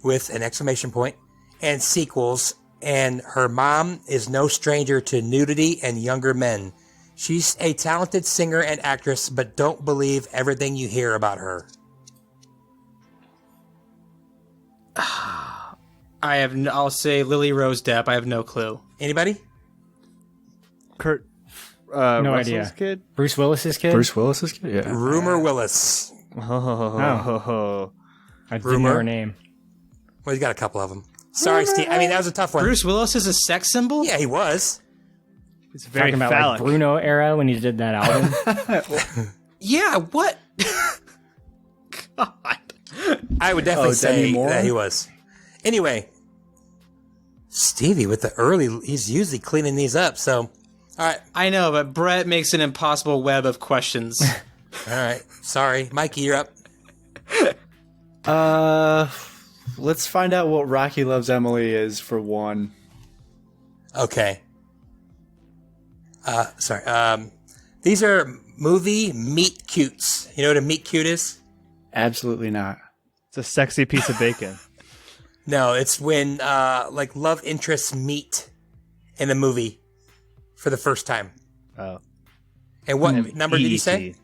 with an exclamation point, and sequels, and her mom is no stranger to nudity and younger men. She's a talented singer and actress, but don't believe everything you hear about her. I'll say Lily Rose Depp. I have no clue. Anybody? Kurt. No Russell's idea. Kid? Bruce Willis's kid. Bruce Willis's kid? Yeah. Rumor Willis. Oh. I didn't know her name. Well, he's got a couple of them. Sorry, Steve. I mean, that was a tough one. Bruce Willis is a sex symbol? Yeah, he was. It's very Talking about phallic. like Bruno era when he did that album. Yeah, what? God. I would definitely say Demi Moore? that he was. Anyway, Stevie with the early, he's usually cleaning these up, so. All right. I know, but Brett makes an impossible web of questions. All right. Sorry. Mikey, you're up. Let's find out what Rocky Loves Emily is for one. Okay. Sorry. These are movie meet cutes. You know what a meet cute is? Absolutely not. It's a sexy piece of bacon. No, it's when like love interests meet in a movie for the first time. Oh. And what number did you say?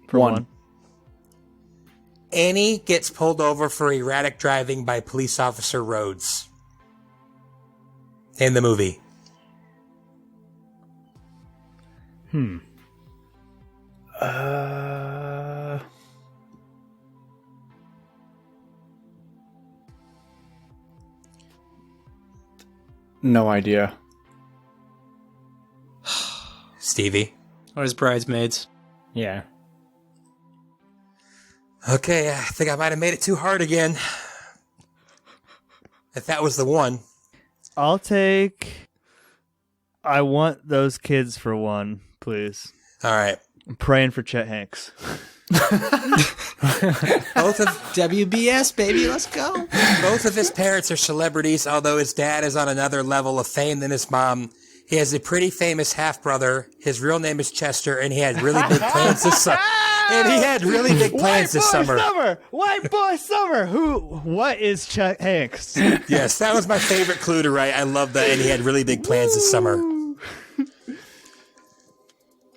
For one. Annie gets pulled over for erratic driving by police officer Rhodes. In the movie. No idea. Stevie. Or his bridesmaids. Yeah. Okay, I think I might have made it too hard again. If that was the one. I'll take I Want Those Kids for one, please. All right. I'm praying for Chet Hanks. Both of WBS, baby, let's go. Both of his parents are celebrities, although his dad is on another level of fame than his mom. He has a pretty famous half-brother. His real name is Chester, and he had really big plans this summer. And he had really big plans this summer. White boy summer. What is Chet Hanks? Yes, that was my favorite clue to write. I love that, and he had really big plans this summer.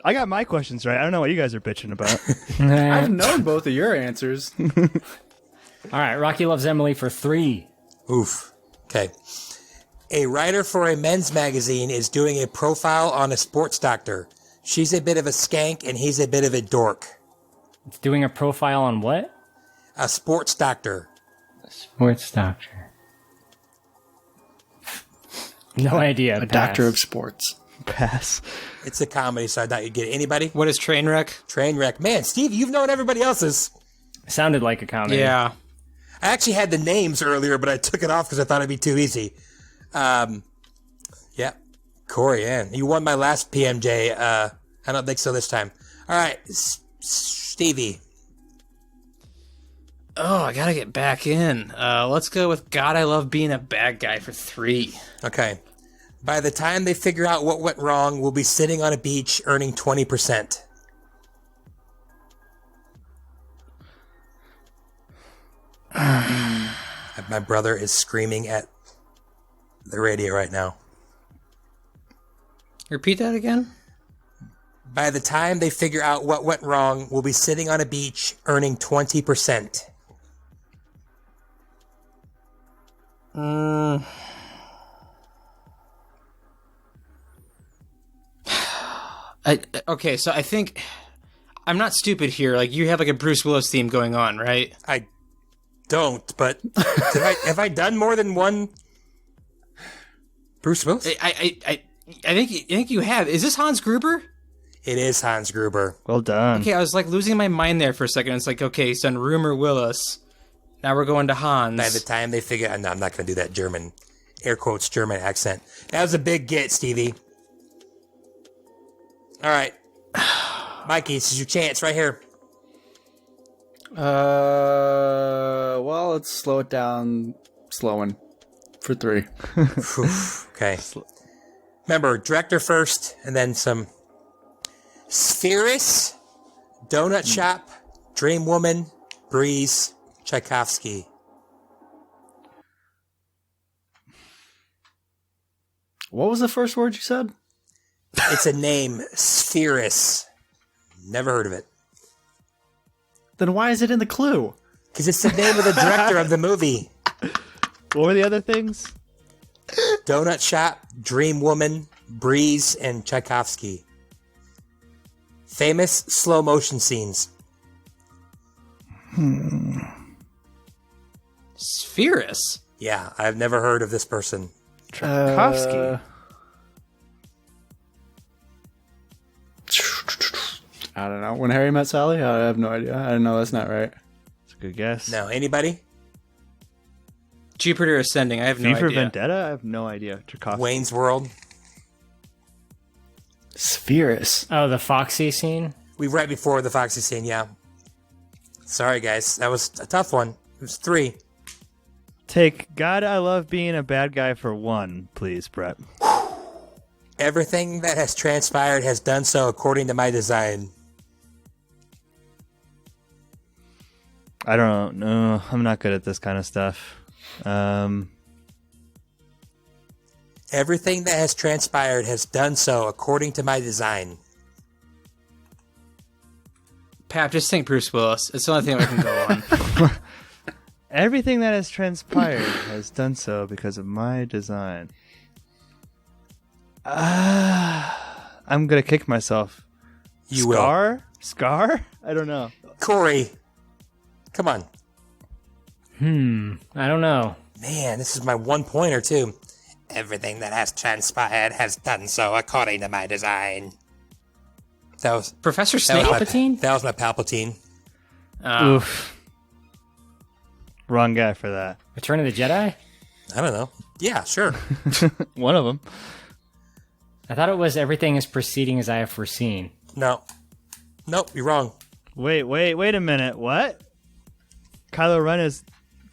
I got my questions right. I don't know what you guys are bitching about. I've known both of your answers. All right, Rocky Loves Emily for 3. Oof. Okay. A writer for a men's magazine is doing a profile on a sports doctor. She's a bit of a skank, and he's a bit of a dork. It's doing a profile on what? A sports doctor. Sports doctor. No idea. A Pass. doctor of sports. Pass. It's a comedy, so I thought you'd get it. Anybody? What is Trainwreck? Trainwreck. Man, Steve, you've known everybody else's. Sounded like a comedy. Yeah. I actually had the names earlier, but I took it off because I thought it'd be too easy. Yeah. Korey, man. You won my last PMJ. I don't think so this time. All right. Stevie. Oh, I gotta get back in. Let's go with God, I Love Being a Bad Guy for 3. Okay. By the time they figure out what went wrong, we'll be sitting on a beach earning 20%. My brother is screaming at the radio right now. Repeat that again? By the time they figure out what went wrong, we'll be sitting on a beach earning 20%. Okay, so I think I'm not stupid here. Like, you have like a Bruce Willis theme going on, right? I don't, but have I done more than one Bruce Willis? I think you have. Is this Hans Gruber? It is Hans Gruber. Well done. Okay, I was like losing my mind there for a second. It's like, okay, he's done Rumor Willis. Now we're going to Hans. By the time they figure out, no, I'm not going to do that German, air quotes, German accent. That was a big get, Stevie. All right. Mikey, this is your chance right here. Well, let's slow it down. Slowing for 3. Okay. Remember, director first, and then some Spheris, Donut Shop, Dream Woman, Breeze, Tchaikovsky. What was the first word you said? It's a name, Spheris. Never heard of it. Then why is it in the clue? Because it's the name of the director of the movie. What were the other things? Donut Shop, Dream Woman, Breeze, and Tchaikovsky. Famous slow motion scenes. Spheris? Yeah, I've never heard of this person. Tchaikovsky. I don't know. When Harry Met Sally? I have no idea. I don't know. That's not right. That's a good guess. No, anybody? Jupiter Ascending. I have no V for idea. Vendetta? I have no idea. Tchaikovsky. Wayne's World. Spheris. Oh, the Foxy scene? We right before the Foxy scene, yeah. Sorry, guys. That was a tough one. It was 3. Take God, I Love Being a Bad Guy for 1, please, Brett. Everything that has transpired has done so according to my design. I don't know. I'm not good at this kind of stuff. Everything that has transpired has done so according to my design. Pap, just think Bruce Willis. It's the only thing I can go on. Everything that has transpired has done so because of my design. I'm gonna kick myself. You will. Scar? I don't know. Korey, come on. I don't know. Man, this is my 1 pointer too. Everything that has transpired has done so according to my design. That was Professor that was my- Palpatine? That was my Palpatine. Oof. Wrong guy for that. Return of the Jedi? I don't know. Yeah, sure. One of them. I thought it was Everything is Proceeding as I Have Foreseen. No. Nope, you're wrong. Wait a minute. What? Kylo Ren is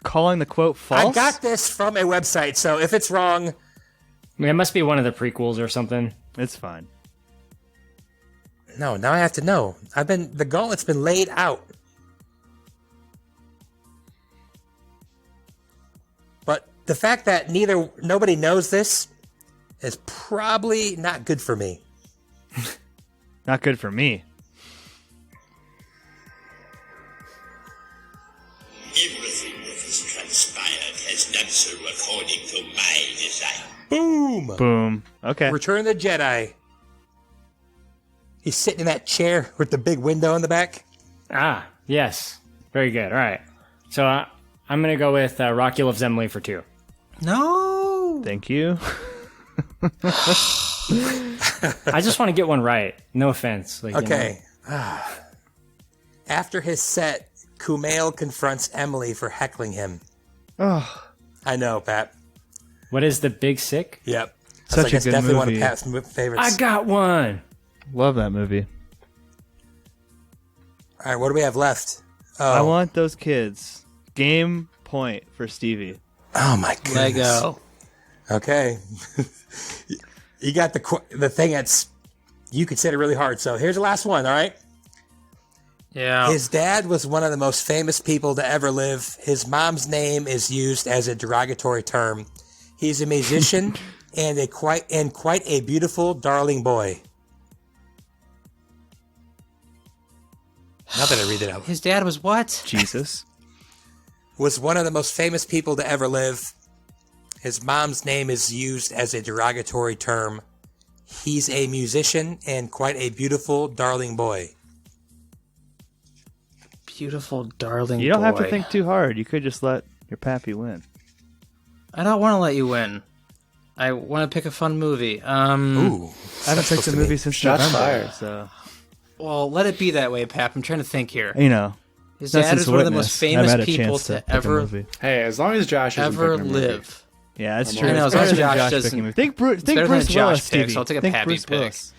calling the quote false? I got this from a website, so if it's wrong... I mean, it must be one of the prequels or something. It's fine. No, now I have to know. The gauntlet's been laid out. But the fact that nobody knows this is probably not good for me. Not good for me. Everything that has transpired has done so according to my design. Boom! Boom. Okay. Return of the Jedi. He's sitting in that chair with the big window in the back. Ah, yes. Very good. All right. So I'm going to go with Rocky Loves Emily for 2. No! Thank you. I just want to get one right. No offense. Like, Okay. After his set, Kumail confronts Emily for heckling him. Oh. I know, Pat. What is The Big Sick? Yep. Such a that's good definitely movie. one of Pat's favorites. I got one. Love that movie. All right, what do we have left? I want those kids. Game point for Stevie. Oh my goodness. Lego. Okay. You got the thing that's you consider really hard. So here's the last one, all right? Yeah. His dad was one of the most famous people to ever live. His mom's name is used as a derogatory term. He's a musician and quite a beautiful, darling boy. Now that I read it out. His dad was what? Jesus. Was one of the most famous people to ever live. His mom's name is used as a derogatory term. He's a musician and quite a beautiful, darling boy. beautiful, darling You don't have to boy. think too hard. You could just let your Pappy win. I don't want to let you win. I want to pick a fun movie. Ooh. I haven't picked a movie since Shots November, fired. so Well, let it be that way, Pap. I'm trying to think here. you know. His not dad since is one of the Witness. most famous I've had a people chance to pick a ever movie. Hey, as long as Josh isn't ever picking a movie. live. Yeah, that's I'm true. I know, It's as long as better than Josh Josh doesn't- picking a movie. Think better than Bruce Josh Willis, picks, Stevie. so I'll take a Think Pappy Bruce pick. Willis.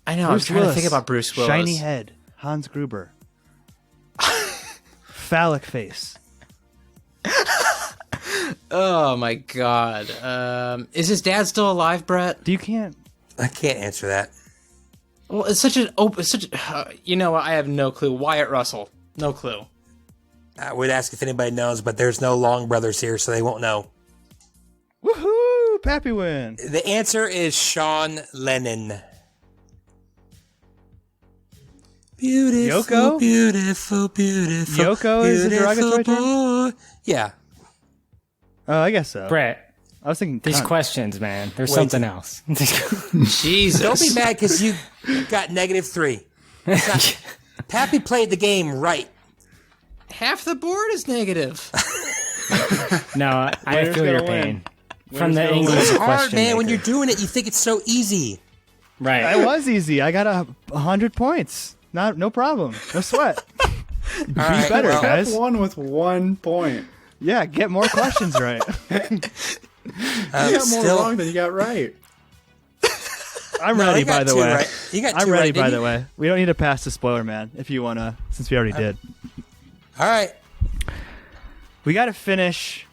I know. I was Bruce trying to Willis. think about Bruce Willis. Shiny head. Hans Gruber. Phallic face. Oh my God. Is his dad still alive, Brett? You can't. I can't answer that. Well, it's such an open. You know what? I have no clue. Wyatt Russell. No clue. I would ask if anybody knows, but there's no Long brothers here, so they won't know. Woohoo! Pappy win. The answer is Sean Lennon. Beautiful, Yoko? beautiful, beautiful. Yoko is a derogatory term? boy. Yeah. Oh, I guess so. Brett, I was thinking these cunt. questions, man. There's Wait. something else. Jesus. Don't be mad because you got -3. It's not- Pappy played the game right. Half the board is negative. No, I Winner's feel your gonna win. pain. From Winner's the gonna angle win. of It's the hard, question man. When maker. you're doing it, you think it's so easy. Right. It was easy. I got 100 points. No problem. No sweat. Be right, better, well- guys. One with 1 point. Yeah, get more questions right. You got more wrong than you got right. I'm No, ready, you got by the two way. right. You got I'm two ready, right, by didn't the you? way. We don't need to pass the spoiler, man, if you want to, since we already did. All right. We got to finish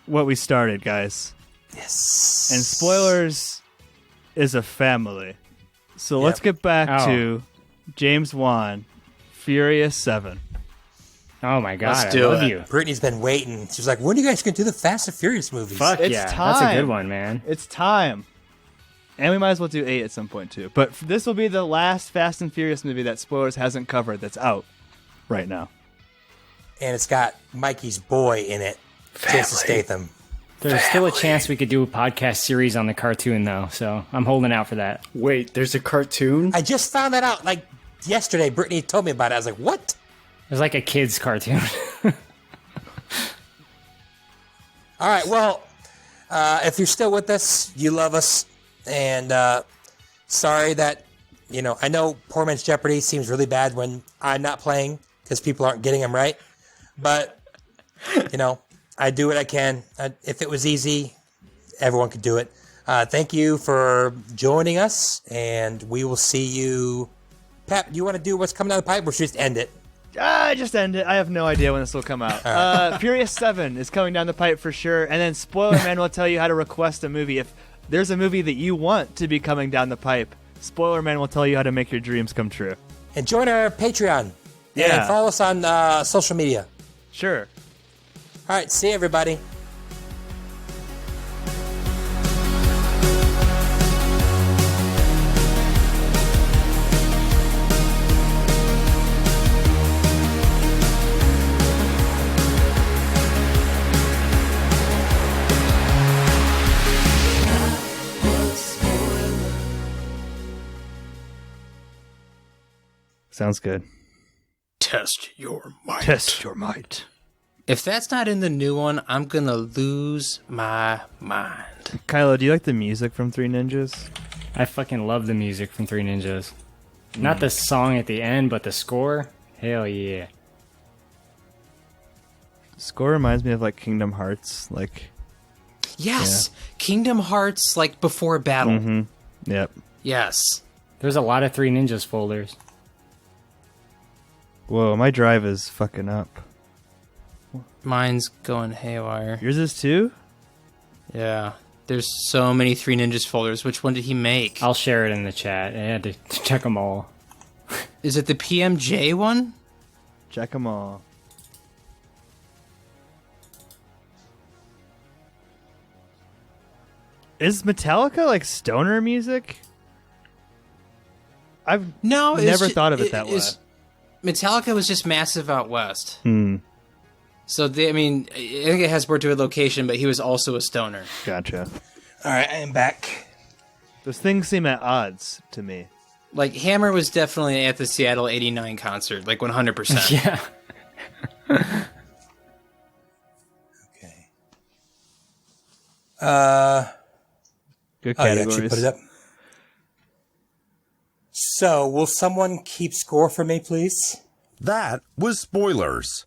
what we started, guys. Yes. And spoilers is a family. So let's get back to James Wan, Furious 7. Oh my God, Let's I do love it. you. Brittany's been waiting. She was like, when are you guys going to do the Fast and Furious movies? Fuck It's yeah, time. that's a good one, man. It's time. And we might as well do 8 at some point, too. But this will be the last Fast and Furious movie that Spoilers hasn't covered that's out right now. And it's got Mikey's boy in it. Jason Statham. There's still a chance we could do a podcast series on the cartoon, though, so I'm holding out for that. Wait, there's a cartoon? I just found that out like yesterday. Brittany told me about it. I was like, what? It's like a kid's cartoon. All right. Well, if you're still with us, you love us. And sorry that, I know Poor Man's Jeopardy seems really bad when I'm not playing because people aren't getting them right. But, I do what I can. If it was easy, everyone could do it. Thank you for joining us, and we will see you. Pap, do you want to do what's coming down the pipe, or should we just end it? Just end it. I have no idea when this will come out. Furious 7 is coming down the pipe for sure. And then Spoiler Man will tell you how to request a movie. If there's a movie that you want to be coming down the pipe, Spoiler Man will tell you how to make your dreams come true. And join our Patreon. Yeah. And follow us on social media. Sure. All right. See you, everybody. Sounds good. Test your might. Test your might. If that's not in the new one, I'm gonna lose my mind. Kylo, do you like the music from Three Ninjas? I fucking love the music from Three Ninjas. Not the song at the end, but the score. Hell yeah. Score reminds me of like Kingdom Hearts, like. Yes, Kingdom Hearts, like before battle. Mm-hmm. Yep. Yes. There's a lot of Three Ninjas folders. Whoa, my drive is fucking up. Mine's going haywire. Yours is too? Yeah. There's so many Three Ninjas folders. Which one did he make? I'll share it in the chat. I had to check them all. Is it the PMJ one? Check them all. Is Metallica like stoner music? I've never thought of it that way. Metallica was just massive out west. So, I think it has more to a location, but he was also a stoner. Gotcha. All right, I am back. Those things seem at odds to me. Like, Hammer was definitely at the Seattle 89 concert, like 100%. Yeah. Okay. Good Oh, you categories. actually put it up? So, will someone keep score for me, please? That was spoilers.